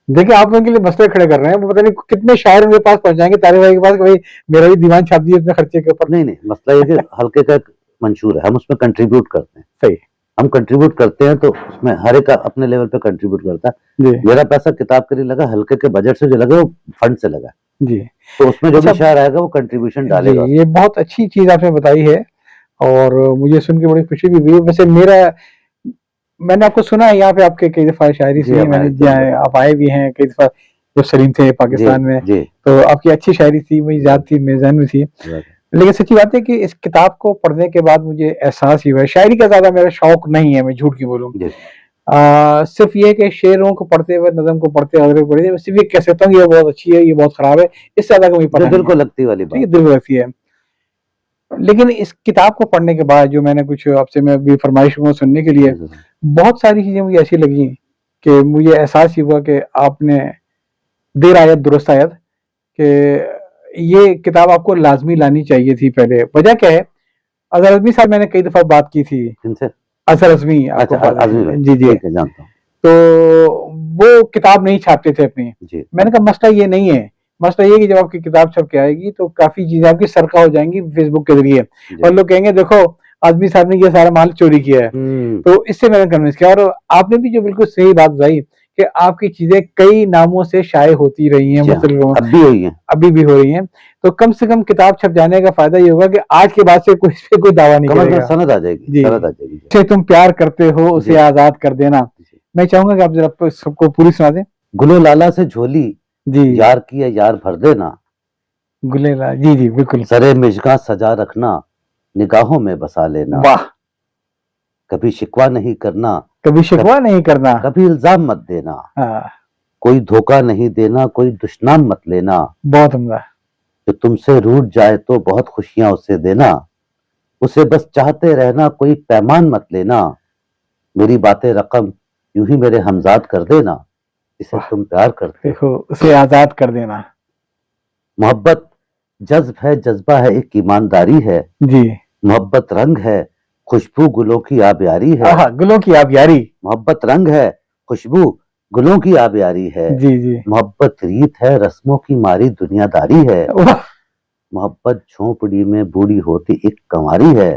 देखिए, आप उनके लिए मसले खड़े कर रहे हैं, वो पता नहीं कितने शायर उनके पास पहुंचाएंगे तारिक भाई के पास कि भाई मेरा भी दीवान छाप दिए इतने खर्चे के ऊपर। नहीं नहीं, मसला ये कि हल्के का एक मंशूर है, हम उसमें कंट्रीब्यूट करते हैं। सही। हम कंट्रीब्यूट करते हैं तो उसमें हर एक अपने लेवल पे कंट्रीब्यूट करता है। जी, मेरा पैसा किताब के लिए लगा, हल्के के बजट से जो लगा वो फंड से लगा, जी, तो उसमें जो भी अच्छा, शायर आएगा वो कंट्रीब्यूशन जी, डालेगा। ये बहुत अच्छी चीज आपने बताई है और मुझे सुन के बड़ी खुशी भी हुई। वैसे मेरा, मैंने आपको सुना है यहाँ पे, आपके कई दफा शायरी जी सुनी है हमारे मैंने, आप आए भी हैं कई दफा जब सलीम थे जी पाकिस्तान में, जी तो आपकी अच्छी शायरी थी, मुझे याद थी, मेरे ज़हन में थी। लेकिन सच्ची बात है कि इस किताब को पढ़ने के बाद मुझे एहसास ही हुआ है, शायरी का ज़्यादा मेरा शौक नहीं है, मैं झूठ क्यों बोलूँ। जी सिर्फ ये है कि शेरों को पढ़ते हुए, नज़म को पढ़ते हुए, अगर पढ़ते हुए सिर्फ ये कह सकता हूँ कि ये बहुत अच्छी है, ये बहुत खराब है, इससे ज़्यादा का मुझे जो पता दिल नहीं को है। लगती वाली ठीक है, बात। दिल को लगती है। लेकिन इस किताब को पढ़ने के बाद जो मैंने कुछ आपसे मैं भी फरमाइश हुआ सुनने के लिए, बहुत सारी चीज़ें मुझे ऐसी लगी कि मुझे एहसास ही हुआ कि आपने देर आयत दुरुस्त आयत, कि ये किताब आपको लाज़मी लानी चाहिए थी पहले। वजह क्या है? अज़हर अज़मी साहब, मैंने कई दफ़ा बात की थी। इनसे अज़हर अज़मी आपको अच्छा, पता आज़मी भाई, है? जी, जी। ठीक है, जानता हूँ। तो वो किताब नहीं छापते थे अपनी। जी मैंने कहा मसला ये नहीं है, मसला ये है कि जब आपकी किताब छप के आएगी तो काफ़ी चीज़ें आपकी सरका हो जाएँगी फेसबुक के ज़रिए जी। और लोग कहेंगे देखो आज़मी साहब ने ये सारा माल चोरी किया है। तो इससे मैंने कन्विंस किया और आपने भी जो बिल्कुल सही बात बताई कि आपकी चीज़ें कई नामों से शाये होती रही हैं, जी हाँ, मुख्तलिफ अब भी हुई है। अभी भी हो रही हैं। तो कम से कम किताब छप जाने का फ़ायदा ये होगा कि आज के बाद से कोई इस पे कोई दावा नहीं कम से कम करेगा। सनद आ जाएगी, जी। सनद आ जाएगी। जी जिसे तुम प्यार करते हो उसे जी आज़ाद कर देना। जी। मैं चाहूँगा कि आप ज़रा सबको पूरी सुना दें। गुलो लाला से झोली जी। यार की है यार भर देना, गुलेला, जी, जी, बिल्कुल। सरे मिजगा सजा रखना, निगाहों में बसा लेना, वाह! कभी शिकवा नहीं करना, कभी शिकवा नहीं करना। कभी इल्जाम मत देना, हाँ, कोई धोखा नहीं देना, कोई दुश्मन मत लेना, बहुत उम्दा। जो तुमसे रूठ जाए तो बहुत खुशियां उसे देना, उसे बस चाहते रहना, कोई पैमान मत लेना, मेरी बातें रकम यूं ही मेरे हमजाद कर देना, जिसे वाह! तुम प्यार करते हो। देखो, उसे आज़ाद कर देना। मोहब्बत जज्ब है, जज्बा है, एक ईमानदारी है, जी। मोहब्बत रंग है, खुशबू गुलों की आबियारी है, आहा! गुलों की आबियारी। मोहब्बत रंग है, खुशबू गुलों की आबियारी है, जी, जी। मोहब्बत रीत है, रस्मों की मारी दुनियादारी है, वाह! मोहब्बत झोंपड़ी में बूढ़ी होती एक कंवारी है,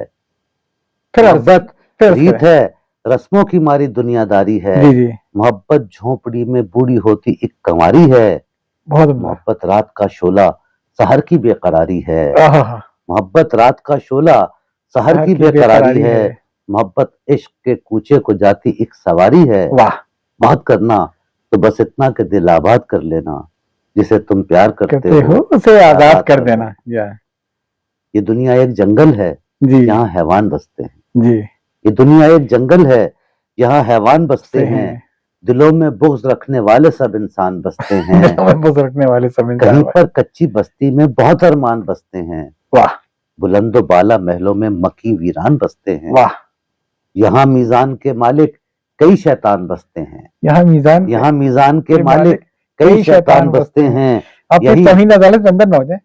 फिर अर्ज़ मोहब्बत फिर अर्ज़ रीत करें। है, रस्मों की मारी दुनियादारी है, जी, जी। मोहब्बत झोंपड़ी में बूढ़ी होती एक कंवारी है, बहुत उम्दा। मोहब्बत रात का शोला सहर की बेकरारी है, आहा! मोहब्बत रात का शोला सहर शहर की की बेकरारी बेकरारी है, है। मोहब्बत इश्क के कूचे को जाती एक सवारी है, वाह! बात करना तो बस इतना कि दिल आबाद कर लेना, जिसे तुम प्यार करते करते हो हो उसे आज़ाद आजाद कर कर देना। देना। या ये दुनिया एक जंगल है, जी, यहाँ हैवान बसते हैं। जी। ये दुनिया एक जंगल है, यहाँ हैवान बसते सही हैं, हैं। दिलों में बुग़्ज़ रखने वाले सब इंसान बसते हैं, दिलों में बुज़ रखने वाले सब इंसान कहीं वाह! पर कच्ची बस्ती में बहुत अरमान बसते हैं, वाह! बुलंदो बाला महलों में मकी वीरान बसते हैं, वाह! यहाँ मीज़ान के मालिक कई शैतान बसते हैं, यहाँ मीज़ान यहाँ मीज़ान के के मालिक मालिक कई कई शैतान बसते हैं, आप फिर यही तौहीन अदालत में अंदर ना हो जाए।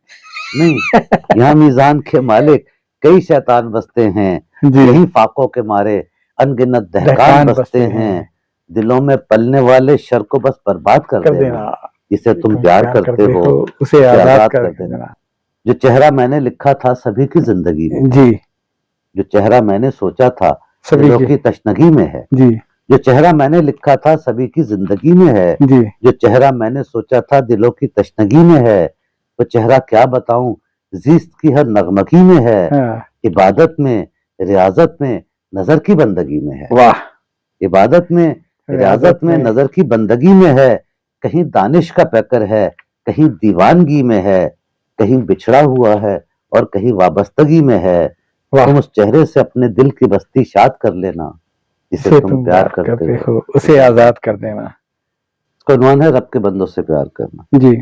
नहीं, यहाँ मीज़ान के मालिक कई शैतान बसते हैं, जी यही फाकों के मारे अनगिनत दहकान दहकान बसते बसते हैं, हैं दिलों में पलने वाले शर को बस बर्बाद कर कर देना, देना, जिसे तुम प्यार करते हो उसे उसे आजाद आजाद कर कर देना। देना। जो चेहरा मैंने लिखा था सभी की जिंदगी में, जी जो चेहरा मैंने सोचा था सभी दिलों की की तशनगी में है, जी जो चेहरा मैंने लिखा था सभी की जिंदगी में है, जी जो चेहरा मैंने सोचा था दिलों की तशनगी में है, वो चेहरा क्या बताऊं जीस्त की हर नगमगी में है, हाँ इबादत में रियाजत में नजर की बंदगी में है, वाह इबादत में रियाजत में नजर की बंदगी में है, कहीं दानिश का पैकर है, कहीं दीवानगी में है, कहीं बिछड़ा हुआ है और कहीं वाबस्तगी में है, वाह तुम उस चेहरे से अपने दिल की बस्ती शाद कर लेना, जिसे उसे तुम प्यार करते हो उसे आजाद कर देना। इसका उन्वान है रब के बंदों से प्यार करना। जी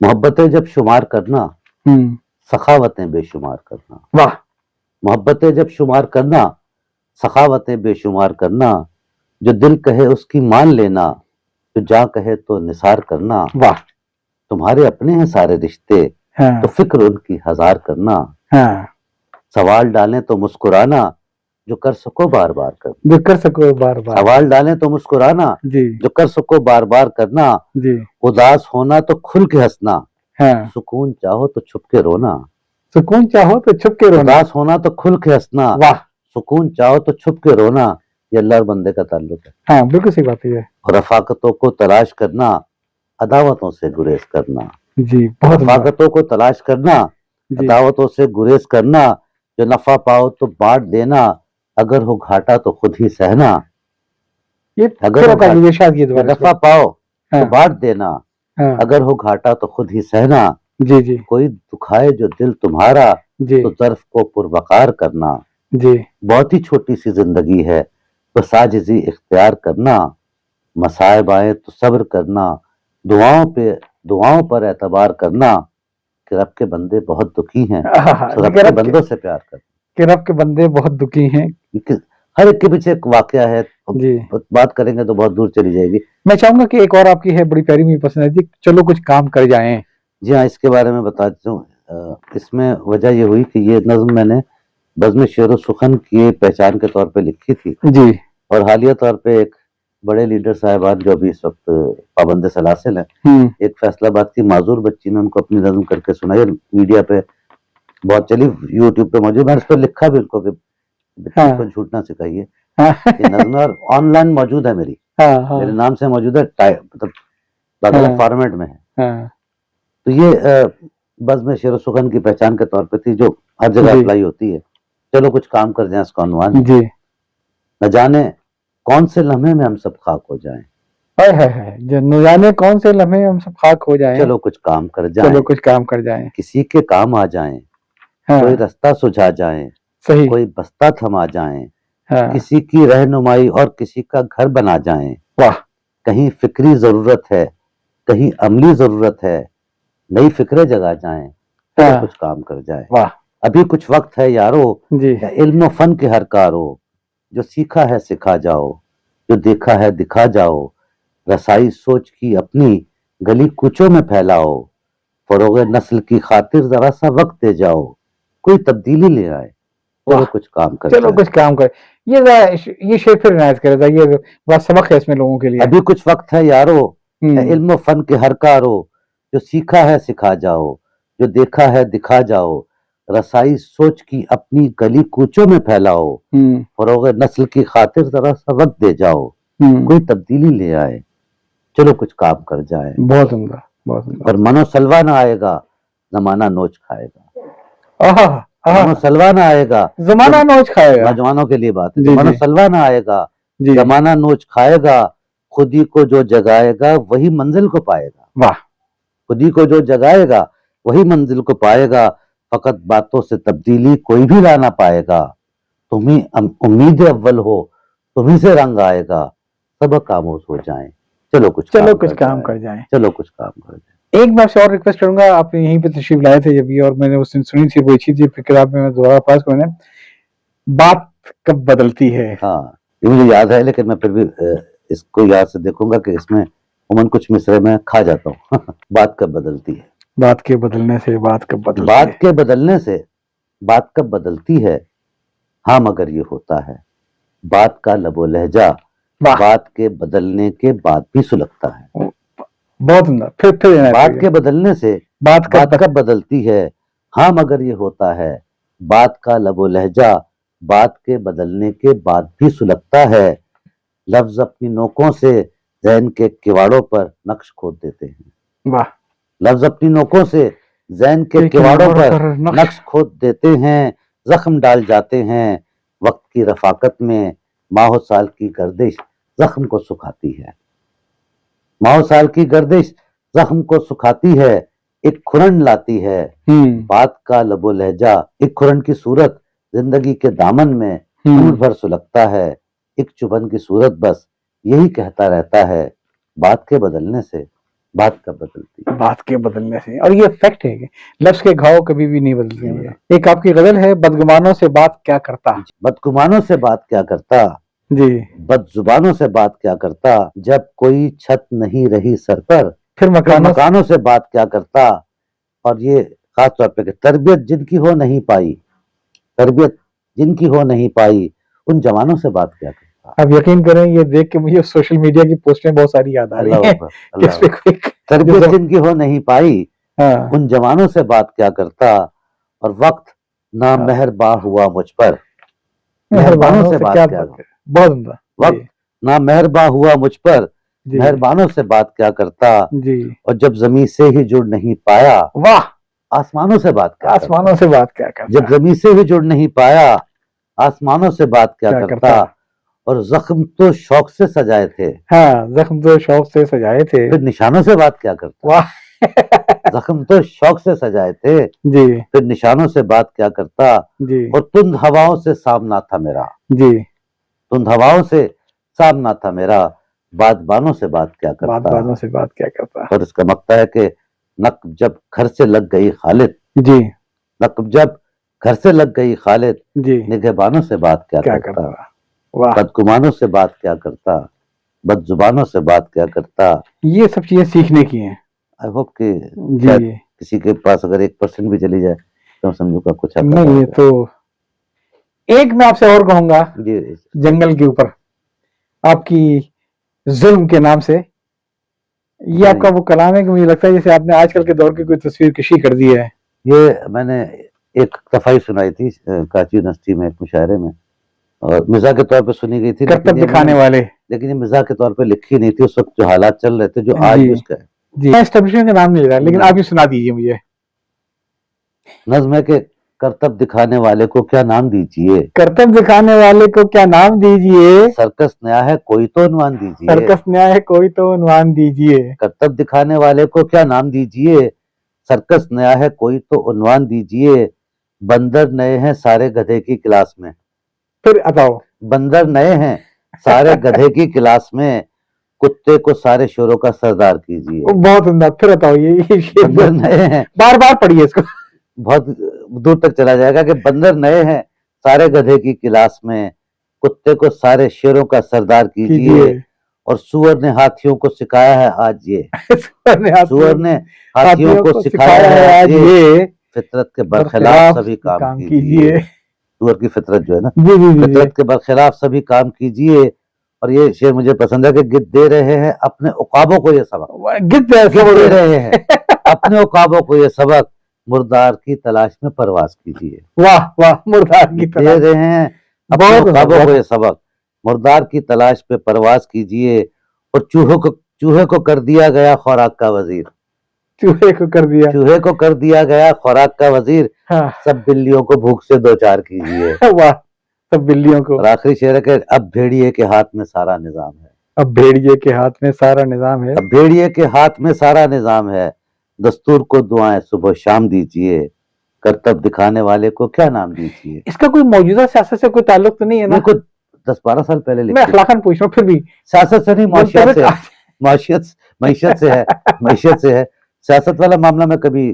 मोहब्बतें जब शुमार करना, हम्म सखावतें बेशुमार करना, वाह मोहब्बतें जब शुमार करना, सखावतें बेशुमार करना, जो दिल कहे उसकी मान लेना, जो जा कहे तो निसार करना, वाह तुम्हारे अपने हैं सारे रिश्ते तो हाँ फिक्र उनकी हजार करना, हाँ सवाल डालें तो मुस्कुराना, जो कर सको बार बार करना, जो कर सको बार बार। सवाल डालें तो मुस्कुराना, जी जो कर सको बार बार करना, जी उदास होना तो खुल के हंसना, हाँ सुकून चाहो तो छुप के रोना, सुकून चाहो तो छुप के रोना। उदास होना तो खुल के हंसना, वाह सुकून चाहो तो छुप के रोना, ये अल्लाह और बंदे का ताल्लुक है। हाँ बिल्कुल सही बात है ये। और रफाकतों को तलाश करना, अदावतों से गुरेज करना, जी बहुत उम्दा। रफाकतों को तलाश करना, जी अदावतों से गुरेज करना, जो नफा पाओ तो बांट देना, अगर हो घाटा तो खुद ही सहना, ये अगर फिर हो होगा घाटा इरशाद किए जो दोबारा नफा इसको। पाओ तो हाँ बांट देना, हाँ अगर हो घाटा तो खुद ही सहना, जी जी कोई दुखाए जो दिल तुम्हारा जी तो ज़र्फ को पुरवकार करना, जी बहुत ही छोटी सी जिंदगी है तो साजिजी इख्तियार करना, मसाइब आए तो सब्र करना, दुआओं पर एतबार करना, कि रब के बंदे बहुत दुखी हैं हाँ, तो रब के बंदों से प्यार करना। कि रब के बंदे बहुत दुखी हैं। क्योंकि हर एक के पीछे एक वाकया है, जी बात करेंगे तो बहुत दूर चली जाएगी। मैं चाहूंगा कि एक और आपकी है बड़ी प्यारी मुझे पसंद आई थी, चलो कुछ काम कर जाएं। जी हाँ, इसके बारे में बता देता हूँ। इसमें वजह ये हुई कि ये नज्म मैंने बज़्म शेर सुखन की पहचान के तौर पे लिखी थी, जी और हालिया तौर पे एक बड़े लीडर साहिबान जो अभी इस वक्त पाबंद सलासिल हैं, एक फैसलाबाद की माजूर बच्ची ने उनको अपनी नज्म करके सुनाई, मीडिया पे बहुत चली, यूट्यूब पे मौजूद। मैंने इस पर लिखा भी उनको कि बच्ची को झूठ ना सिखाइए, ये नज्म और ऑनलाइन मौजूद है मेरी, मेरे नाम से मौजूद है, मतलब अलग फॉर्मेट में है। तो ये बज़्म शेर सुखन की पहचान के तौर पे थी, जो हर जगह अप्लाई होती है। चलो कुछ काम कर जाए, इसका उन्वान है। न जाने कौन से लम्हे में हम सब खाक हो जाएं, न जाने कौन से लम्हे हम सब खाक हो जाएं, चलो कुछ काम कर जाएं, चलो कुछ काम कर जाएं, किसी के काम आ जाएं, कोई रास्ता सुझा जाएं, सही कोई बस्ता थमा जाएं, किसी किसी की रहनुमाई और किसी का घर बना जाएं। वाह कहीं फिक्री जरूरत है, कहीं अमली जरूरत है, नई फिक्रें जगा जाएं, चलो कुछ काम कर जाएं। वाह अभी कुछ वक्त है यारो, जी या इल्म फन के हर कारो, जो सीखा है सिखा जाओ, जो देखा है दिखा जाओ, रसाई सोच की अपनी गली कूचों में फैलाओ, फरोगे नस्ल की खातिर जरा सा वक्त दे जाओ, कोई तब्दीली ले आए, चलो कुछ काम कर चलो कुछ काम कर। ये शेर फिर रिनायत कर रहा था, ये बड़ा सबक है इसमें लोगों के लिए। अभी कुछ वक्त है यारो, इल्म फन के हर कारो, जो सीखा है सिखा जाओ, जो देखा है दिखा जाओ, रसाई सोच की अपनी गली कूचों में फैलाओ, फरोग नस्ल की खातिर जरा सा वक्त दे जाओ, कोई तब्दीली ले आए, चलो कुछ काम कर जाए। बहुत उम्दा, बहुत उम्दा। और मनो सलवा ना आएगा, जमाना नोच खाएगा। मनो सलवा ना आएगा, जमाना नोच खाएगा। नौजवानों के लिए बात है। मनो सलवा ना आएगा, जमाना नोच खाएगा, खुदी को जो जगाएगा वही मंजिल को पाएगा। वाह, खुदी को जो जगाएगा वही मंजिल को पाएगा, फकत बातों से तब्दीली कोई भी ला ना पाएगा, तुम्ही उम्मीद अव्वल हो, तुम्ही से रंग आएगा, सब खामोश हो जाएं, चलो कुछ काम कर जाएं, चलो कुछ काम कर जाएं। एक मैं आपसे और रिक्वेस्ट करूंगा, आप यहीं पे तशरीफ लाए थे जब भी, और मैंने उस दिन सुनी थी, वो अच्छी थी, फिर आप मैं दोबारा पास करने, बात कब बदलती है। हाँ, ये मुझे याद है, लेकिन मैं फिर भी इसको याद से देखूंगा कि इसमें उमन कुछ मिसरे में खा जाता हूँ। बात कब बदलती है, बात के बदलने से बात कब बदलती बात है। के बदलने से बात कब बदलती है, हाँ मगर ये होता है, बात का लबो लहजा वाह, बात के बदलने के बाद भी सुलगता है। बहुत सुंदर। फिर देना बात चाहिए। के बदलने से बात का बात कब बदलती है, हाँ मगर ये होता है, बात का लबो लहजा बात के बदलने के बाद भी सुलगता है। लफ्ज अपनी नोकों से जहन के किवाड़ों पर नक्श खोद देते हैं। वाह, लफ्ज अपनी नोकों से जहन के किवाड़ों पर नक्श खोद देते हैं, जख्म डाल जाते हैं। वक्त की रफाकत में माहो साल की गर्दिश जख्म को सुखाती है। माहो साल की गर्दिश जख्म को सुखाती है, एक खुरन लाती है। बात का लबो लहजा एक खुरन की सूरत जिंदगी के दामन में उम्र भर सुलगता है। एक चुभन की सूरत बस यही कहता रहता है, बात के बदलने से बात कब बदलती है। बात के बदलने से, और ये फैक्ट है कि लफ्ज के घाव कभी भी नहीं बदलते हैं। एक आपकी गजल है, बदगुमानों से बात क्या करता। बदगुमानों से बात क्या करता, जी, बदजुबानों से बात क्या करता, जब कोई छत नहीं रही सर पर फिर मकानों से बात क्या करता। और ये खास तौर पे कि तरबियत जिनकी हो नहीं पाई, तरबियत जिनकी हो नहीं पाई, उन जवानों से बात क्या करता। अब यकीन करें, ये देख के मुझे सोशल मीडिया की पोस्टें बहुत सारी याद आ रही हैं। अल्लाह तरबियत जिनकी हो नहीं पाई, उन जवानों से बात क्या करता। और वक्त ना मेहरबान हुआ मुझ पर, मेहरबानों से बात क्या करता। बहुत वक्त ना मेहरबान हुआ मुझ पर, मेहरबानों से बात क्या करता। जी, और जब जमीन से ही जुड़ नहीं पाया, वाह, आसमानों से बात क्या आसमानों से बात क्या करता। जब जमीन से ही जुड़ नहीं पाया, आसमानों से बात क्या करता। और जख्म तो शौक से सजाए थे, हाँ, जख्म तो शौक से सजाए थे, फिर निशानों से बात क्या करता। वाह जख्म तो शौक से सजाए थे, जी, फिर निशानों से बात क्या करता। जी, और तुंद हवाओं से सामना था मेरा, जी, तुंद हवाओं से सामना था मेरा, बादबानों से बात क्या करता। बादबानों से बात क्या करता। और इसका मकता है कि नक्ब जब घर से लग गई खालिद, जी, नक्ब जब घर से लग गई खालिद, जी, निगहबानों से बात क्या करता। वाह, बदगुमानों से बात क्या करता, बदजुबानों से बात क्या करता। ये सब चीजें सीखने की हैं। आई होप कि जी, किसी के पास अगर 1% भी चली जाए तो समझो का कुछ नहीं, ये तो एक मैं आपसे और कहूंगा, जी, जंगल के ऊपर आपकी जुल्म के नाम से, ये आपका वो कलाम है कि मुझे लगता है जैसे आपने आजकल के दौर की कोई तस्वीर कशी कर दी है। ये मैंने एक दफाई सुनाई थी कराची यूनिवर्सिटी में एक मुशायरे में, और मिजाह के तौर पे सुनी गई थी, करतब दिखाने वाले, लेकिन ये मिजाह के तौर पे लिखी नहीं थी। उस वक्त जो हालात चल रहे थे, जो आज भी उसका है। जी, मैं एस्टेब्लिशमेंट का नाम नहीं ले रहा, लेकिन आप ही सुना दीजिए मुझे। नज्म है के करतब दिखाने वाले को क्या नाम दीजिए, करतब दिखाने वाले को क्या नाम दीजिए, सर्कस नया है कोई तो उन्वान दीजिए, सर्कस नया है कोई तो उन्वान दीजिए। करतब दिखाने वाले को क्या नाम दीजिए, सर्कस नया है कोई तो उन्वान दीजिए। बंदर नए हैं सारे गधे की क्लास में, फिर बताओ। बंदर नए हैं सारे गधे की क्लास में, कुत्ते को सारे शोरों का सरदार कीजिए। बहुत सुंदर, फिर बताओ। ये बंदर नए हैं, बार बार पढ़िए इसको, बहुत दूर तक चला जाएगा कि बंदर नए हैं सारे गधे की क्लास में, कुत्ते को सारे शेरों का सरदार कीजिए। और सुअर ने हाथियों को सिखाया है आज ये, सुअर ने हाथियों को सिखाया है आज ये, फितरत के बरखिलाफ सभी काम कीजिए। सुअर की फितरत जो है ना, फितरत के बरखिलाफ सभी काम कीजिए। और ये शेर मुझे पसंद है कि गिद्ध दे रहे हैं अपने उकाबों को ये सबक, गिद्ध दे रहे हैं अपने उकाबों को ये सबक, मुर्दार की तलाश में परवाज कीजिए। वाह वाह, मुर्दार की दे रहे हैं अपने उकाबों को ये सबक, मुर्दार की तलाश पे परवाज कीजिए। और चूहे को कर दिया गया खुराक का वजीर, चूहे को कर दिया गया खुराक का वजीर। हाँ। सब बिल्लियों को भूख से दो चार कीजिए। वाह, सब बिल्लियों को। और आखिरी शेर है कि अब भेड़िए के हाथ में सारा निजाम है, अब भेड़िए के हाथ में सारा निजाम है, अब भेड़िए के हाथ में सारा निजाम है। दस्तूर को दुआएं सुबह शाम दीजिए, करतब दिखाने वाले को क्या नाम दीजिए। इसका कोई मौजूदा सियासत से कोई ताल्लुक तो नहीं है ना? कुछ 10-12 साल पहले लिखा, मैं अखलाकन पूछ रहा हूँ, फिर भी सियासत से नहीं, माशियत से, माशियत से है, माशियत से है। सियासत वाला मामला में कभी,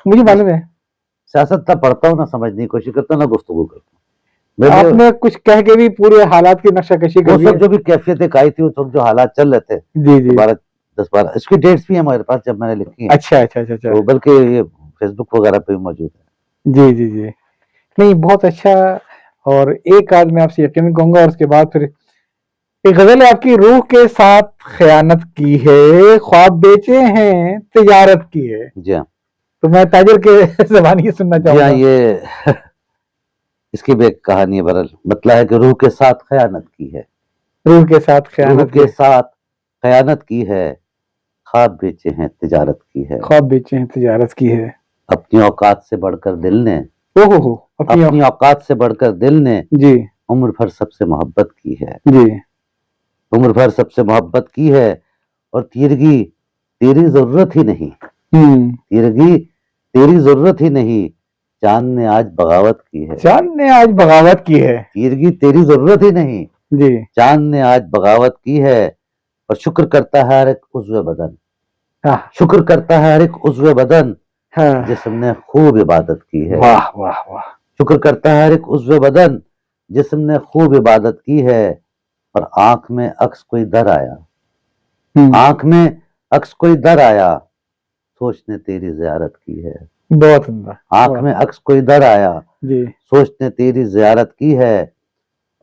मुझे मालूम है, सियासत ना पढ़ता हूँ, ना समझने की कोशिश करता हूँ, ना गुफ्तगू करता हूँ। आपने कुछ कह के भी पूरे हालात की नक्शाकशी कर दी। जो भी कैफियत आई थी, उस वक्त जो हालात चल रहे थे, जी 10-12 इसकी डेट्स भी है हमारे पास जब मैंने लिखी है। अच्छा अच्छा अच्छा, तो बल्कि ये फेसबुक वगैरह पे भी मौजूद है। जी जी जी। नहीं, बहुत अच्छा। और एक आध मैं आपसे यकीन कहूंगा, और उसके बाद फिर एक गजल है आपकी, रूह के साथ खयानत की है, ख्वाब बेचे हैं, तिजारत की है। जी हाँ। तो मैं ताजिर के ज़बानी ही सुनना जी हाँ, चाहूंगा। ये इसकी भी एक कहानी है बरल, मतलब है कि रूह के साथ खयानत की है, रूह के साथ रूह खयानत की के है, साथ खयानत की है, ख्वाब बेचे हैं तिजारत की है। ख्वाब बेचे हैं, तिजारत की है। अपनी औकात से बढ़कर दिल ने, ओहो हो, अपनी अपनी औकात से बढ़कर दिल ने जी उम्र भर सबसे मोहब्बत की है, जी। उम्र भर सबसे मोहब्बत की है। और तीरगी तेरी जरूरत ही नहीं, तीरगी तेरी जरूरत ही नहीं, चांद ने आज बगावत की है। चांद ने आज बगावत की है। तीरगी तेरी जरूरत ही नहीं, जी चांद ने आज बगावत की है। और शुक्र करता है हर एक उज़्व बदन, हाँ शुक्र करता है हर एक उज़्व बदन, हाँ। जिस्म ने खूब इबादत की है। वाह वाह वाह। शुक्र करता है हर एक उज़्व बदन, जिस्म ने खूब इबादत की है। और आंख में अक्स कोई दर आया, आंख में अक्स कोई दर आया, सोच ने तेरी ज़ियारत की है। बहुत सुंदर। आंख वाह में अक्स कोई दर आया, जी। सोच ने तेरी ज़ियारत की है।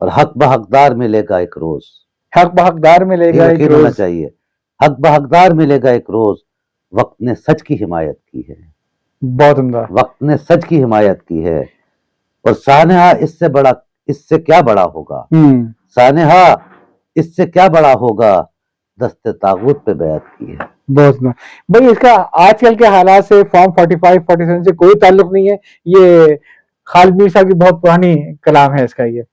और हक बहकदार मिलेगा एक रोज, हक बहकदार ये मिलेगा एक यकीन होना रोज। चाहिए, हक बहकदार मिलेगा एक रोज, वक्त ने सच की हिमायत की है, बहुत सुंदर। वक्त ने सच की हिमायत की है। और सानहा इससे बड़ा, इससे क्या बड़ा होगा, सानहा इससे क्या बड़ा होगा, दस्ते तागूत पे बैत की है। बहुत सुंदर। भाई इसका आजकल के हालात से, फॉर्म 45 47 से कोई ताल्लुक नहीं है। ये खालिद मीर साहब की बहुत पुरानी कलाम है इसका। ये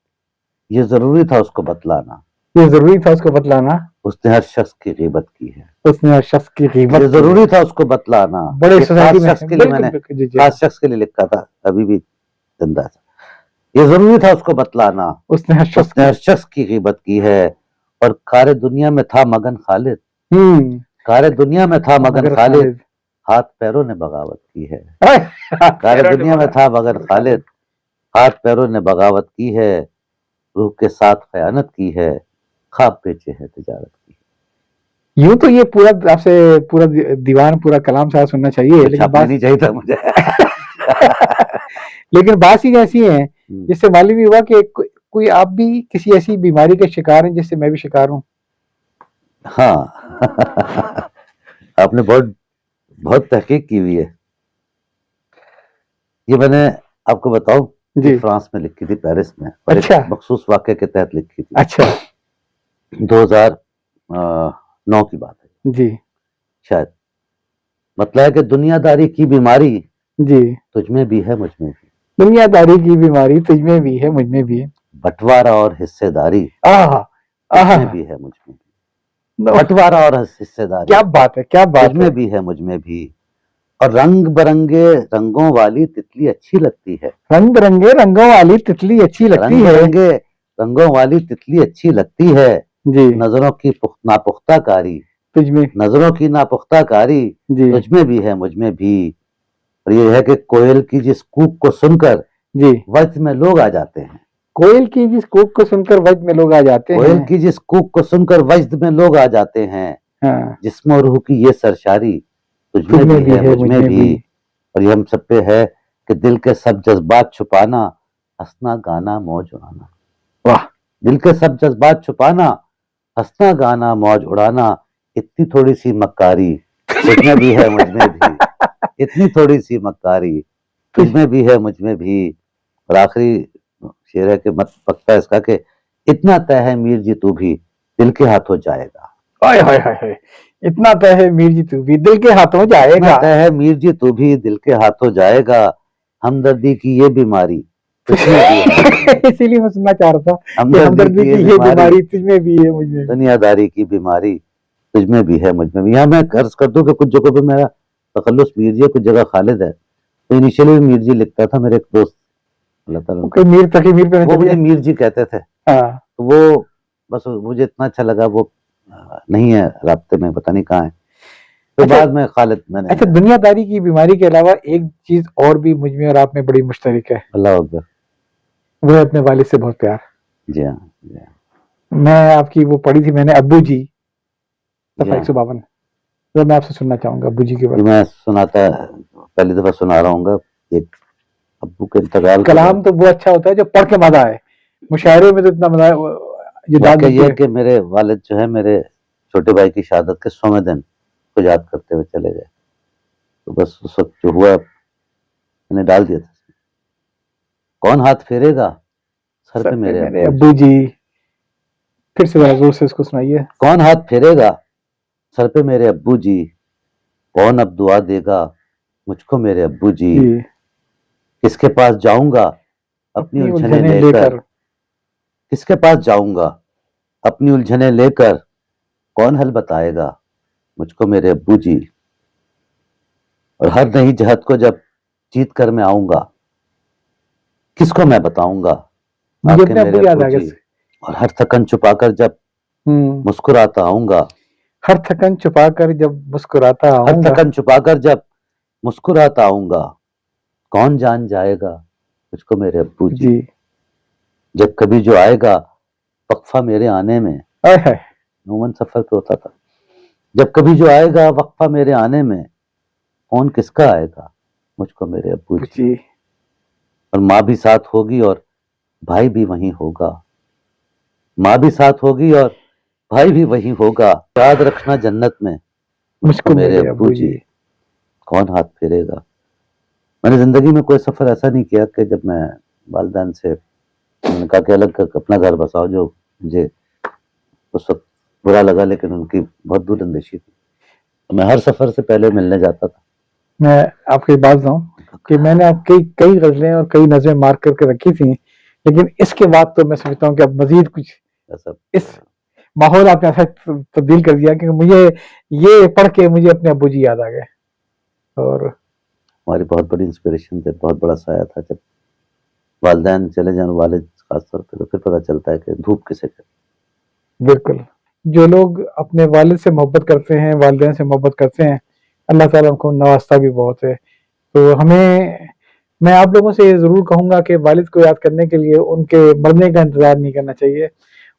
जरूरी था उसको बतलाना, ये जरूरी था उसको बतलाना, उसने हर शख्स की गीबत की है। उसने हर शख्स की ये कीमत की है। जरूरी था उसको बतलाना। बड़े ये सोसाइटी खास में शख्स के लिए बिल्कुल मैंने, बिल्कुल जी जी। खास शख्स के लिए लिखा था, अभी भी जिंदा था। ये जरूरी था उसको बतलाना, उसने हर शख्स उसने हर शख्स की गीबत की है। और कार दुनिया में था मगन खालिद, कार दुनिया में था मगन मगर खालिद, खालिद। हाथ पैरों ने बगावत की है। अरे, कार पैरों ने दुनिया में बगा- था मगन खालिद, हाथ पैरों ने बगावत की है, रूह के साथ खयानत की है, ख्वाब बेचे है तिजारत की। यूं तो ये पूरा आपसे पूरा दीवान, पूरा कलाम सारा सुनना चाहिए, तो लेकिन छापना बात नहीं चाहिए था मुझे। लेकिन बात ही ऐसी है, जिससे मालूम ही हुआ कि कोई आप भी किसी ऐसी बीमारी के शिकार हैं जिससे मैं भी शिकार हूँ। हाँ। आपने बहुत बहुत तहकीक की हुई है। ये मैंने आपको बताऊं, ये जी। फ्रांस में लिखी थी, पेरिस में, और अच्छा एक मखसूस वाक्य के तहत लिखी थी। अच्छा 2009 की बात है जी शायद। मतलब है कि दुनियादारी की बीमारी जी। तुझमें भी है मुझमें भी, दुनियादारी की बीमारी तुझमें भी है मुझमें भी है। बंटवारा और हिस्सेदारी आहा आहा। तुझमें भी है मुझमें भी, बंटवारा और हिस्सेदारी क्या बात है, क्या बात है। तुझमें भी है मुझमें भी। और रंग बरंगे रंगों वाली तितली अच्छी लगती है, रंग बिरंगे रंगों वाली तितली अच्छी लगती रंग है। बरंगे रंगों वाली तितली अच्छी लगती है, जी नजरों की नापुख्ता कारी, तुझमें नजरों की नापुख्ता कारी जी तुझमें भी है मुझमें भी। और ये है कि कोयल की जिस कूक को सुनकर जी। वक्त में लोग आ जाते हैं, कोयल की जिस कूक को सुनकर वज में लोग आ जाते कोयल हैं। की जिस कूक को सुनकर वजद में लोग आ जाते हैं, हाँ जिस्म और रूह की ये सरशारी तुझमें तुझमें भी भी है है मुझमें मुझमें भी। भी। और ये हम सब पे है कि दिल के सब जज्बात छुपाना, हंसना गाना मौज उड़ाना, वाह। दिल के सब जज्बात छुपाना, हंसना गाना मौज उड़ाना, इतनी थोड़ी सी मक्कारी तुझमें भी है मुझमें भी, इतनी थोड़ी सी मक्कारी तुझमें भी है मुझमें भी। और आखिरी शेर है कि मत पकता है इसका कि इतना तय है मीर जी तू भी दिल के हाथों जाएगा, हाय हाय हाय हाय। इतना तय है मीर जी तू भी दिल के हाथों इतना जाएगा। तय है मीर जी तू भी दिल के हाथों जाएगा, हमदर्दी की ये बीमारी तुझमें भी है मुझमें भी, इसीलिए मैं सुनना चाह रहा था कि हमदर्दी हमदर्दी की ये की ये बीमारी बीमारी तुझमें भी है मुझमें भी। दुनियादारी की बीमारी तुझमें भी है मुझमें भी। यहाँ मैं अर्ज कर दूं कि कुछ जगहों पे मेरा तखल्लुस मीर जी है, कुछ जगह खालिद है। तो इनिशियली मीर जी लिखता था, मेरे एक दोस्त, अल्लाह ताला कोई मीर तकी मीर पे वो चलिए। मुझे मीर जी कहते थे। हाँ तो वो बस मुझे इतना अच्छा लगा, वो नहीं है राब्ते में, पता नहीं कहाँ है। तो अच्छा बाद में खालिद मैंने, अच्छा। दुनियादारी की बीमारी के अलावा एक चीज और भी मुझ में और आप में बड़ी मुश्तरक है, अल्लाह अकबर। वो है अपने वालिद से बहुत प्यार। जी हाँ, जी हाँ, मैं आपकी वो पढ़ी थी मैंने, अब्बू जी, जी सफा हाँ। 152। तो मैं आपसे सुनना चाहूंगा अब्बू जी के ये बारे मैं सुनाता, पहली दफा सुना रहा हूँ एक अब्बू के इंतकाल के कलाम तो वो अच्छा होता है जो पढ़ के मजा आए, मुशायरे में तो इतना मजा ये दाद वाकई मिलती ये है। है कि मेरे वालिद जो है मेरे छोटे भाई की शहादत के 100वें दिन को याद करते हुए चले गए, तो बस उस वक्त जो हुआ मैंने डाल दिया था, कौन हाथ फेरेगा सर पे मेरे अब्बू जी, फिर से जरा जोर से इसको सुनाइए। कौन हाथ फेरेगा सर पे मेरे अब्बू जी, कौन अब दुआ देगा मुझको मेरे अब्बू जी, जी, किसके पास जाऊंगा अपनी अपनी उलझने उलझने लेकर, किसके पास जाऊंगा अपनी उलझने लेकर, कौन हल बताएगा मुझको मेरे अब्बू जी, और हर नई जहत को जब जीत कर मैं आऊंगा, किसको मैं बताऊंगा मुझे आके अपने अब्बू मेरे याद अब्बू आ जी, गए। और हर थकन छुपाकर जब मुस्कुराता आऊंगा, हर थकन छुपाकर जब मुस्कुराता हर आऊंगा, थकन छुपाकर जब मुस्कुराता आऊंगा, कौन जान जाएगा मुझको मेरे अब्बू जी, जी, जब कभी जो आएगा वक्फा मेरे आने में, आय हाय, नूमन सफर पे होता था, जब कभी जो आएगा वक्फा मेरे आने में, कौन किसका आएगा मुझको मेरे अब्बू जी, जी, और माँ भी साथ होगी और भाई भी वहीं होगा, माँ भी साथ होगी और भाई भी वहीं होगा, याद रखना जन्नत में मुझको मेरे अब्बू जी, कौन हाथ फेरेगा। मैंने जिंदगी में कोई सफर ऐसा नहीं किया कि जब मैं वालिदैन से उन्होंने कहा कि अलग अपना घर बसाओ, जो मुझे उस वक्त बुरा लगा, लेकिन उनकी बहुत दूर अंदेशी थी, तो मैं हर सफर से पहले मिलने जाता था। मैं आपकी बात बताऊं कि मैंने आपकी कई गजलें और कई नज़में मार्क करके रखी थी, लेकिन इसके बाद तो मैं समझता हूँ कि अब मजीद कुछ ऐसा इस माहौल आपने ऐसा तब्दील कर दिया कि मुझे ये पढ़ के मुझे अपने अब्बू जी याद आ गए। और हमारी बहुत बड़ी इंस्पिरेशन थे, बहुत बड़ा साया था। जब वालिदैन चले जाए, वालिद खासतौर पे, तो फिर पता चलता है कि धूप किसे कहते। बिल्कुल, जो लोग अपने वालिद से मोहब्बत करते हैं, वालिदैन से मोहब्बत करते हैं, अल्लाह ताला उनको नवाजता भी बहुत है। तो हमें, मैं आप लोगों से ये ज़रूर कहूँगा कि वालिद को याद करने के लिए उनके मरने का इंतज़ार नहीं करना चाहिए,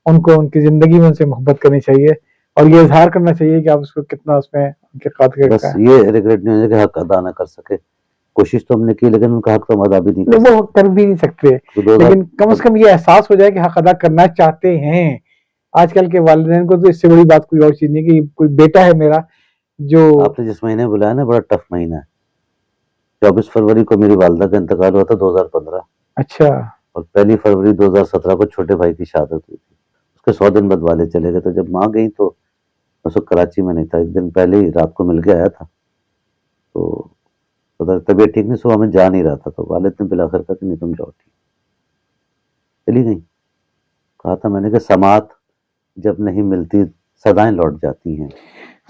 उनको उनकी ज़िंदगी में उनसे मोहब्बत करनी चाहिए और ये इज़हार करना चाहिए कि आप उसको कितना उसमें उनके कातिल बस का है। ये रिग्रेट नहीं होना कि हक अदा ना कर सके, कोशिश तो हमने की, लेकिन उनका हक तो हम अदा भी नहीं कर वो सकते। कर भी नहीं सकते, तो 2000 लेकिन कम से कम ये एहसास हो जाए कि हक अदा करना चाहते हैं। आजकल के वालिदैन को तो इससे बड़ी बात कोई और चीज़ नहीं कि कोई बेटा है मेरा जो आपने जिस महीने बुलाया ना, बड़ा टफ महीना है। 24 फरवरी को मेरी वालिदा का इंतकाल हुआ था 2015, अच्छा, और 1 फरवरी 2017 को छोटे भाई की शहादत हुई थी। उसके 100 दिन बाद वालिद चले गए। तो जब माँ गई तो उस वक्त कराची में नहीं था, एक दिन पहले ही रात को मिल के आया था, तो पता तबीयत ठीक नहीं, सुबह में जा नहीं रहा था, तो वालिद ने बिलाखिर कहा कि नहीं तुम जाओ, ठीक चली गई। कहा था मैंने कि समात जब नहीं मिलती सदाएं लौट जाती हैं,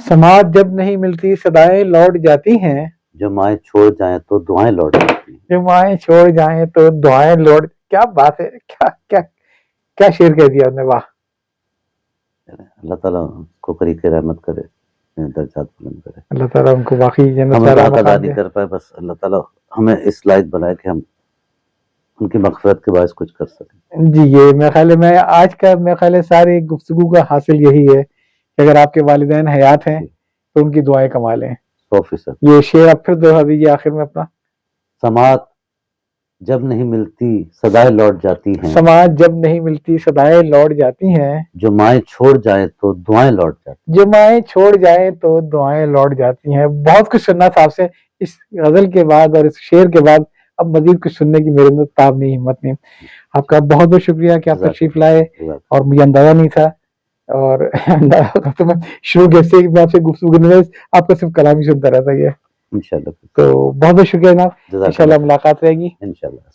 समाज जब नहीं मिलती सदाएं लौट जाती हैं, जो माएँ छोड़ जाएं तो दुआएं लौट जाती हैं। जो माएं छोड़ जाएं तो दुआएं लौट, क्या बात है, क्या क्या क्या शेर कह दिया आपने, वाह। अल्लाह ताला को करीब के रहमत करे, दर्जात बुलंद करे। अल्लाह ताला उनको वाकई जन्नत हमें तो वाला हक अदा मकाम नहीं दे। कर पाए, बस अल्लाह ताला हमें इस लायक बनाए कि हम उनकी मग़फ़िरत के बायस कुछ कर सकें। जी, ये मेरे ख्याल है, मैं आज का मेरे ख्याल है सारी गुफ्तगू का हासिल यही है कि अगर आपके वालिदैन हयात हैं तो उनकी दुआएं कमा लें। 100%। ये शेर आप फिर दोहरा दीजिए आखिर में अपना। समात जब नहीं मिलती सदाएं लौट जाती हैं, समाज जब नहीं मिलती सदाएं लौट जाती हैं, जो माएँ छोड़ जाएं तो दुआएं लौट जाती जो माएं छोड़ जाएं तो दुआएं लौट जाती हैं। बहुत कुछ सुनना था आपसे इस गजल के बाद और इस शेर के बाद, अब मजीद कुछ सुनने की मेरे अंदर ताब नहीं, हिम्मत नहीं। आपका बहुत बहुत शुक्रिया कि आप हैं। तशरीफ लाए, जज़ाक और मुझे अंदाजा नहीं था, और अंदाजा होता तो मैं शुरू कैसे मैं आपसे गुफ्तगू करने लगा, आपका सिर्फ कलाम ही सुनता रहता है। इंशाल्लाह। तो बहुत बहुत शुक्रिया जनाब, जज़ाक इंशाल्लाह मुलाकात रहेगी। इंशाल्लाह।